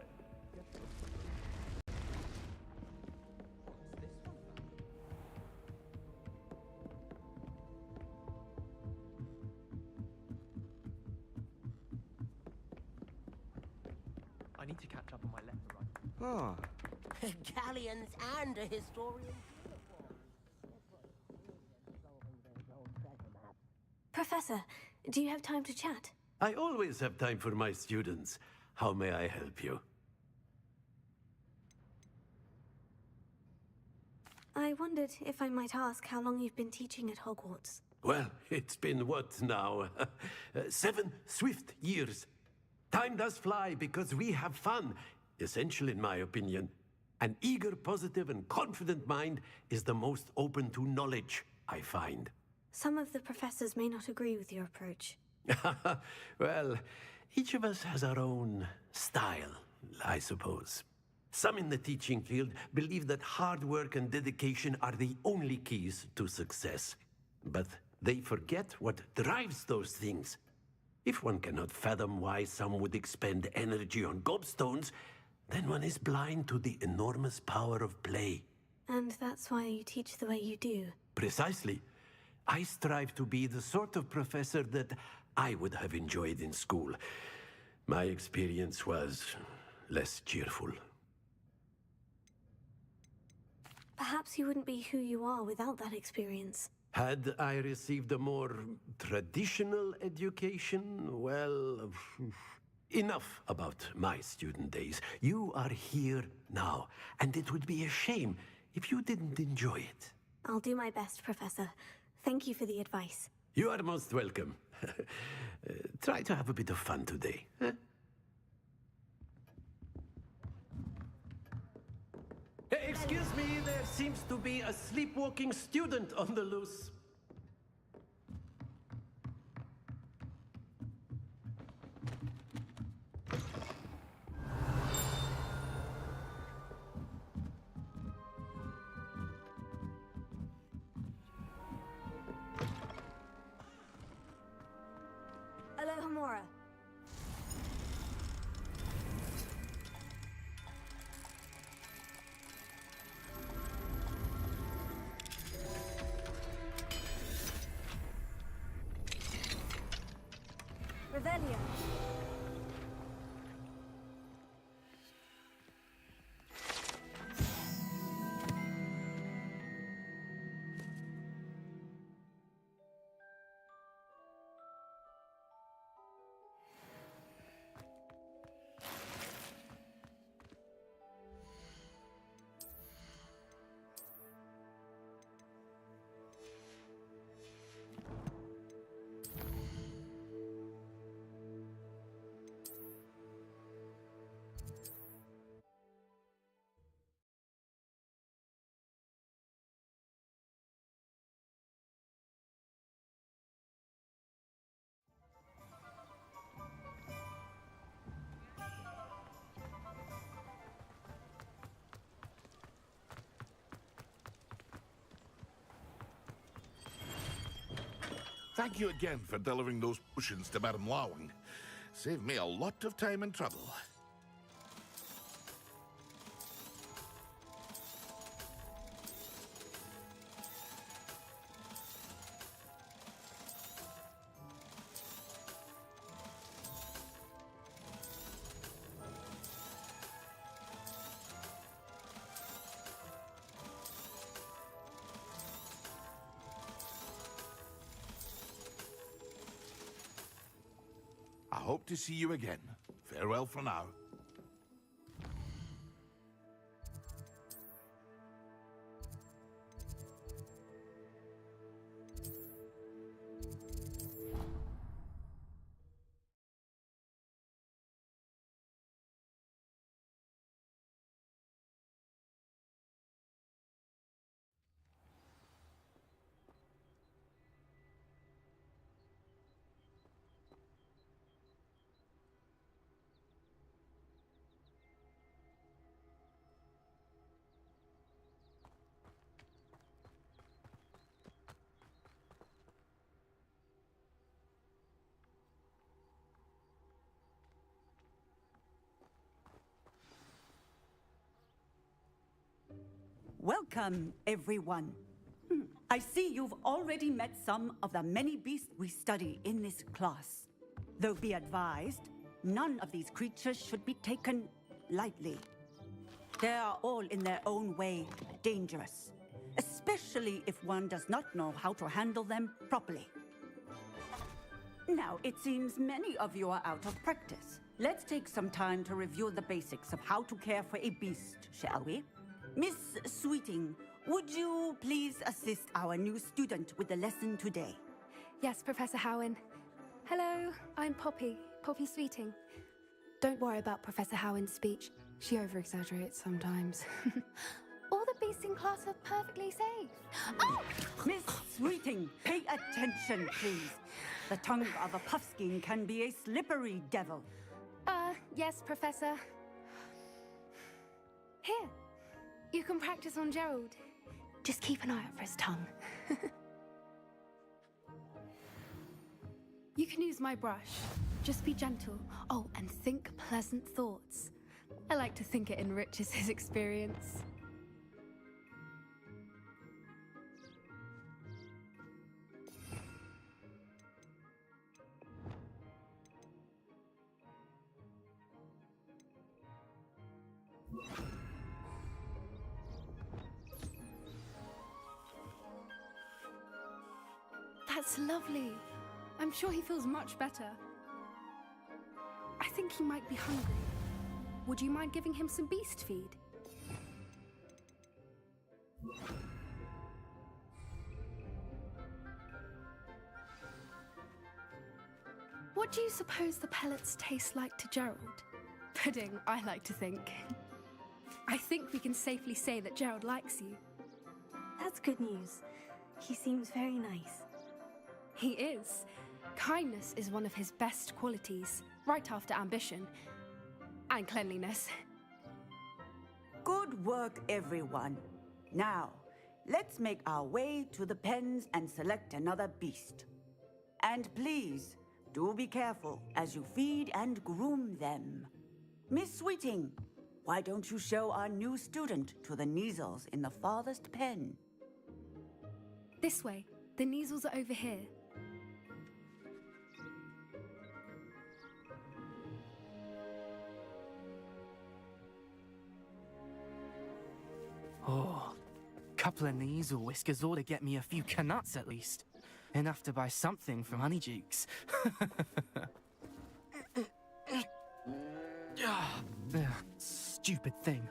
I need to catch up on my letter writing. Oh. Galleons and a historian. Professor, do you have time to chat? I always have time for my students. How may I help you? I wondered if I might ask how long you've been teaching at Hogwarts. Well, it's been what now? 7 swift years. Time does fly because we have fun. Essential in my opinion. An eager, positive, and confident mind is the most open to knowledge, I find. Some of the professors may not agree with your approach. Well, each of us has our own style, I suppose. Some in the teaching field believe that hard work and dedication are the only keys to success. But they forget what drives those things. If one cannot fathom why some would expend energy on gobstones, then one is blind to the enormous power of play. And that's why you teach the way you do. Precisely. I strive to be the sort of professor that I would have enjoyed in school. My experience was less cheerful. Perhaps you wouldn't be who you are without that experience. Had I received a more traditional education, well, enough about my student days. You are here now, and it would be a shame if you didn't enjoy it. I'll do my best, Professor. Thank you for the advice. You are most welcome. Try to have a bit of fun today. Huh? Excuse me, there seems to be a sleepwalking student on the loose. Alohomora. Revelio. Thank you again for delivering those potions to Madame Lawing. Saved me a lot of time and trouble. I hope to see you again. Farewell for now. Welcome, everyone. I see you've already met some of the many beasts we study in this class. Though be advised, none of these creatures should be taken lightly. They are all in their own way dangerous, especially if one does not know how to handle them properly. Now, it seems many of you are out of practice. Let's take some time to review the basics of how to care for a beast, shall we? Miss Sweeting, would you please assist our new student with the lesson today? Yes, Professor Howen. Hello, I'm Poppy Sweeting. Don't worry about Professor Howen's speech. She over-exaggerates sometimes. All the beasts in class are perfectly safe. Oh! Miss Sweeting, pay attention, please. The tongue of a puffskein can be a slippery devil. Yes, Professor. Here, you can practice on Gerald. Just keep an eye out for his tongue. You can use my brush. Just be gentle. Oh, and think pleasant thoughts. I like to think it enriches his experience. That's lovely. I'm sure he feels much better. I think he might be hungry. Would you mind giving him some beast feed? What do you suppose the pellets taste like to Gerald? Pudding, I like to think. I think we can safely say that Gerald likes you. That's good news. He seems very nice. He is. Kindness is one of his best qualities, right after ambition. And cleanliness. Good work, everyone. Now, let's make our way to the pens and select another beast. And please, do be careful as you feed and groom them. Miss Sweeting, why don't you show our new student to the Neasels in the farthest pen? This way. The Neasels are over here. Oh, couple of Neasel whiskers ought to get me a few canuts at least. Enough to buy something from Honeydukes. Stupid thing.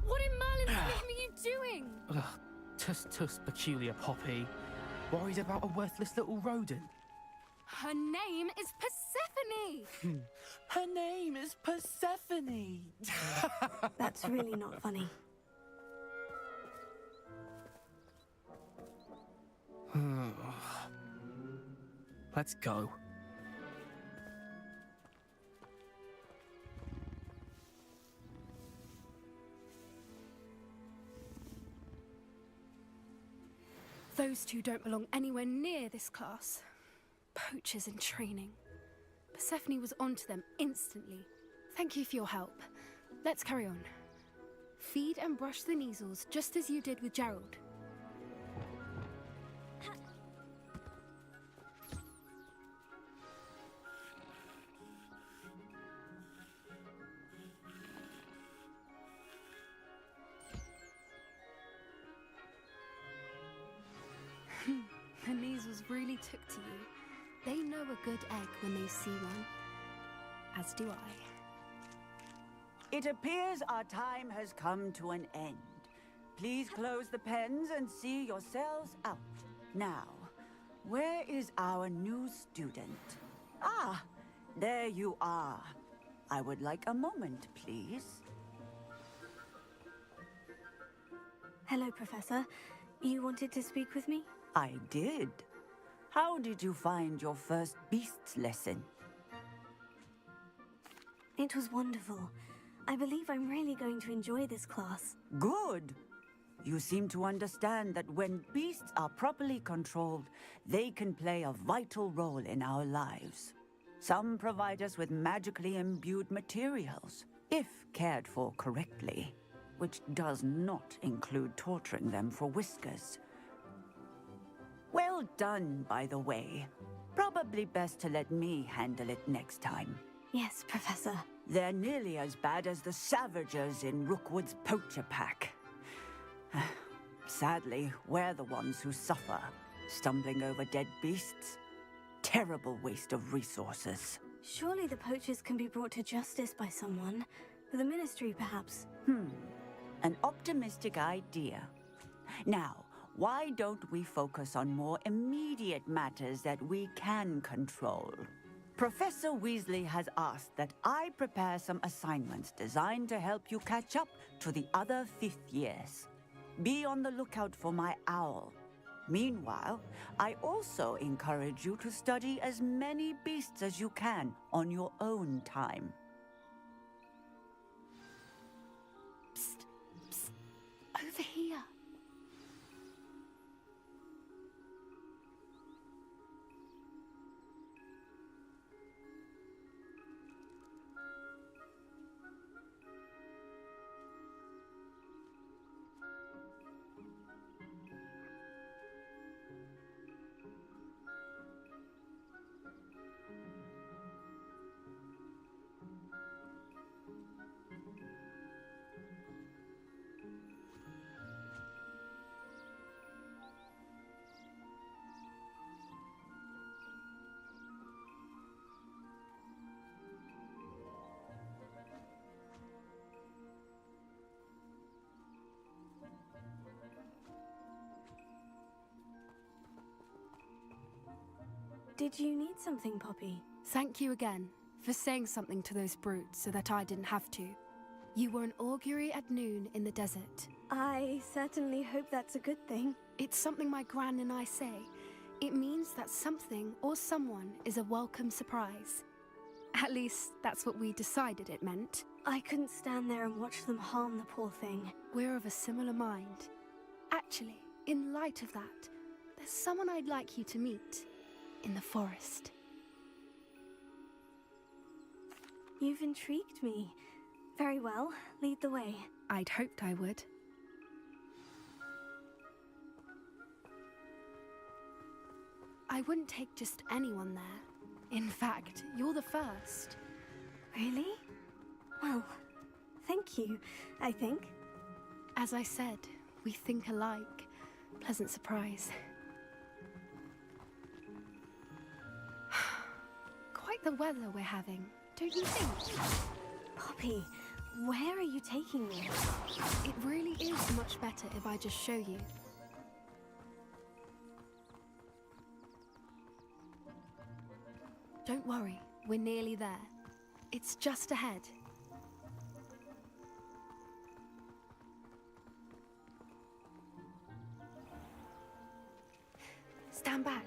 What in Merlin's name are you doing? Tuss, peculiar Poppy. Worried about a worthless little rodent? Her name is Persephone! Her name is Persephone! That's really not funny. Let's go. Those two don't belong anywhere near this class. Poachers in training. Persephone was onto them instantly. Thank you for your help. Let's carry on. Feed and brush the Neasels just as you did with Gerald. The Neasels really took to you. They know a good egg when they see one. As do I. It appears our time has come to an end. Please close the pens and see yourselves out. Now, where is our new student? Ah, there you are. I would like a moment, please. Hello, Professor. You wanted to speak with me? I did. How did you find your first beasts lesson? It was wonderful. I believe I'm really going to enjoy this class. Good. You seem to understand that when beasts are properly controlled, they can play a vital role in our lives. Some provide us with magically imbued materials, if cared for correctly, which does not include torturing them for whiskers. Well done, by the way. Probably best to let me handle it next time. Yes, Professor. They're nearly as bad as the Savagers in Rookwood's poacher pack. Sadly, we're the ones who suffer, stumbling over dead beasts. Terrible waste of resources. Surely the poachers can be brought to justice by someone. The Ministry, perhaps. An optimistic idea. Now, why don't we focus on more immediate matters that we can control? Professor Weasley has asked that I prepare some assignments designed to help you catch up to the other 5th years. Be on the lookout for my owl. Meanwhile, I also encourage you to study as many beasts as you can on your own time. Psst, psst, over here. Did you need something, Poppy? Thank you again for saying something to those brutes so that I didn't have to. You were an augury at noon in the desert. I certainly hope that's a good thing. It's something my gran and I say. It means that something or someone is a welcome surprise. At least, that's what we decided it meant. I couldn't stand there and watch them harm the poor thing. We're of a similar mind. Actually, in light of that, there's someone I'd like you to meet. In the forest. You've intrigued me. Very well, lead the way. I'd hoped I would. I wouldn't take just anyone there. In fact, you're the first. Really? Well, thank you, I think. As I said, we think alike. Pleasant surprise. Quite the weather we're having, don't you think? Poppy, where are you taking me? It really is much better if I just show you. Don't worry, we're nearly there. It's just ahead. Stand back.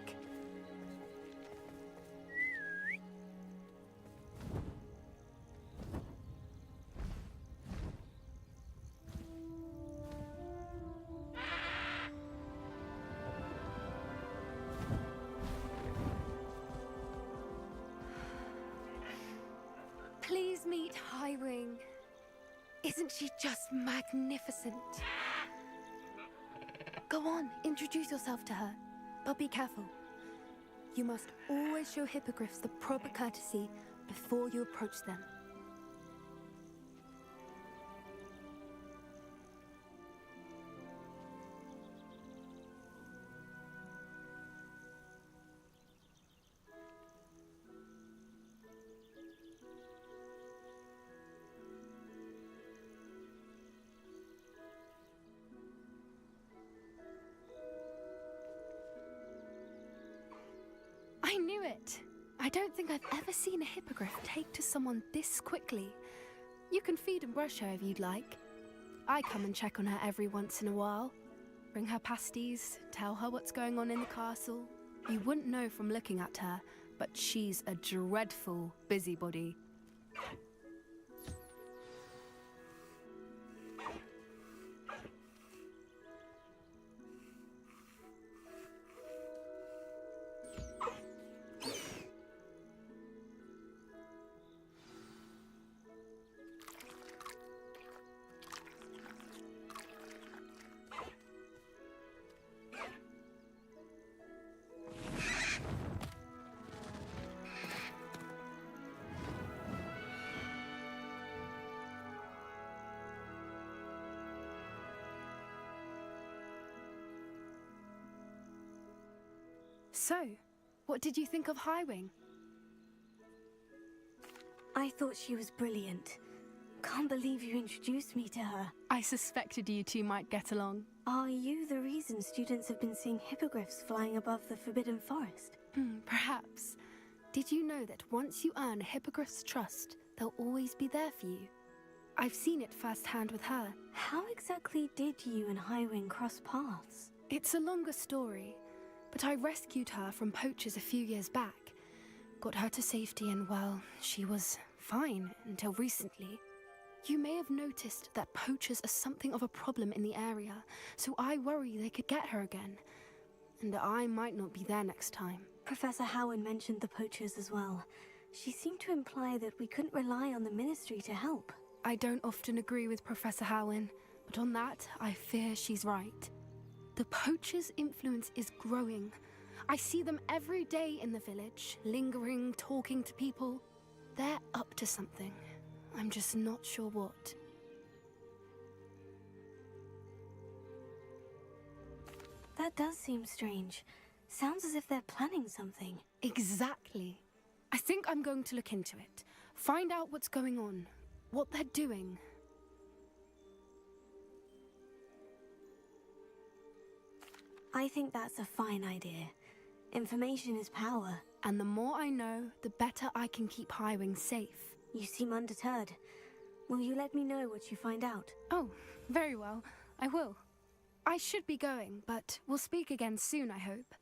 Please meet Highwing. Isn't she just magnificent? Go on, introduce yourself to her. But be careful. You must always show hippogriffs the proper courtesy before you approach them. I knew it! I don't think I've ever seen a hippogriff take to someone this quickly. You can feed and brush her if you'd like. I come and check on her every once in a while. Bring her pasties, tell her what's going on in the castle. You wouldn't know from looking at her, but she's a dreadful busybody. So, what did you think of Highwing? I thought she was brilliant. Can't believe you introduced me to her. I suspected you two might get along. Are you the reason students have been seeing hippogriffs flying above the Forbidden Forest? Perhaps. Did you know that once you earn a hippogriff's trust, they'll always be there for you? I've seen it firsthand with her. How exactly did you and Highwing cross paths? It's a longer story, but I rescued her from poachers a few years back. Got her to safety and, well, she was fine until recently. You may have noticed that poachers are something of a problem in the area, so I worry they could get her again. And I might not be there next time. Professor Howard mentioned the poachers as well. She seemed to imply that we couldn't rely on the Ministry to help. I don't often agree with Professor Howin, but on that, I fear she's right. The poachers' influence is growing. I see them every day in the village, lingering, talking to people. They're up to something. I'm just not sure what. That does seem strange. Sounds as if they're planning something. Exactly. I think I'm going to look into it. Find out what's going on. What they're doing. I think that's a fine idea. Information is power. And the more I know, the better I can keep Highwing safe. You seem undeterred. Will you let me know what you find out? Oh, very well. I will. I should be going, but we'll speak again soon, I hope.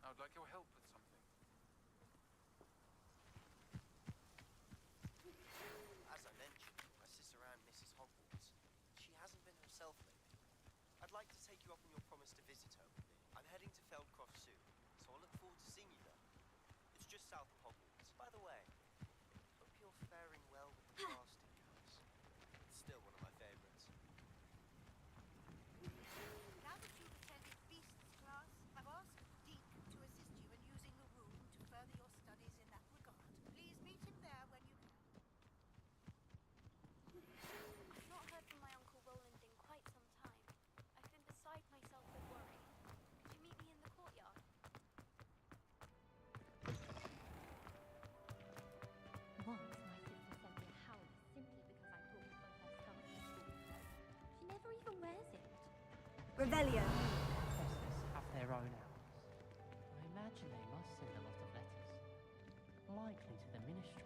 I would like your help with something. As I mentioned, my sister Anne misses Hogwarts. She hasn't been herself lately. I'd like to take you up on your promise to visit her with me. I'm heading to Feldcroft soon, so I'll look forward to seeing you there. It's just south of Hogwarts. By the way, hope you're faring well with the casting course. It's still one of my favorites. Now that you've attended Beast's class, I've asked Deek to assist you in using the room to further your studies in that regard. Please meet him there when you can. I've not heard from my Uncle Roland in quite some time. I've been beside myself with worry. Could you meet me in the courtyard? Once my sister sent me a howler simply because I talked about her scarf at school. She never even wears it. Revelio. Professors have their own hours. I imagine they must send a lot of letters, likely to the ministry.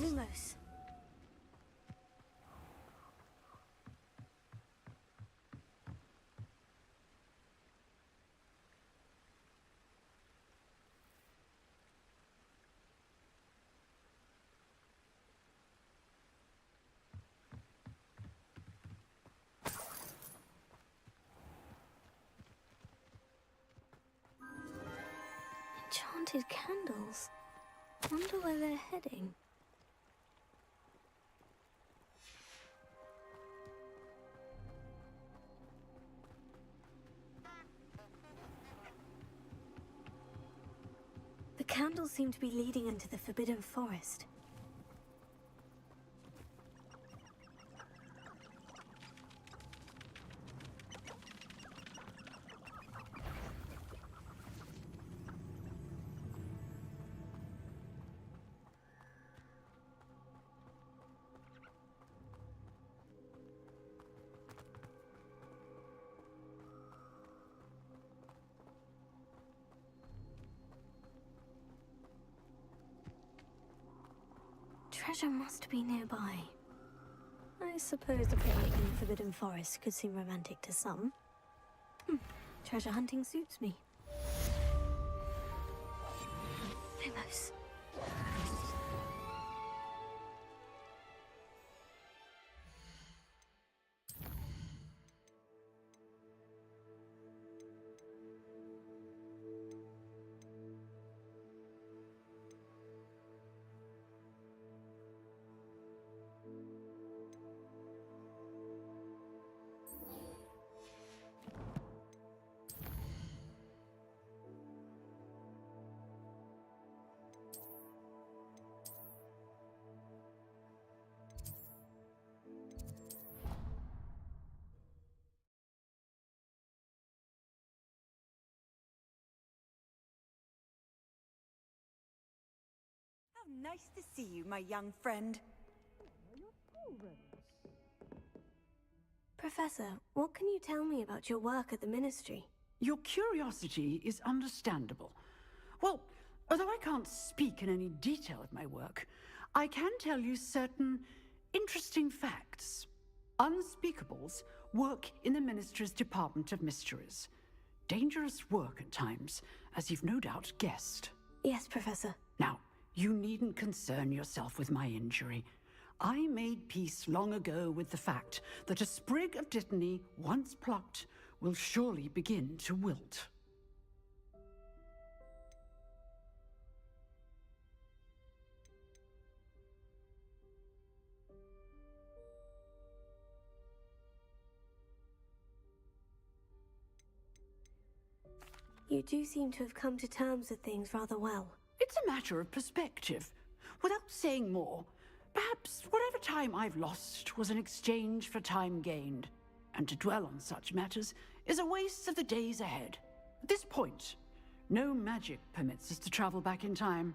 Lumos. Enchanted candles. Wonder where they're heading. The candles seem to be leading into the Forbidden Forest. Treasure must be nearby. I suppose the picnic in the Forbidden Forest could seem romantic to some. Treasure hunting suits me. Lumos. Nice to see you, my young friend. Professor, what can you tell me about your work at the Ministry? Your curiosity is understandable. Well, although I can't speak in any detail of my work, I can tell you certain interesting facts. Unspeakables work in the Ministry's Department of Mysteries. Dangerous work at times, as you've no doubt guessed. Yes, Professor. Now, you needn't concern yourself with my injury. I made peace long ago with the fact that a sprig of dittany, once plucked, will surely begin to wilt. You do seem to have come to terms with things rather well. It's a matter of perspective. Without saying more, perhaps whatever time I've lost was an exchange for time gained. And to dwell on such matters is a waste of the days ahead. At this point, no magic permits us to travel back in time.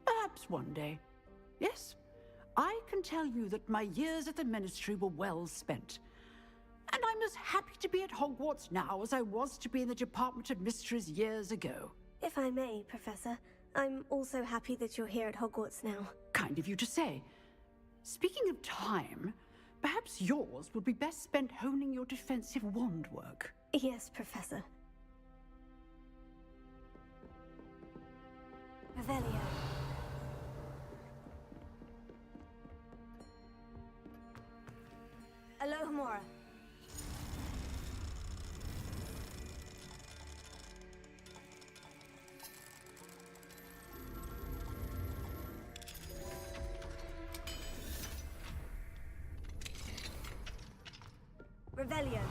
Perhaps one day. Yes, I can tell you that my years at the Ministry were well spent. And I'm as happy to be at Hogwarts now as I was to be in the Department of Mysteries years ago. If I may, Professor, I'm also happy that you're here at Hogwarts now. Kind of you to say. Speaking of time, perhaps yours would be best spent honing your defensive wand work. Yes, Professor. Revelio. Alohomora. Revelio.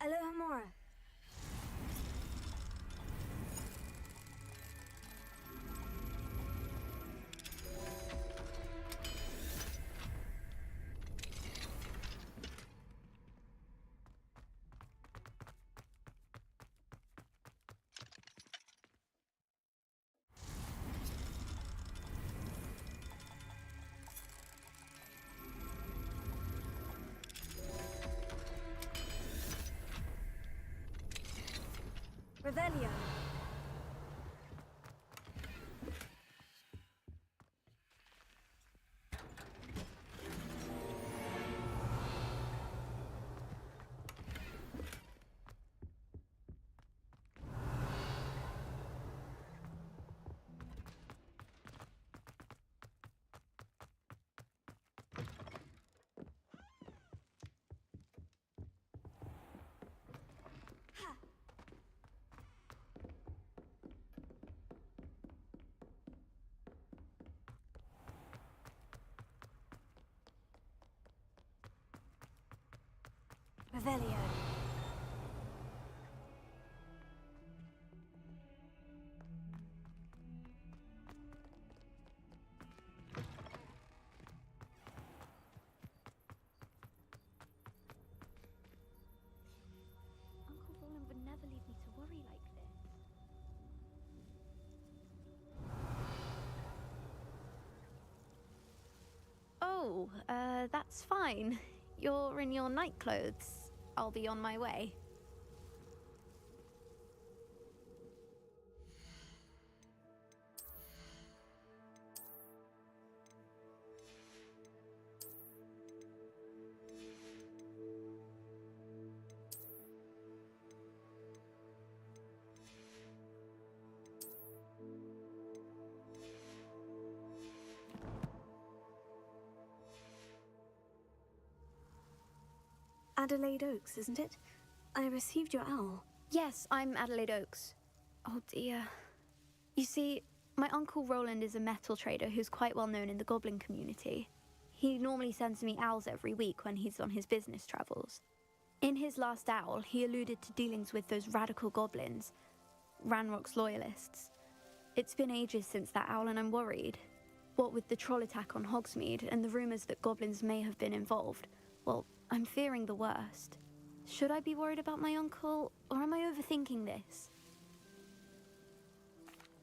Alohomora. Revelio. Revelio. Uncle Roland would never leave me to worry like this. Oh, that's fine. You're in your night clothes. I'll be on my way. Adelaide Oaks, isn't it? I received your owl. Yes, I'm Adelaide Oaks. Oh dear. You see, My Uncle Roland is a metal trader who's quite well known in the goblin community. He normally sends me owls every week when he's on his business travels. In his last owl, he alluded to dealings with those radical goblins, Ranrock's loyalists. It's been ages since that owl and I'm worried. What with the troll attack on Hogsmeade and the rumours that goblins may have been involved, well, I'm fearing the worst. Should I be worried about my uncle, or am I overthinking this?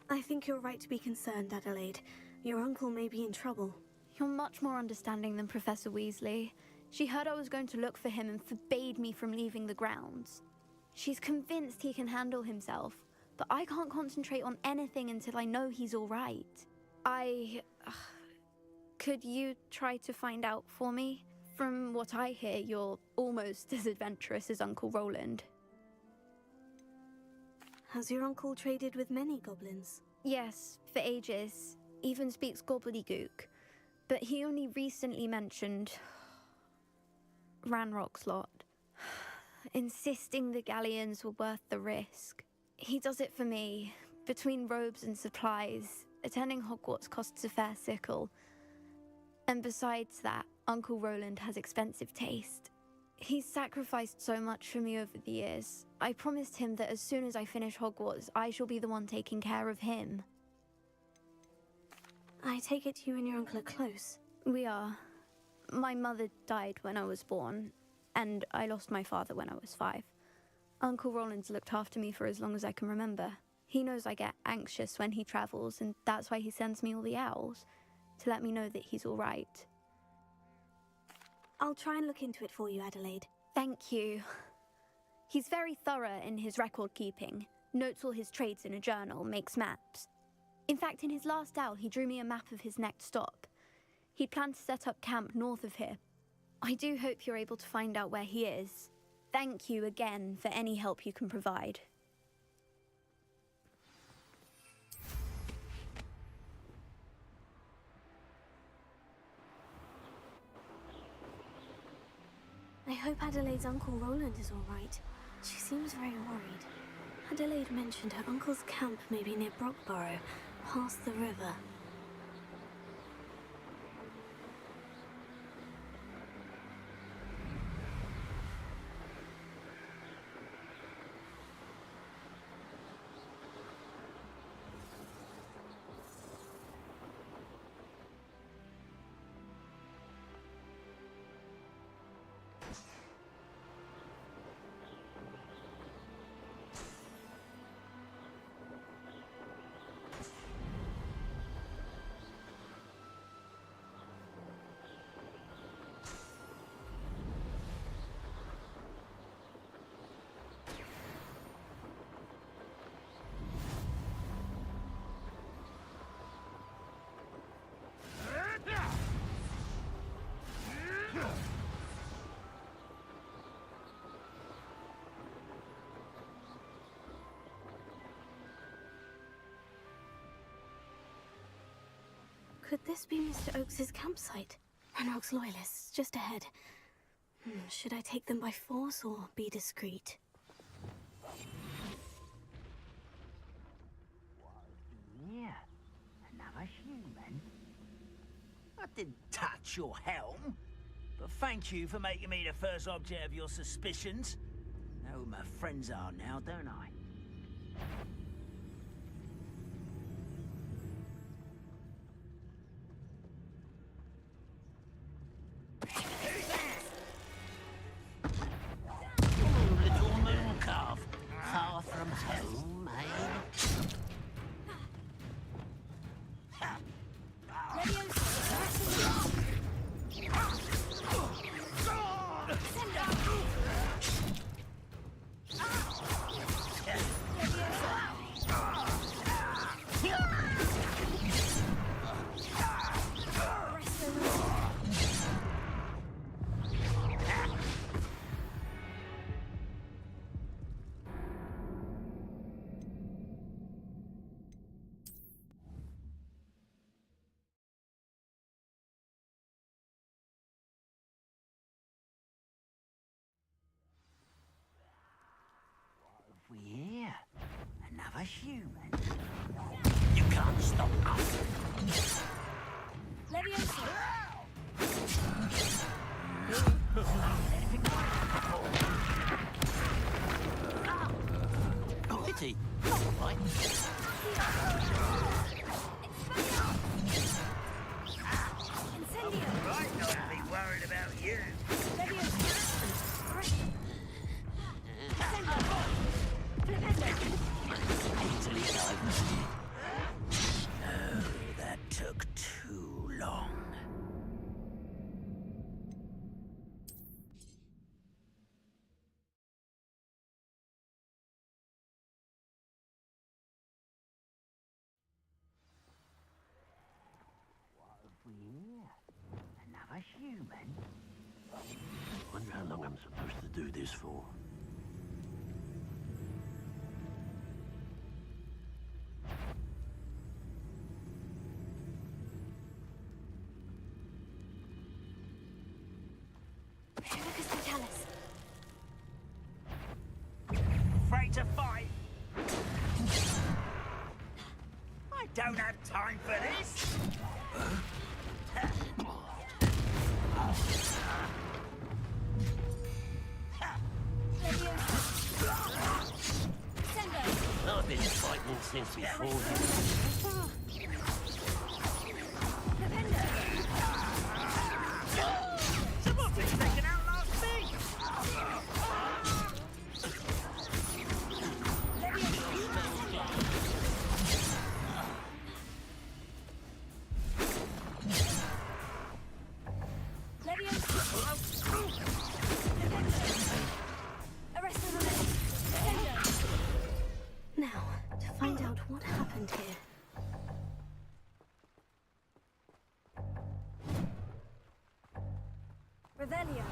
I think you're right to be concerned, Adelaide. Your uncle may be in trouble. You're much more understanding than Professor Weasley. She heard I was going to look for him and forbade me from leaving the grounds. She's convinced he can handle himself, but I can't concentrate on anything until I know he's all right. Could you try to find out for me? From what I hear, you're almost as adventurous as Uncle Roland. Has your uncle traded with many goblins? Yes, for ages. Even speaks gobbledygook. But he only recently mentioned Ranrock's lot, insisting the galleons were worth the risk. He does it for me. Between robes and supplies, attending Hogwarts costs a fair sickle. And besides that, Uncle Roland has expensive taste. He's sacrificed so much for me over the years. I promised him that as soon as I finish Hogwarts, I shall be the one taking care of him. I take it you and your uncle are close. We are. My mother died when I was born, and I lost my father when I was 5. Uncle Roland's looked after me for as long as I can remember. He knows I get anxious when he travels, and that's why he sends me all the owls, to let me know that he's all right. I'll try and look into it for you, Adelaide. Thank you. He's very thorough in his record keeping, notes all his trades in a journal, makes maps. In fact, in his last owl, he drew me a map of his next stop. He'd planned to set up camp north of here. I do hope you're able to find out where he is. Thank you again for any help you can provide. I hope Adelaide's Uncle Roland is all right. She seems very worried. Adelaide mentioned her uncle's camp may be near Brockborough, past the river. Could this be Mr. Oakes's campsite? Ranrock's loyalists, just ahead. Should I take them by force or be discreet? Yeah, another human. I didn't touch your helm, but thank you for making me the first object of your suspicions. Know who my friends are now, don't I? Little moon calf, far from home, eh? yeah. Another human? Wonder how long I'm supposed to do this for. Lucas Vitalis. Afraid to fight? I don't have time for this! I've been fighting since before you. Someone thinks they can outlast me! Now, to find out what happened here. Revelio.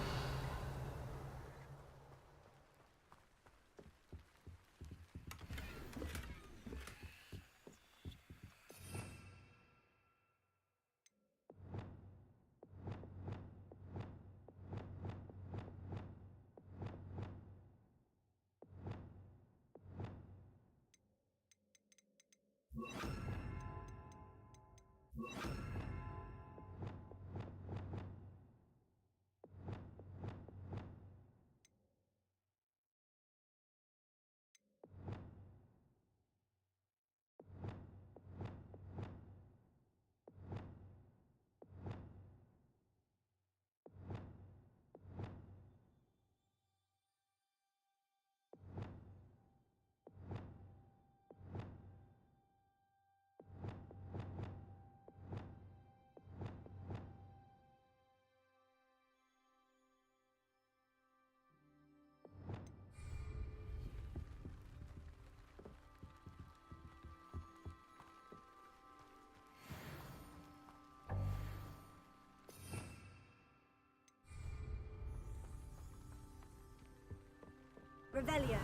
Revelio.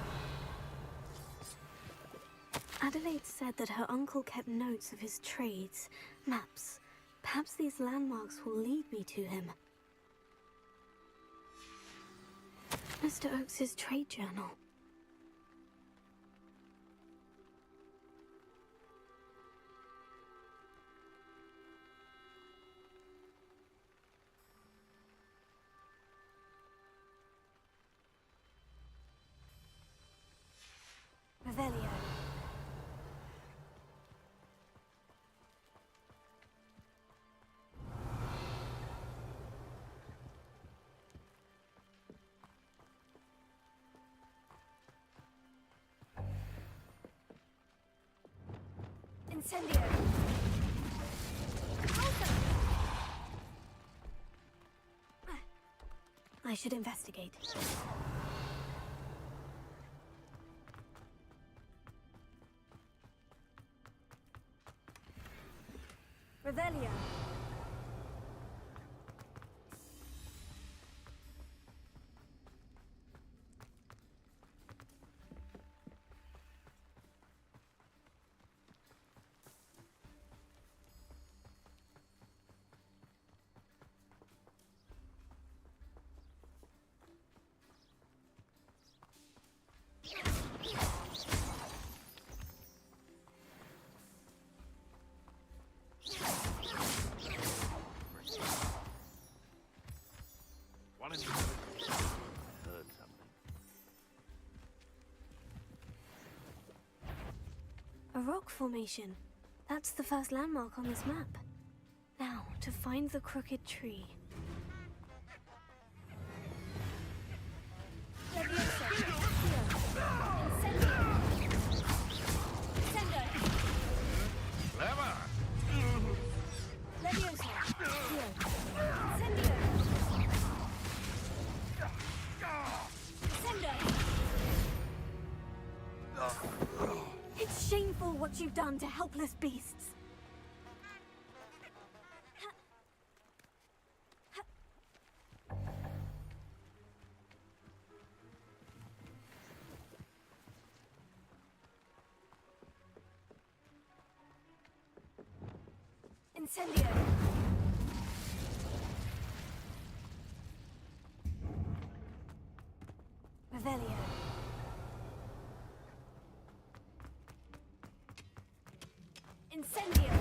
Adelaide said that her uncle kept notes of his trades, maps. Perhaps these landmarks will lead me to him. Mr. Oakes's trade journal. Revelio. Incendio. I should investigate. Revelio. One in heard something. A rock formation. That's the first landmark on this map. Now, to find the crooked tree. It's shameful what you've done to helpless beasts. Incendio! Revelio. Incendio!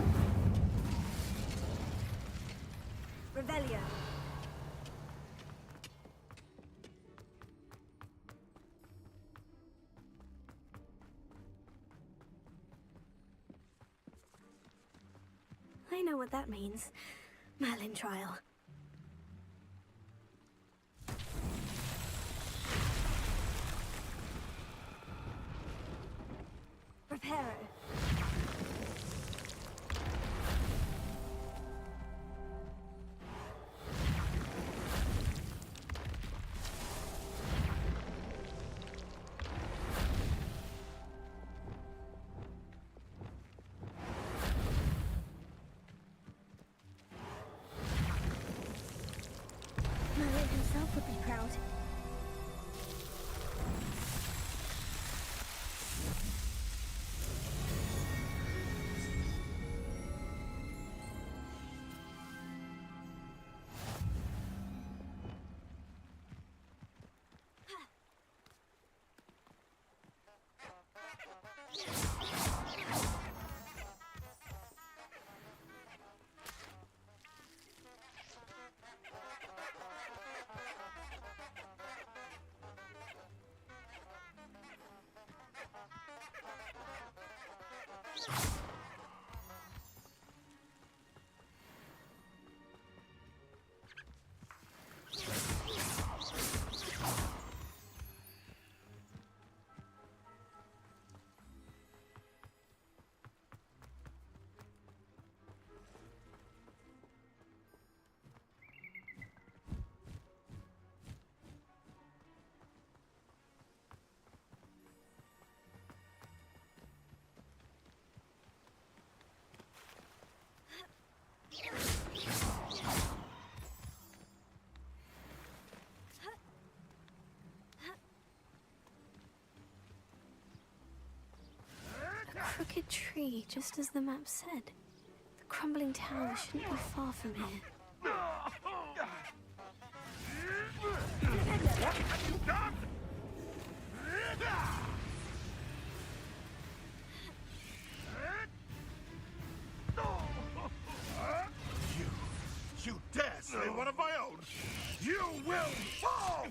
Revelio. I know what that means. Merlin trial. Reparo. Merlin himself would be proud. A crooked tree, just as the map said. The crumbling tower shouldn't be far from here. You dare slay one of my own! You will fall!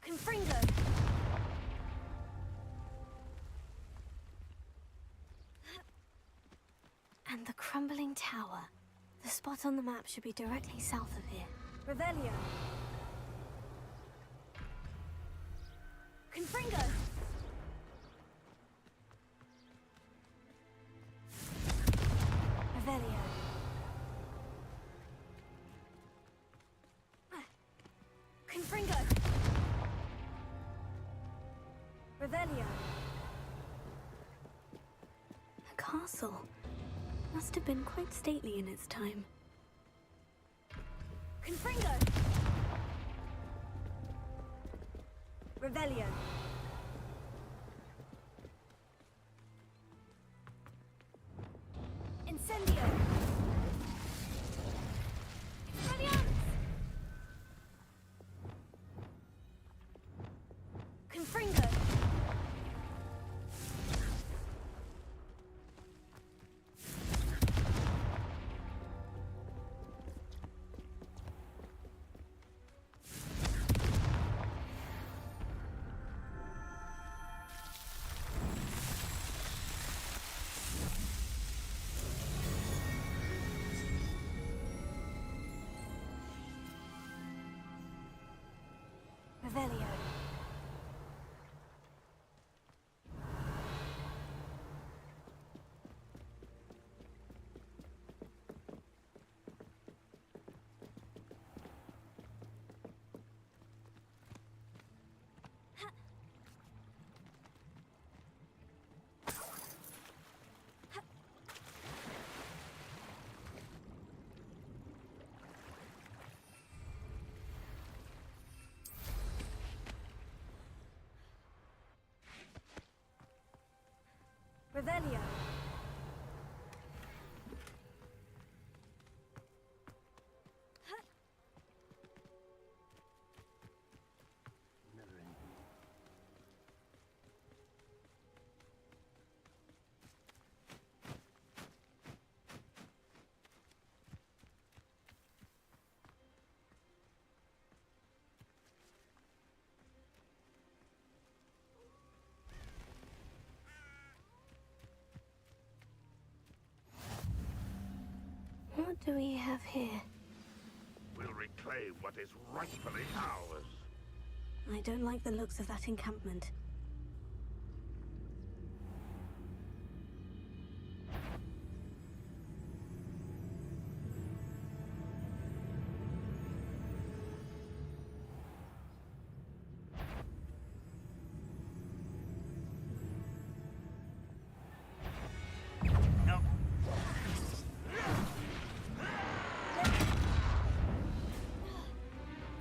Confringo! And the crumbling tower. The spot on the map should be directly south of here. Revelio! Confringo! Revelio! Confringo! Revelio! A castle. Must have been quite stately in its time. Confringo! Revelio! Incendio! Expelliarmus! Confringo! Revelio. Revelio. What do we have here? We'll reclaim what is rightfully ours. I don't like the looks of that encampment.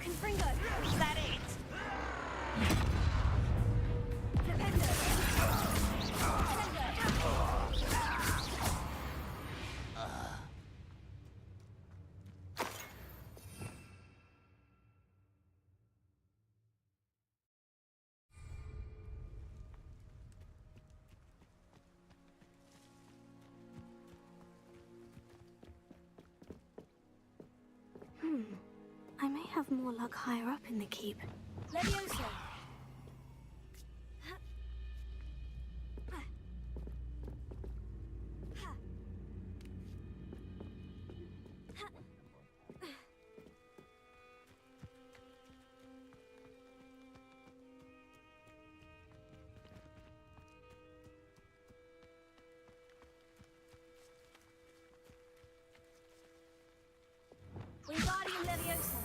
Confringo! Is that it? I may have more luck higher up in the keep. Levioso! Wingardium Leviosa!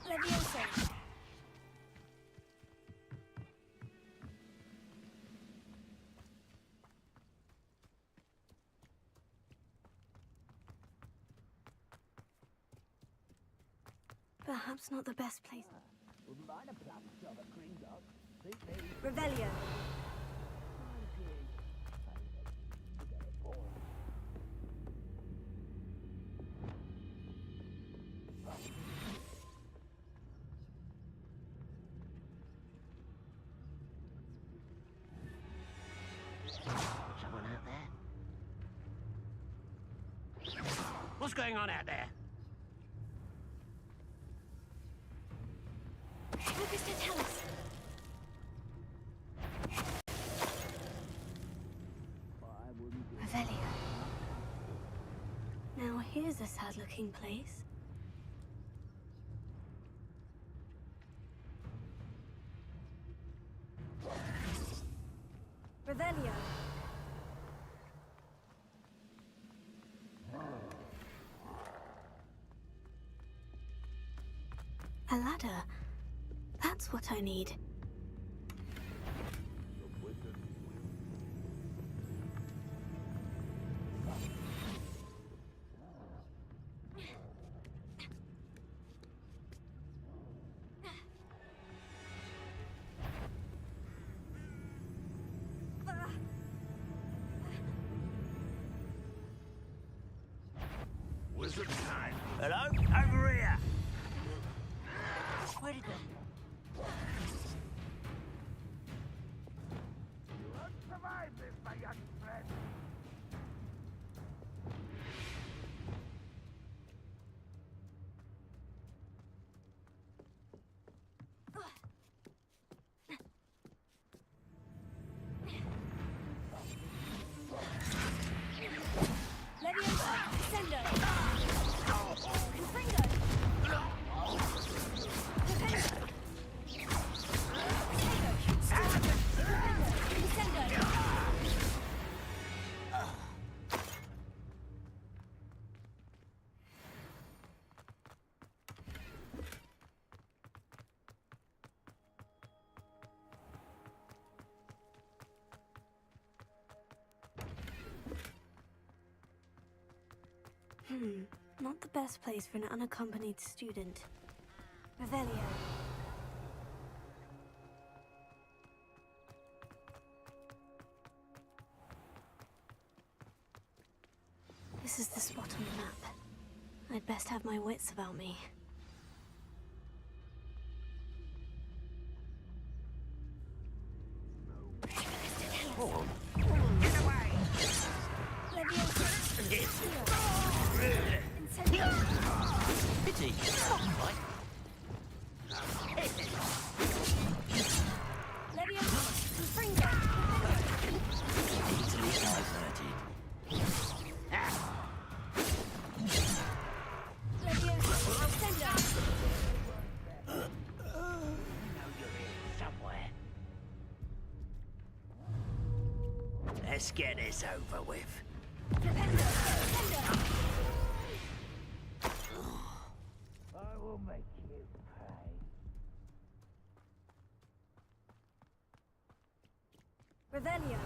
Leviosa! Perhaps not the best place. Revelio. Someone out there? What's going on out there? Focus to tell us. Revelio. Now here's a sad-looking place. Revelio. A ladder. That's what I need. Not the best place for an unaccompanied student. Revelio. This is the spot on the map. I'd best have my wits about me. Oh. Get away! Pity. Right. Easily diverted. Let's get this over with. I will make you pay. Revelio.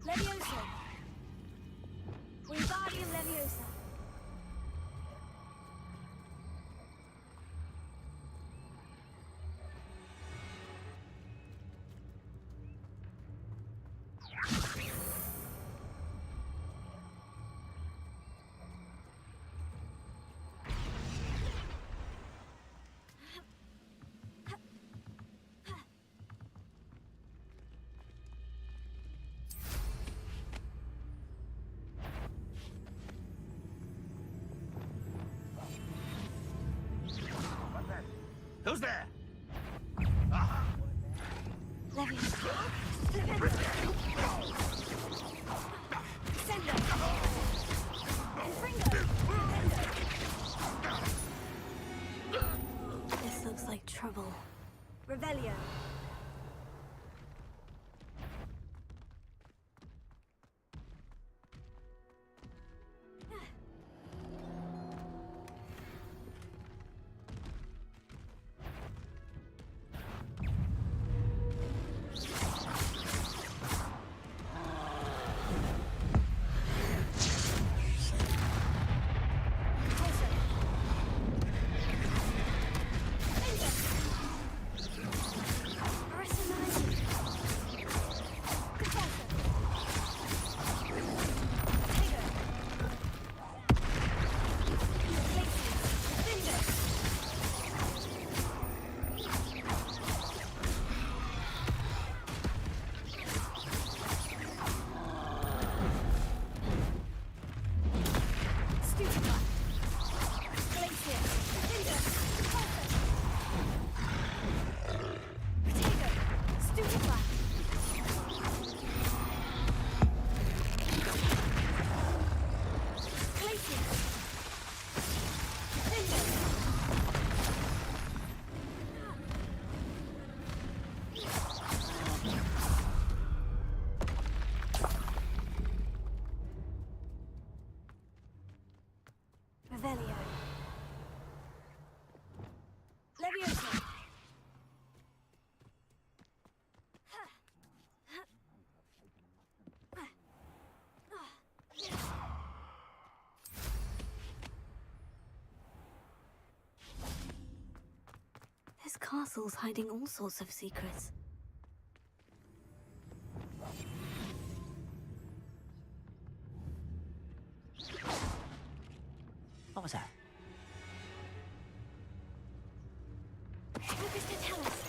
Leviosa. Wingardium Leviosa. Who's there? Leviosa. Sendo. This looks like trouble. Revelio. Revelio. Leviosa. This castle's hiding all sorts of secrets. What was that? Focus to tell us.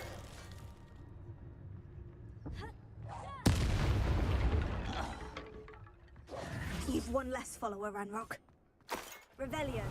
You've one less follower, Ranrock. Revelio.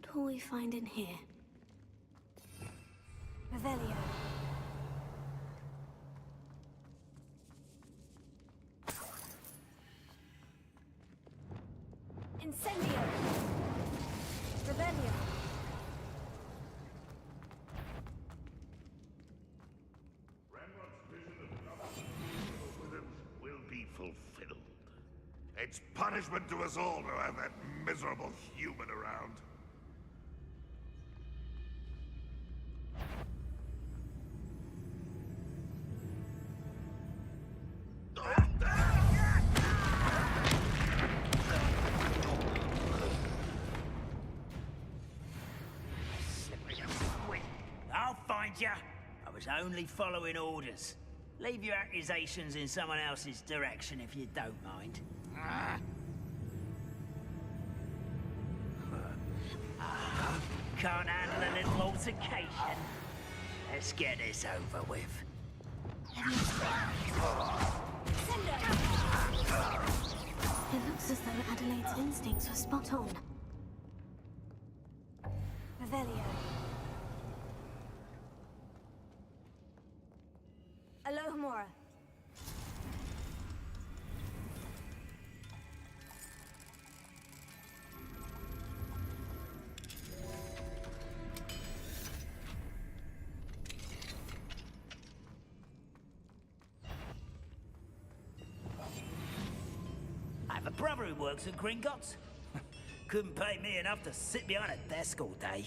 What will we find in here? Revelio. Incendio. Revelio. Will be fulfilled. It's punishment to us all to have that miserable human around. I'll find you. I was only following orders. Leave your accusations in someone else's direction if you don't mind. Can't handle a little altercation. Let's get this over with. It looks as though Adelaide's instincts were spot on. Revelio. Alohomora. I have a brother who works at Gringotts. Couldn't pay me enough to sit behind a desk all day.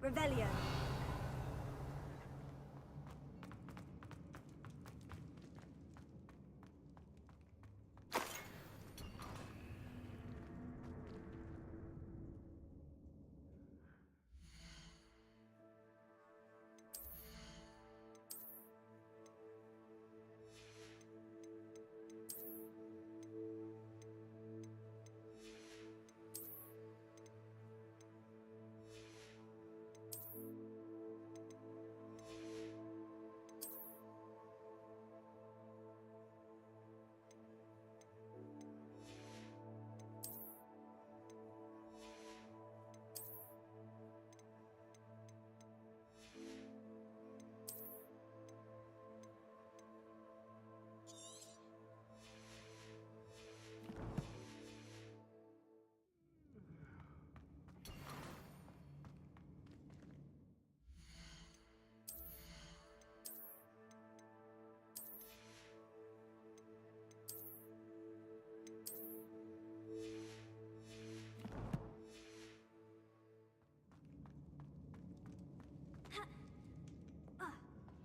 Revelio.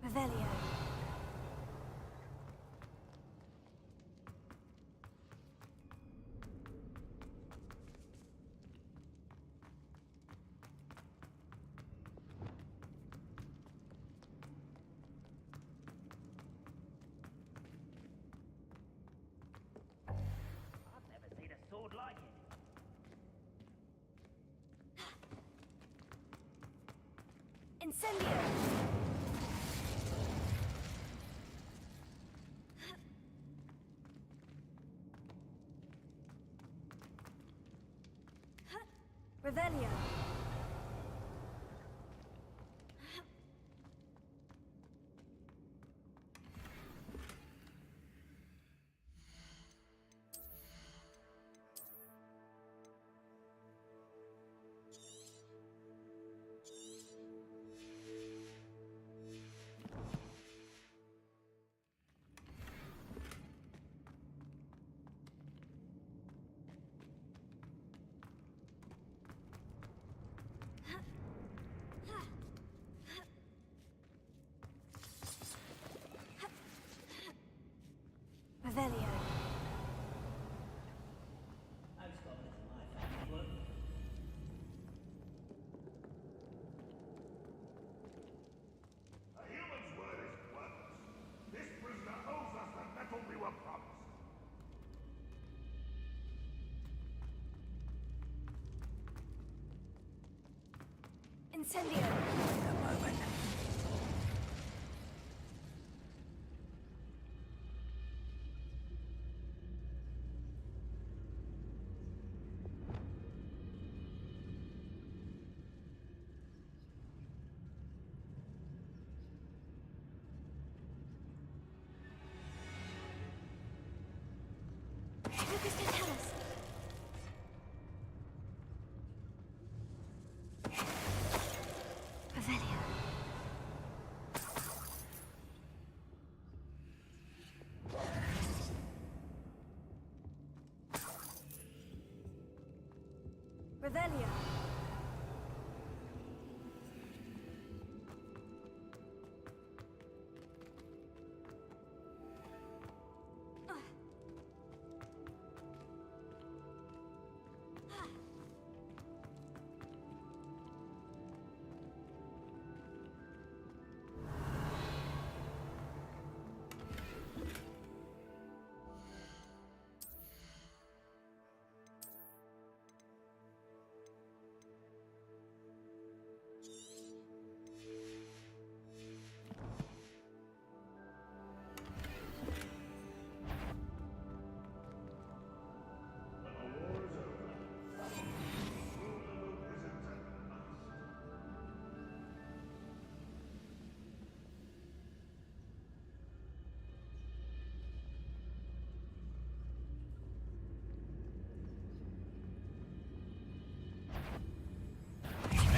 Revelio. I've never seen a sword like it. Incendio. Revelio. Incendio! Lucas, don't tell us. Revelio. Revelio.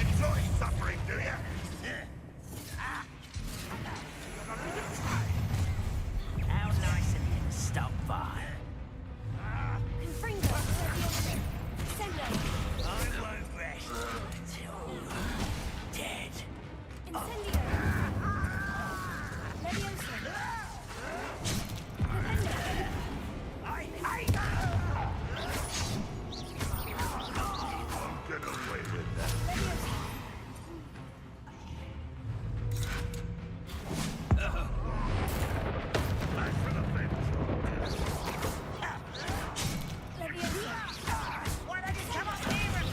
Enjoy suffering, do you? How nice of you to stop by. Confringo! Incendio! I won't rest until you're dead. Incendio! Leviosa! Defendo! I hate Get away with that. Back for the bench. Why don't you come up here and...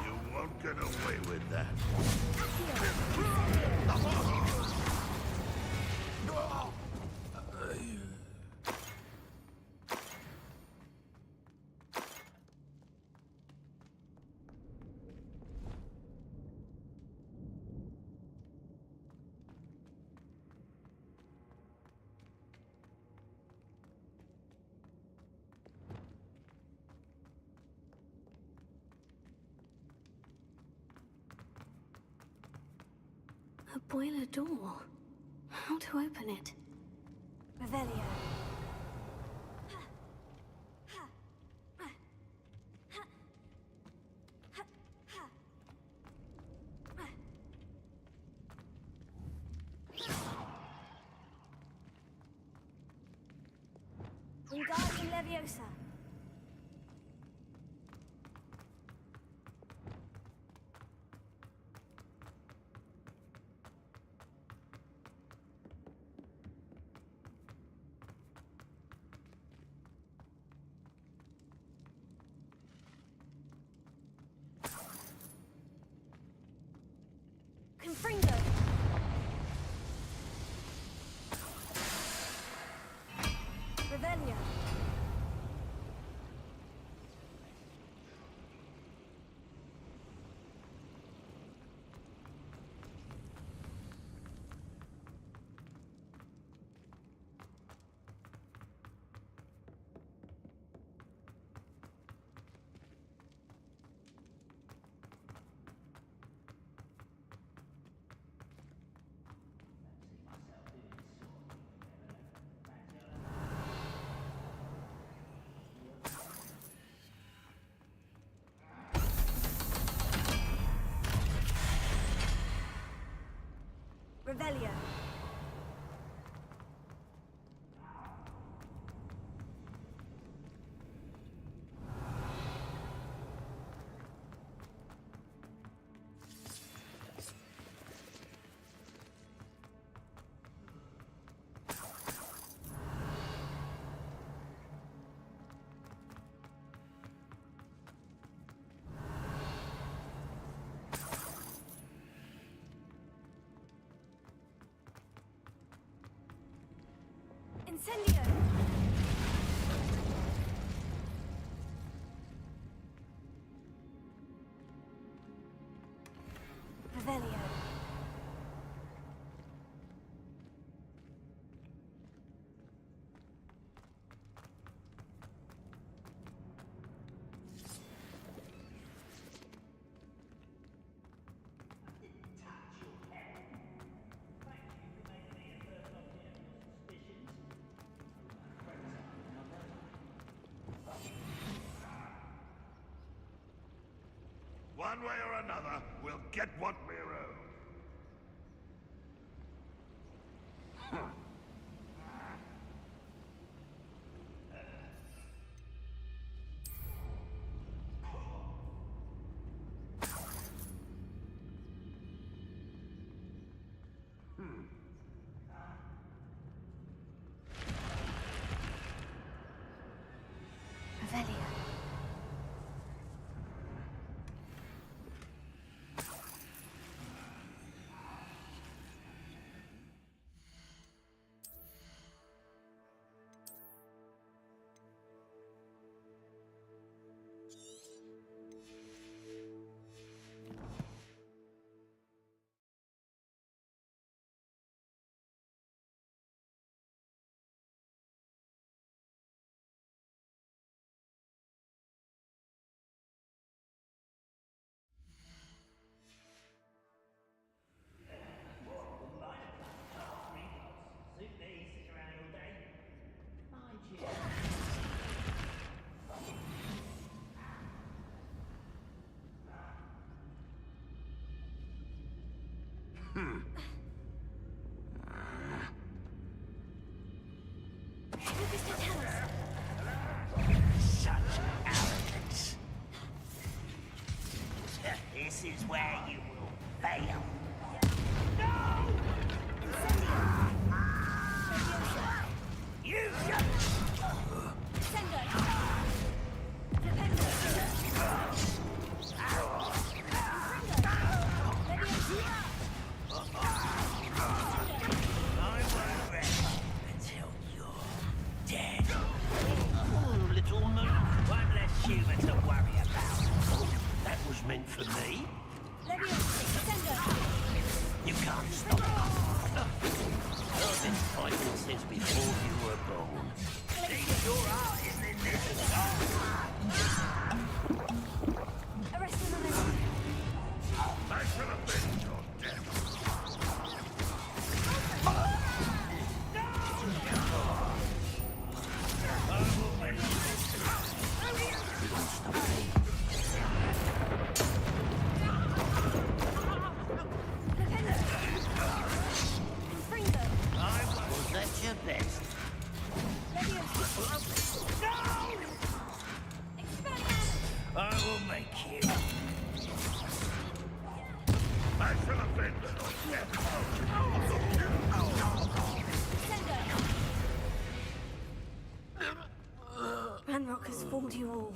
You won't get away with that. A boiler door. How to open it? Revelio. Wingardium Leviosa. Confringo. Revelio. Revelio. Incendio! Revelio. One way or another, we'll get what we're owed. Revelio. Such arrogance. This is where you will fail. No! You I won't rest until you're dead. Oh, little moon. One less human to worry about. That was meant for me. You can't stop it. I've been fighting since before you were born. Your heart isn't in this. I shall avenge your death. Was that your best? I will make you. I shall avenge your death. Ranrock has fooled you all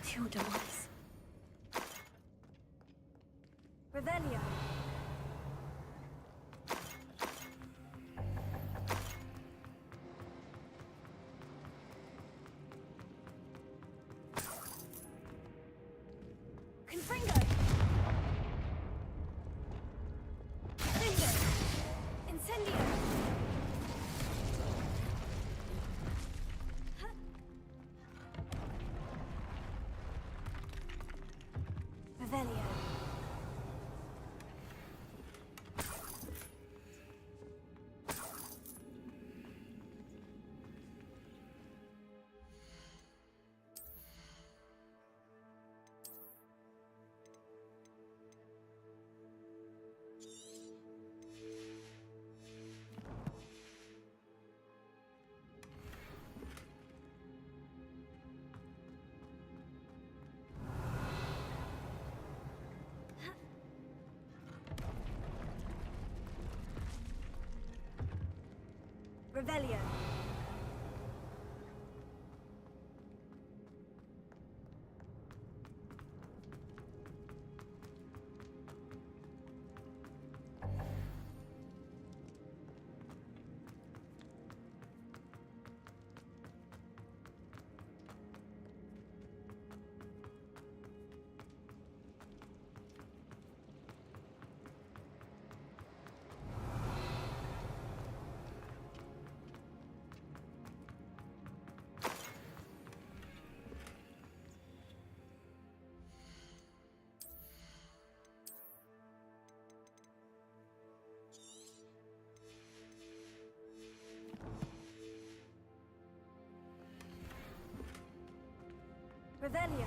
to your demise. Revelio. Confringo. Incendio. Revelio. Revelio. Revelio.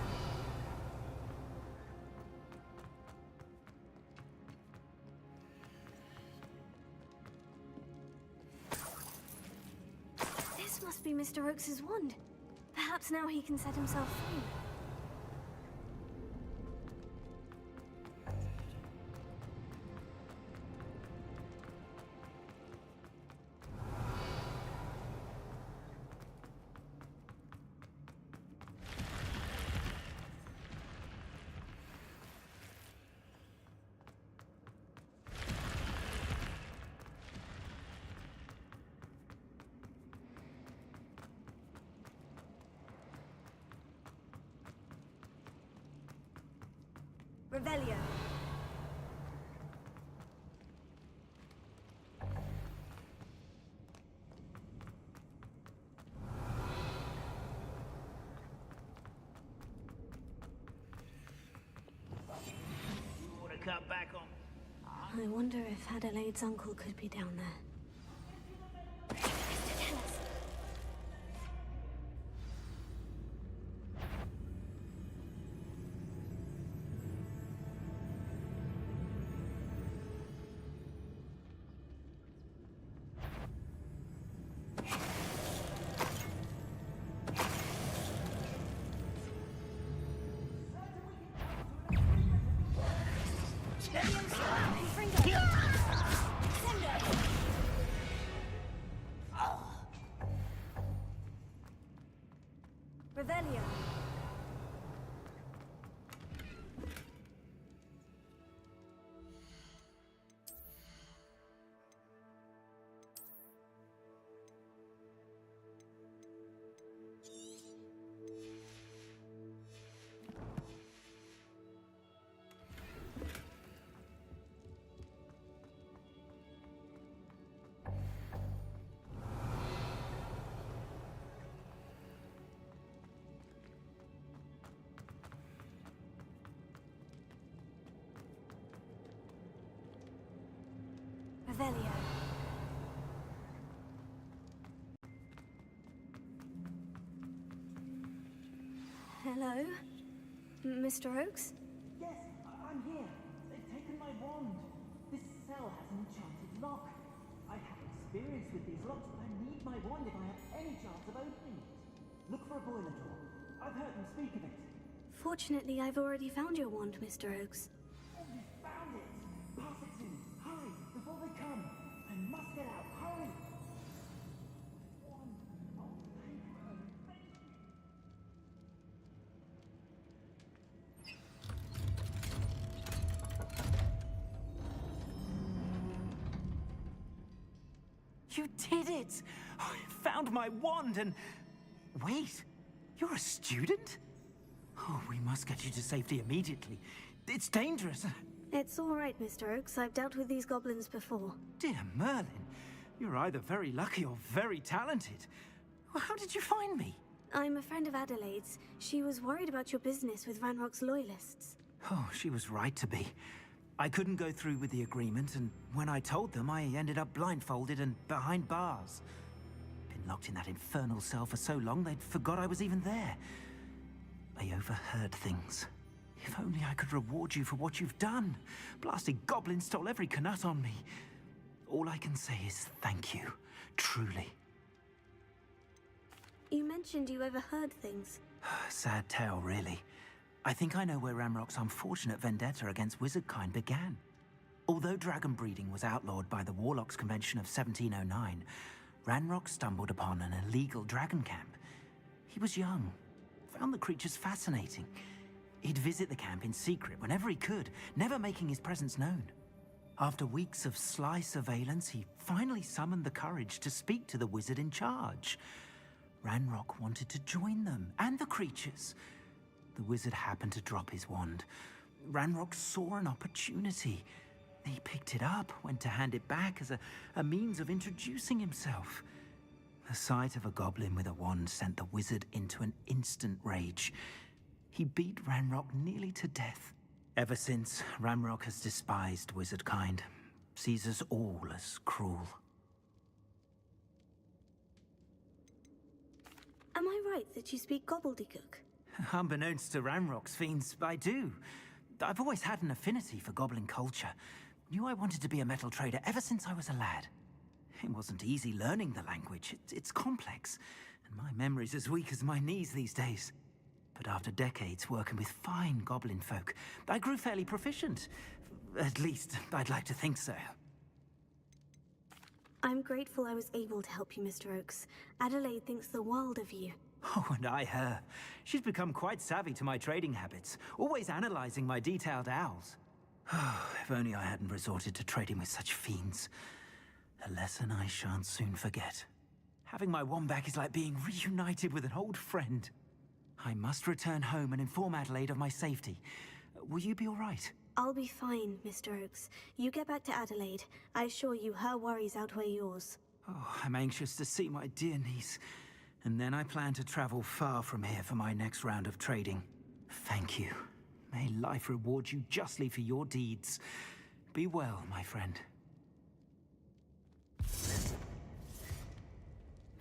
This must be Mr. Oakes's wand. Perhaps now he can set himself free. Revelio. You want to cut back on? I wonder if Adelaide's uncle could be down there. Revelio. Revelio. Hello? Mr. Oakes? Yes, I'm here. They've taken my wand. This cell has an enchanted lock. I have experience with these locks, but I need my wand if I have any chance of opening it. Look for a boiler door. I've heard them speak of it. Fortunately, I've already found your wand, Mr. Oakes. Oh, you found it! Pass it to me. Hurry, before they come. I must get out. Hurry! Wand. Oh, thank you. Thank you. You did it! I found my wand and... Wait, you're a student? Oh, we must get you to safety immediately. It's dangerous. It's all right, Mr. Oakes. I've dealt with these goblins before. Dear Merlin, you're either very lucky or very talented. Well, how did you find me? I'm a friend of Adelaide's. She was worried about your business with Ranrock's loyalists. Oh, she was right to be. I couldn't go through with the agreement, and when I told them, I ended up blindfolded and behind bars. Been locked in that infernal cell for so long, they'd forgot I was even there. I overheard things. If only I could reward you for what you've done. Blasted goblins stole every Knut on me. All I can say is thank you, truly. You mentioned you overheard things. Sad tale, really. I think I know where Ranrock's unfortunate vendetta against wizardkind began. Although dragon breeding was outlawed by the Warlocks Convention of 1709, Ranrock stumbled upon an illegal dragon camp. He was young, found the creatures fascinating. He'd visit the camp in secret whenever he could, never making his presence known. After weeks of sly surveillance, he finally summoned the courage to speak to the wizard in charge. Ranrock wanted to join them, and the creatures. The wizard happened to drop his wand. Ranrock saw an opportunity. He picked it up, went to hand it back as a means of introducing himself. The sight of a goblin with a wand sent the wizard into an instant rage. He beat Ranrock nearly to death. Ever since, Ranrock has despised wizardkind, sees us all as cruel. Am I right that you speak gobbledygook? Unbeknownst to Ranrock's fiends, I do. I've always had an affinity for goblin culture. Knew I wanted to be a metal trader ever since I was a lad. It wasn't easy learning the language. It's complex, and my memory's as weak as my knees these days. But after decades working with fine goblin folk, I grew fairly proficient. At least, I'd like to think so. I'm grateful I was able to help you, Mr. Oakes. Adelaide thinks the world of you. Oh, and I her. She's become quite savvy to my trading habits, always analyzing my detailed owls. If only I hadn't resorted to trading with such fiends. A lesson I shan't soon forget. Having my wand back is like being reunited with an old friend. I must return home and inform Adelaide of my safety. Will you be all right? I'll be fine, Mr. Oakes. You get back to Adelaide. I assure you her worries outweigh yours. Oh, I'm anxious to see my dear niece. And then I plan to travel far from here for my next round of trading. Thank you. May life reward you justly for your deeds. Be well, my friend.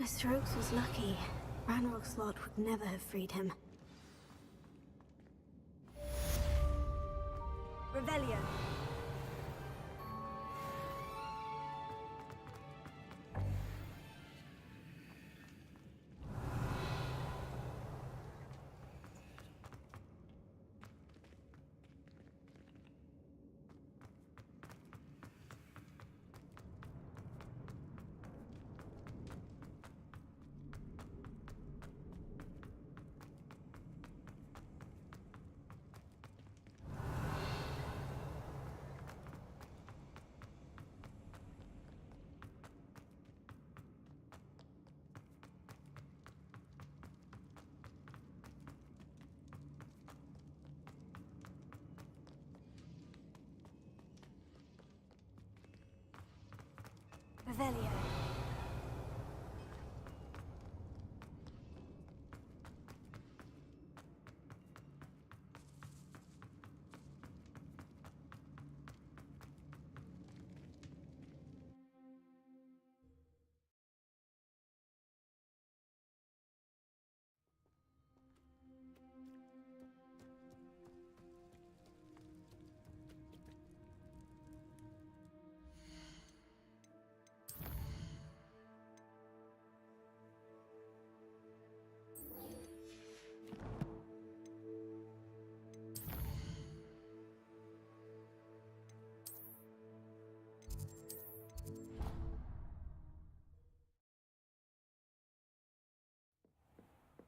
Mr. Oakes was lucky. Ranrock's lot would never have freed him. Revelio. Revelio.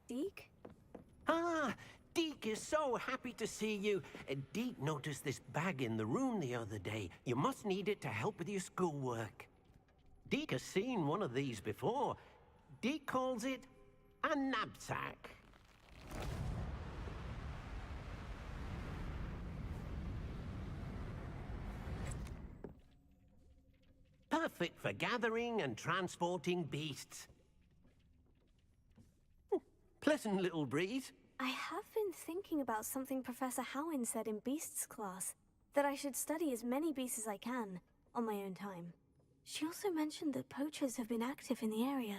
Deke? Ah, Deke is so happy to see you. Deke noticed this bag in the room the other day. You must need it to help with your schoolwork. Deke has seen one of these before. Deke calls it a knapsack. Perfect for gathering and transporting beasts. Pleasant little breeze. I have been thinking about something Professor Howin said in Beasts class, that I should study as many beasts as I can, on my own time. She also mentioned that poachers have been active in the area,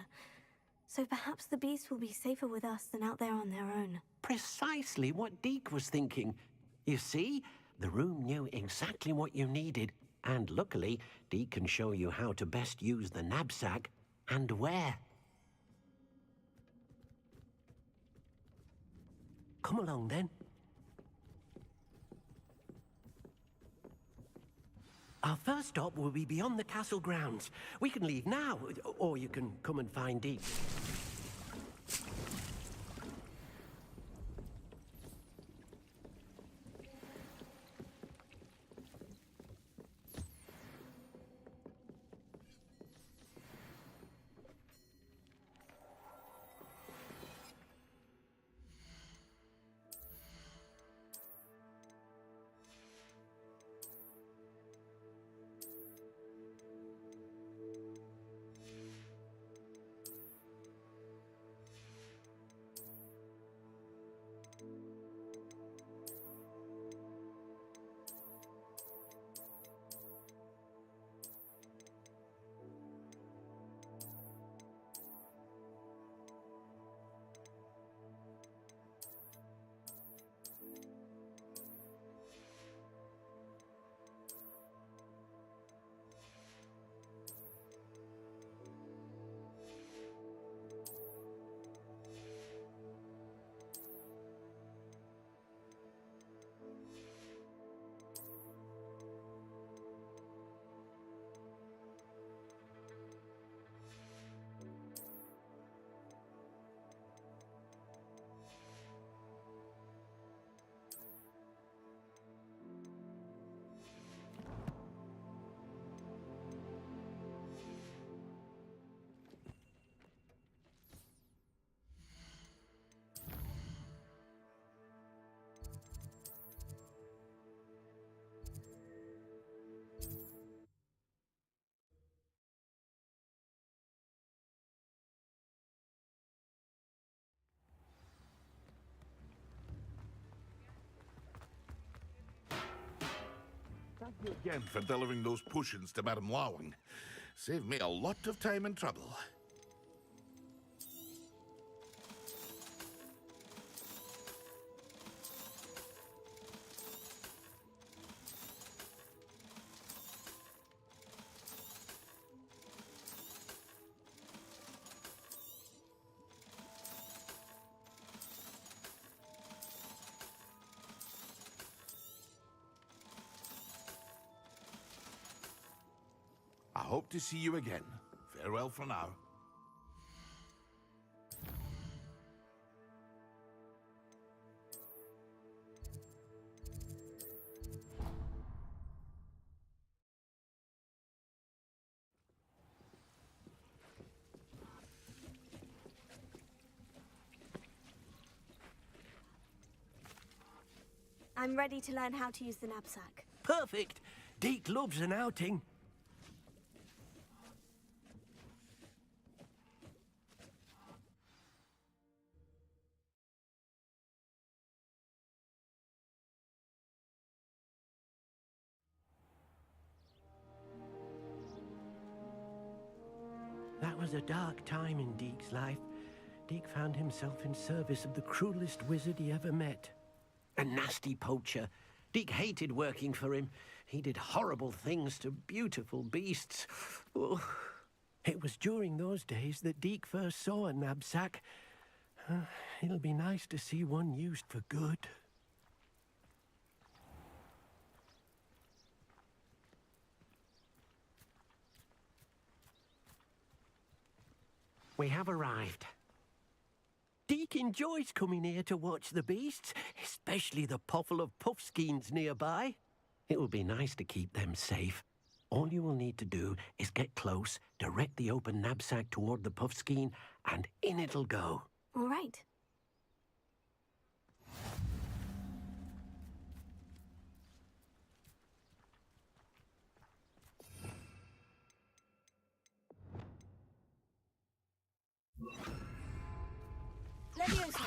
so perhaps the beasts will be safer with us than out there on their own. Precisely what Deke was thinking. You see, the room knew exactly what you needed, and luckily, Deke can show you how to best use the knapsack and where. Come along, then. Our first stop will be beyond the castle grounds. We can leave now, or you can come and find Deke. you again for delivering those potions to Madame Lawing. Saved me a lot of time and trouble. I hope to see you again. Farewell for now. I'm ready to learn how to use the knapsack. Perfect. Deke loves an outing. That was a dark time in Deke's life. Deke found himself in service of the cruelest wizard he ever met. A nasty poacher. Deke hated working for him. He did horrible things to beautiful beasts. Oh. It was during those days that Deke first saw a knapsack. It'll be nice to see one used for good. We have arrived. Deke enjoys coming here to watch the beasts, especially the potful of puffskeins nearby. It will be nice to keep them safe. All you will need to do is get close, direct the open knapsack toward the puffskein, and in it'll go. All right. Leviosa.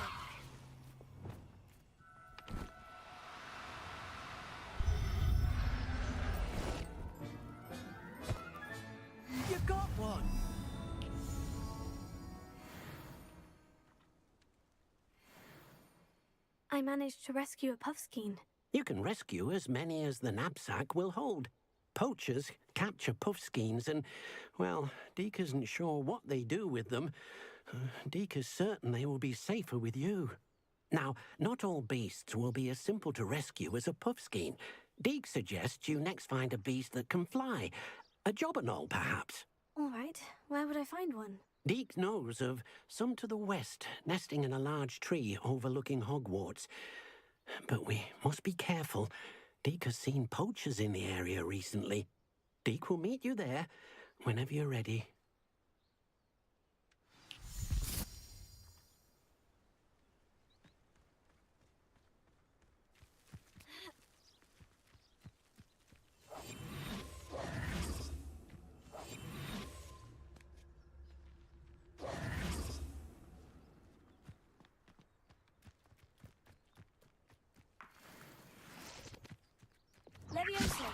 You got one! I managed to rescue a puffskein. You can rescue as many as the knapsack will hold. Poachers capture puffskeins and, well, Deke isn't sure what they do with them. Deke is certain they will be safer with you. Now, not all beasts will be as simple to rescue as a puffskein. Deke suggests you next find a beast that can fly. A jobberknoll, perhaps. All right. Where would I find one? Deke knows of some to the west, nesting in a large tree overlooking Hogwarts. But we must be careful. Deke has seen poachers in the area recently. Deke will meet you there whenever you're ready. Leviosa.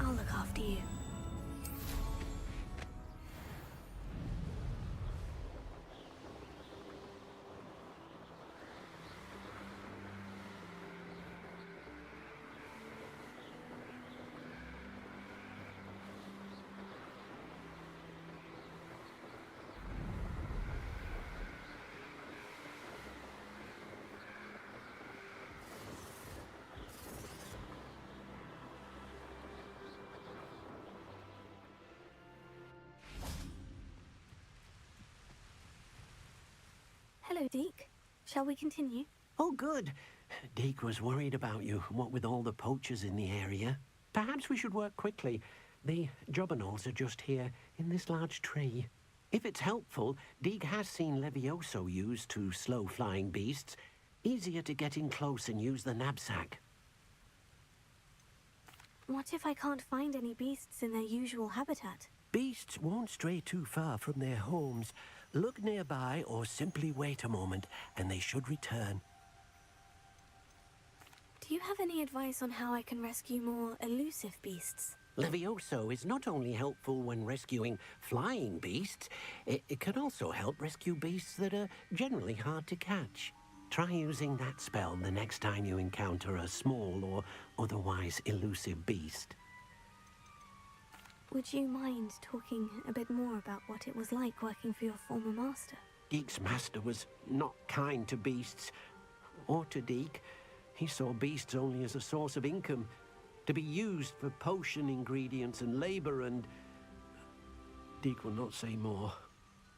I'll look after you. Hello, Deke. Shall we continue? Oh, good. Deke was worried about you, what with all the poachers in the area. Perhaps we should work quickly. The jobberknolls are just here, in this large tree. If it's helpful, Deke has seen Levioso used to slow flying beasts. Easier to get in close and use the knapsack. What if I can't find any beasts in their usual habitat? Beasts won't stray too far from their homes. Look nearby or simply wait a moment, and they should return. Do you have any advice on how I can rescue more elusive beasts? Levioso is not only helpful when rescuing flying beasts, it can also help rescue beasts that are generally hard to catch. Try using that spell the next time you encounter a small or otherwise elusive beast. Would you mind talking a bit more about what it was like working for your former master? Deek's master was not kind to beasts, or to Deek. He saw beasts only as a source of income, to be used for potion ingredients and labor, and Deek will not say more.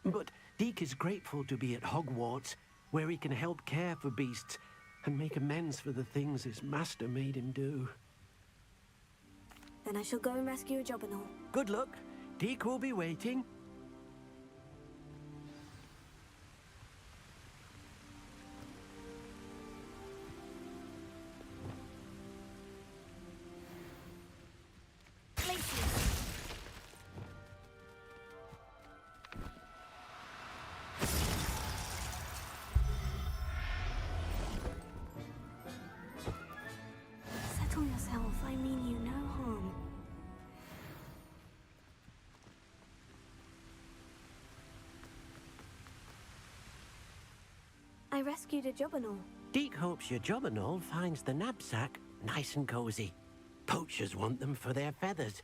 But Deek is grateful to be at Hogwarts, where he can help care for beasts and make amends for the things his master made him do. Then I shall go and rescue a Jobberknoll. Good luck. Deek will be waiting. Settle yourself. I mean you no harm. I rescued a Jobberknoll. Deek hopes your Jobberknoll finds the knapsack nice and cozy. Poachers want them for their feathers,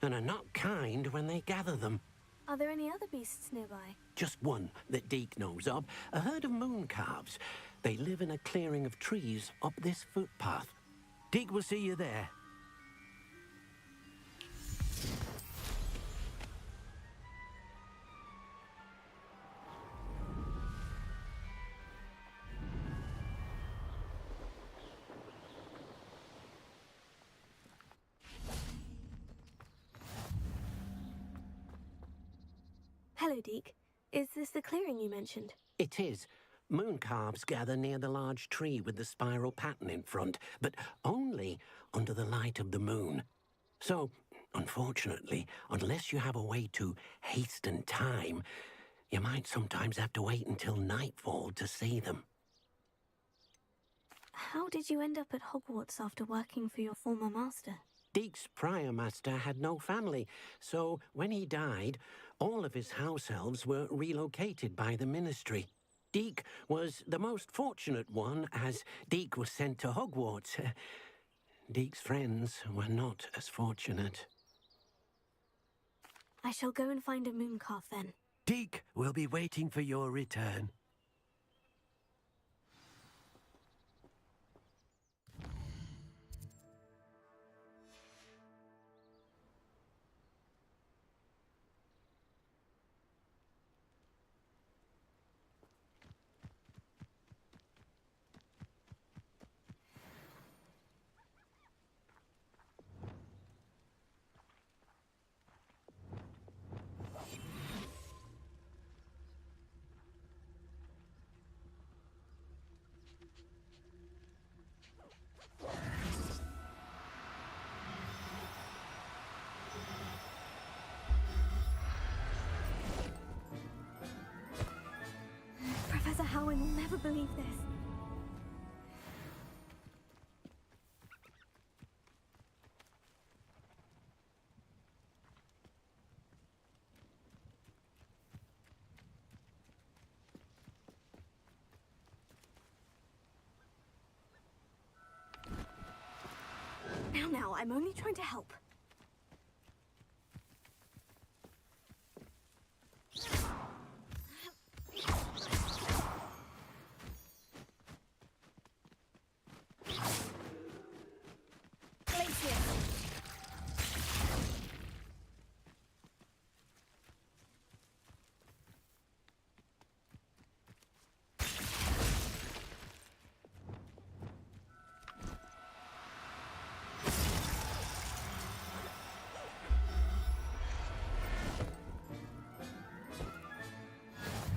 and are not kind when they gather them. Are there any other beasts nearby? Just one that Deek knows of, a herd of moon calves. They live in a clearing of trees up this footpath. Deek will see you there. Hello, Deek. Is this the clearing you mentioned? It is. Moon calves gather near the large tree with the spiral pattern in front, but only under the light of the moon. So, unfortunately, unless you have a way to hasten time, you might sometimes have to wait until nightfall to see them. How did you end up at Hogwarts after working for your former master? Deek's prior master had no family, so when he died, all of his house elves were relocated by the ministry. Deek was the most fortunate one, as Deek was sent to Hogwarts. Deek's friends were not as fortunate. I shall go and find a mooncalf then. Deek will be waiting for your return. Professor Howin will never believe this. Now, I'm only trying to help.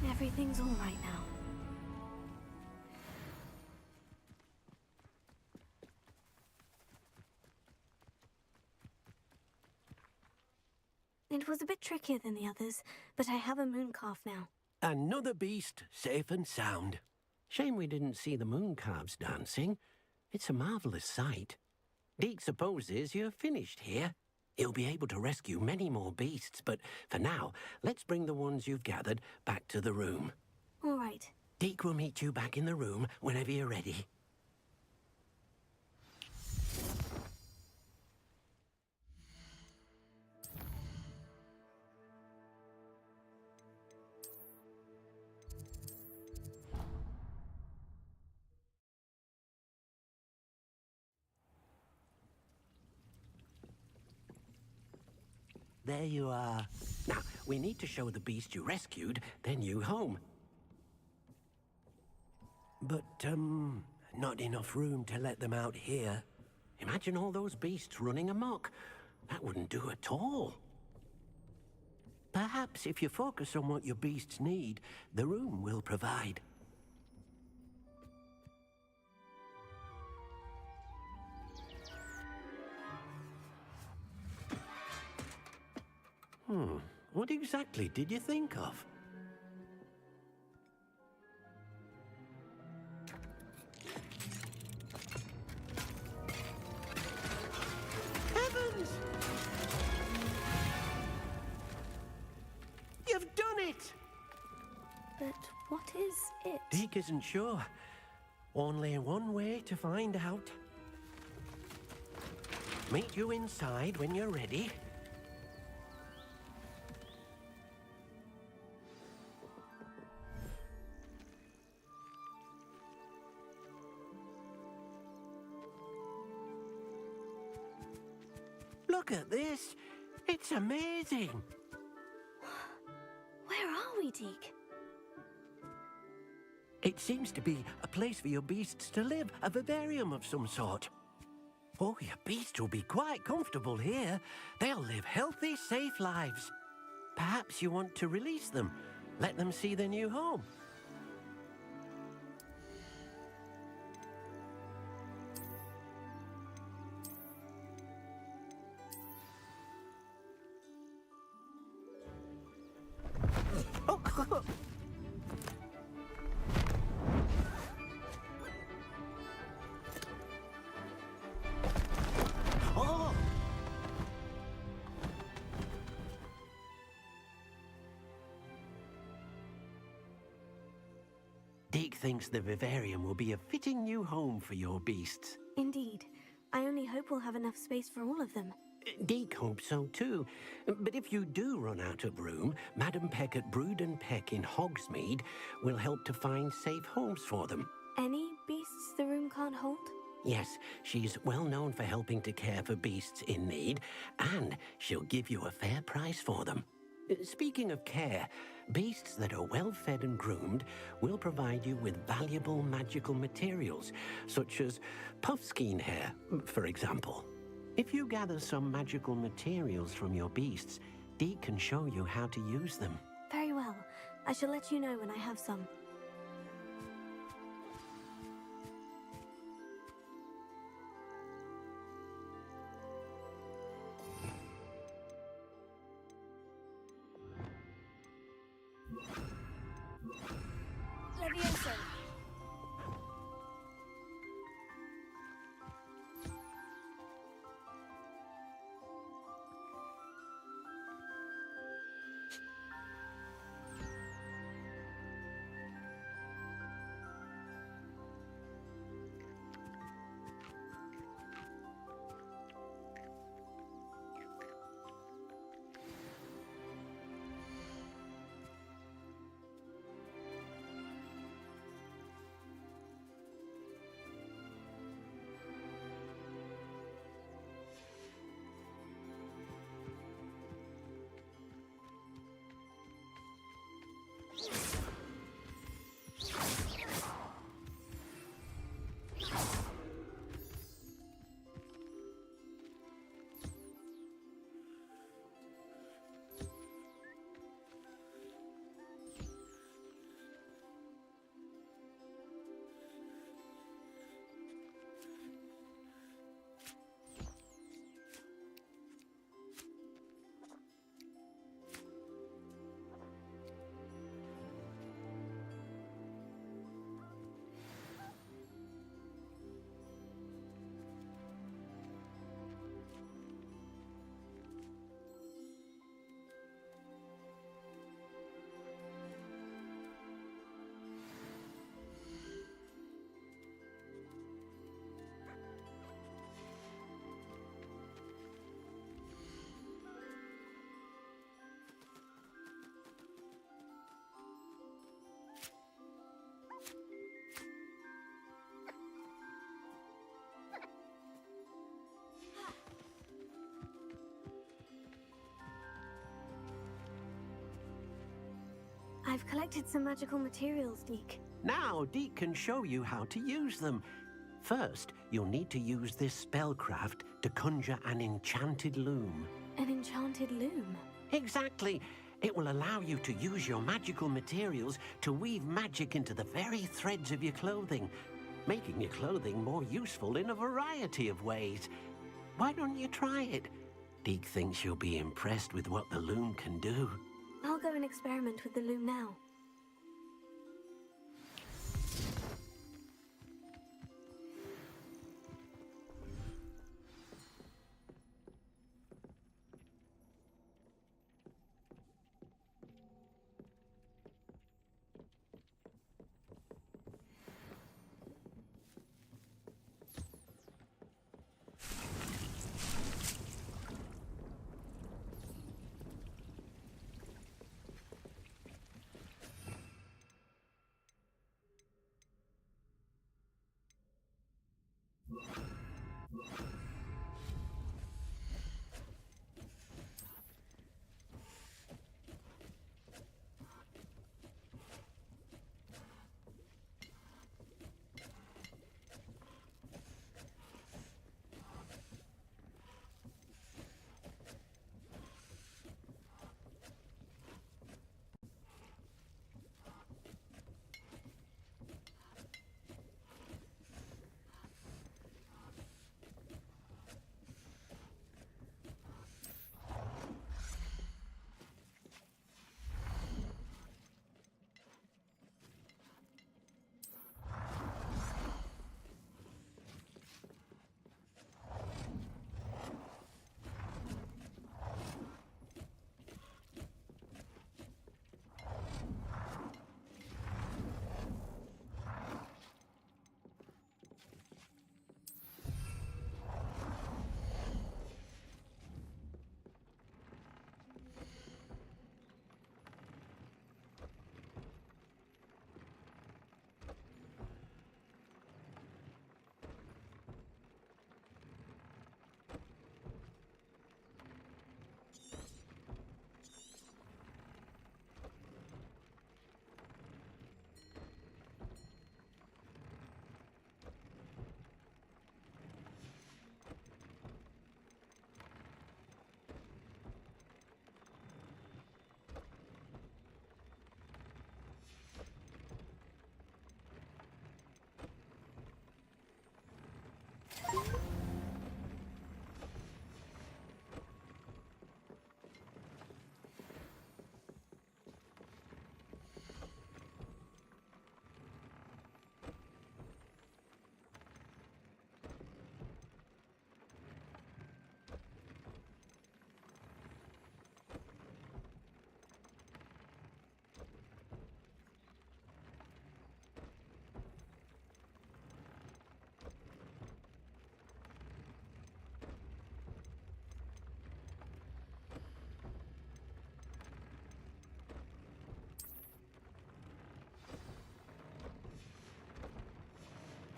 Everything's all right now. It was a bit trickier than the others, but I have a mooncalf now. Another beast safe and sound. Shame we didn't see the moon calves dancing. It's a marvellous sight. Deke supposes you're finished here. He'll be able to rescue many more beasts, but for now, let's bring the ones you've gathered back to the room. All right. Deke will meet you back in the room whenever you're ready. There you are. Now, we need to show the beast you rescued their new home. But, not enough room to let them out here. Imagine all those beasts running amok. That wouldn't do at all. Perhaps if you focus on what your beasts need, the room will provide. What exactly did you think of? Heavens! You've done it! But what is it? Deke isn't sure. Only one way to find out. Meet you inside when you're ready. Look at this. It's amazing. Where are we, Deke? It seems to be a place for your beasts to live, a vivarium of some sort. Oh, your beasts will be quite comfortable here. They'll live healthy, safe lives. Perhaps you want to release them, let them see their new home. Deke thinks the vivarium will be a fitting new home for your beasts. Indeed. I only hope we'll have enough space for all of them. Deke hopes so too. But if you do run out of room, Madam Peck at Brood and Peck in Hogsmeade will help to find safe homes for them. Any beasts the room can't hold? Yes, she's well known for helping to care for beasts in need, and she'll give you a fair price for them. Speaking of care, beasts that are well fed and groomed will provide you with valuable magical materials, such as puffskein hair, for example. If you gather some magical materials from your beasts, Deke can show you how to use them. Very well. I shall let you know when I have some. Levioso. I've collected some magical materials, Deke. Now, Deke can show you how to use them. First, you'll need to use this spellcraft to conjure an enchanted loom. An enchanted loom? Exactly. It will allow you to use your magical materials to weave magic into the very threads of your clothing, making your clothing more useful in a variety of ways. Why don't you try it? Deke thinks you'll be impressed with what the loom can do. I'll go and experiment with the loom now.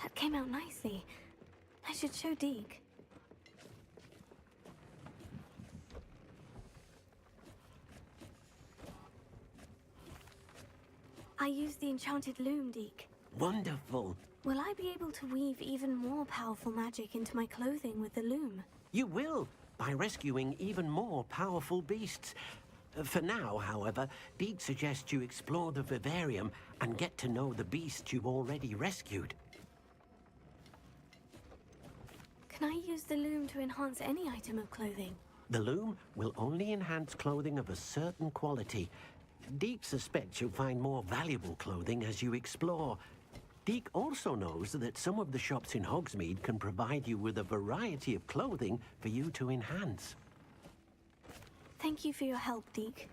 That came out nicely. I should show Deke. I used the enchanted loom, Deke. Wonderful. Will I be able to weave even more powerful magic into my clothing with the loom? You will, by rescuing even more powerful beasts. For now, however, Deke suggests you explore the vivarium and get to know the beasts you've already rescued. Can I use the loom to enhance any item of clothing? The loom will only enhance clothing of a certain quality. Deke suspects you'll find more valuable clothing as you explore. Deke also knows that some of the shops in Hogsmeade can provide you with a variety of clothing for you to enhance. Thank you for your help, Deke.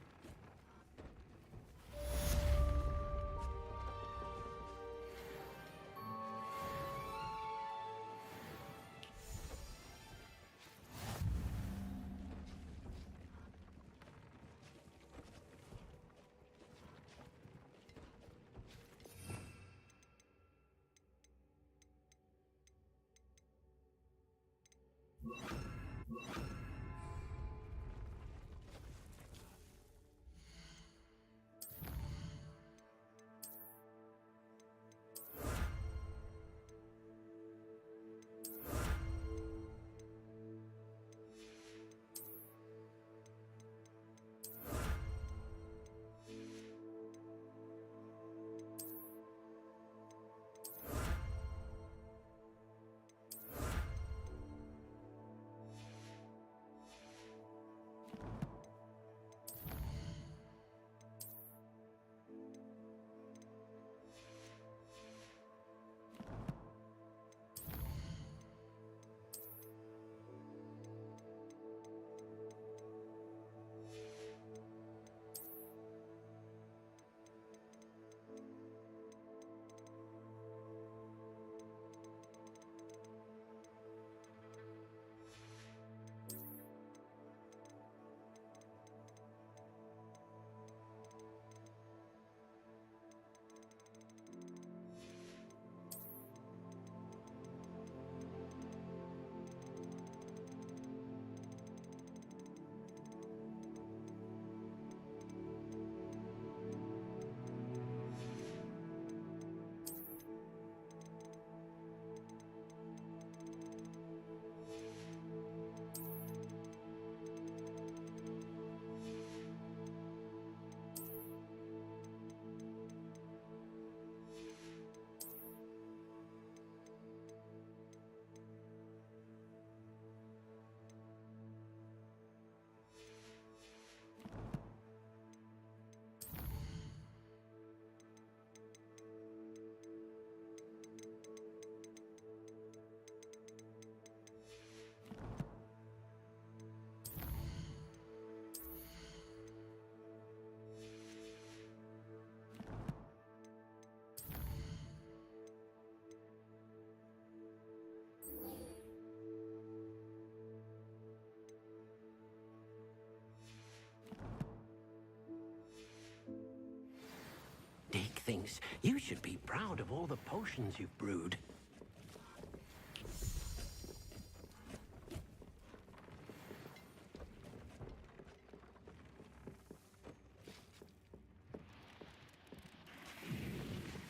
nice. You should be proud of all the potions you've brewed.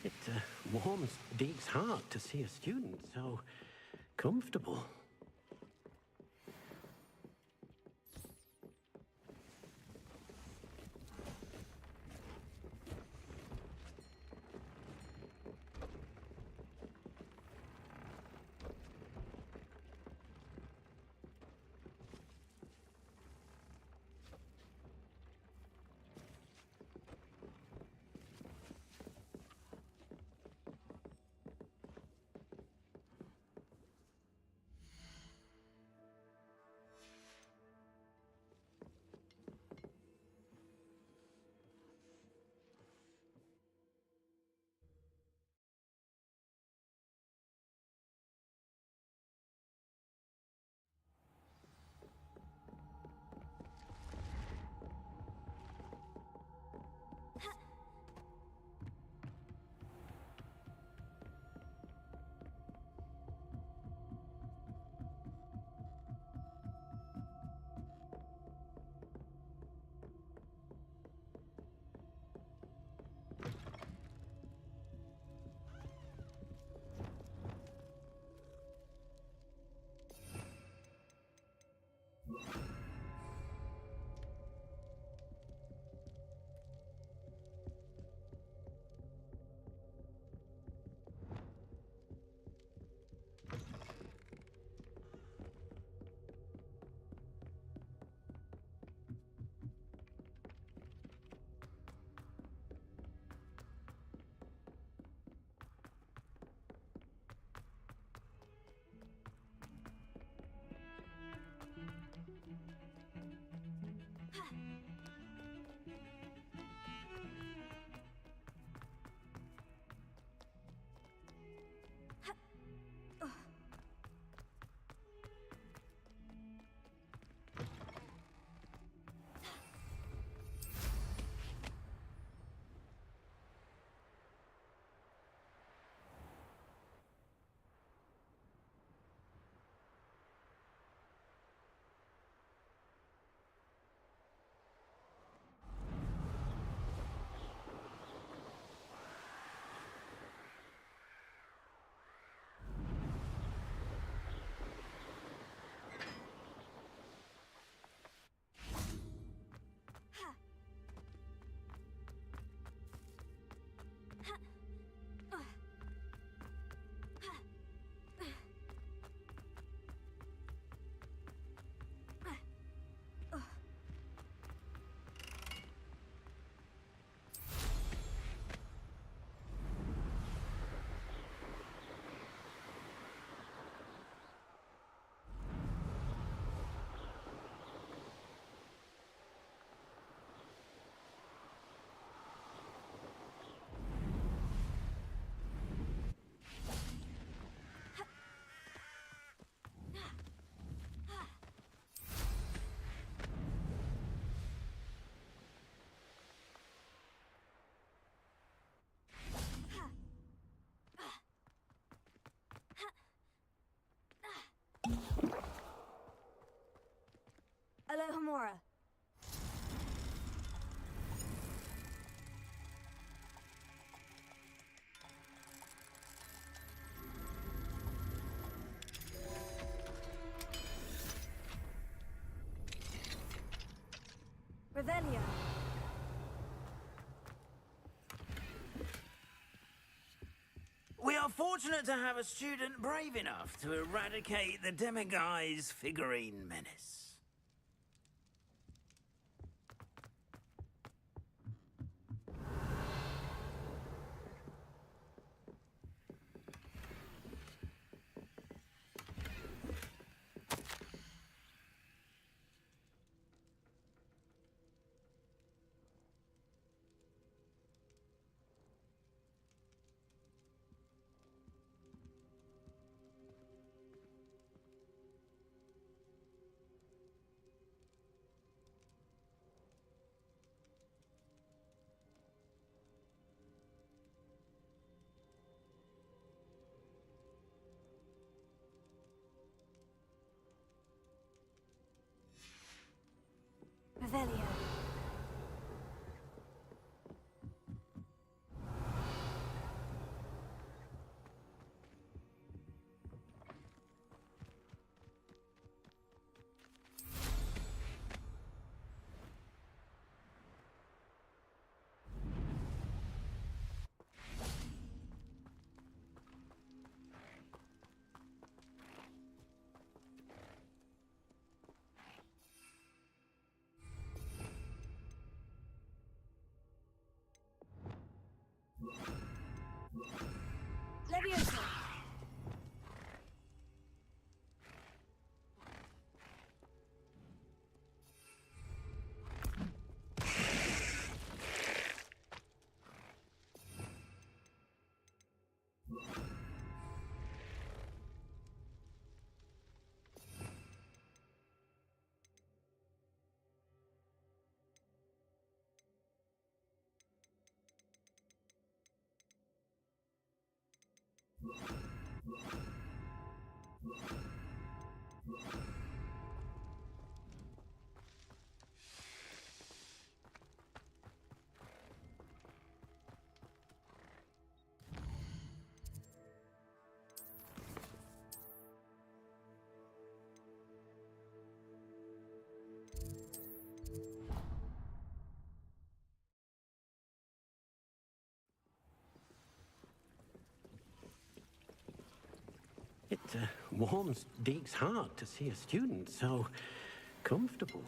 It warms Deke's heart to see a student so comfortable. Alohomora. Revelio. We are fortunate to have a student brave enough to eradicate the Demiguise figurine menace. Revelio. Leviosa. It warms Deke's heart to see a student so comfortable.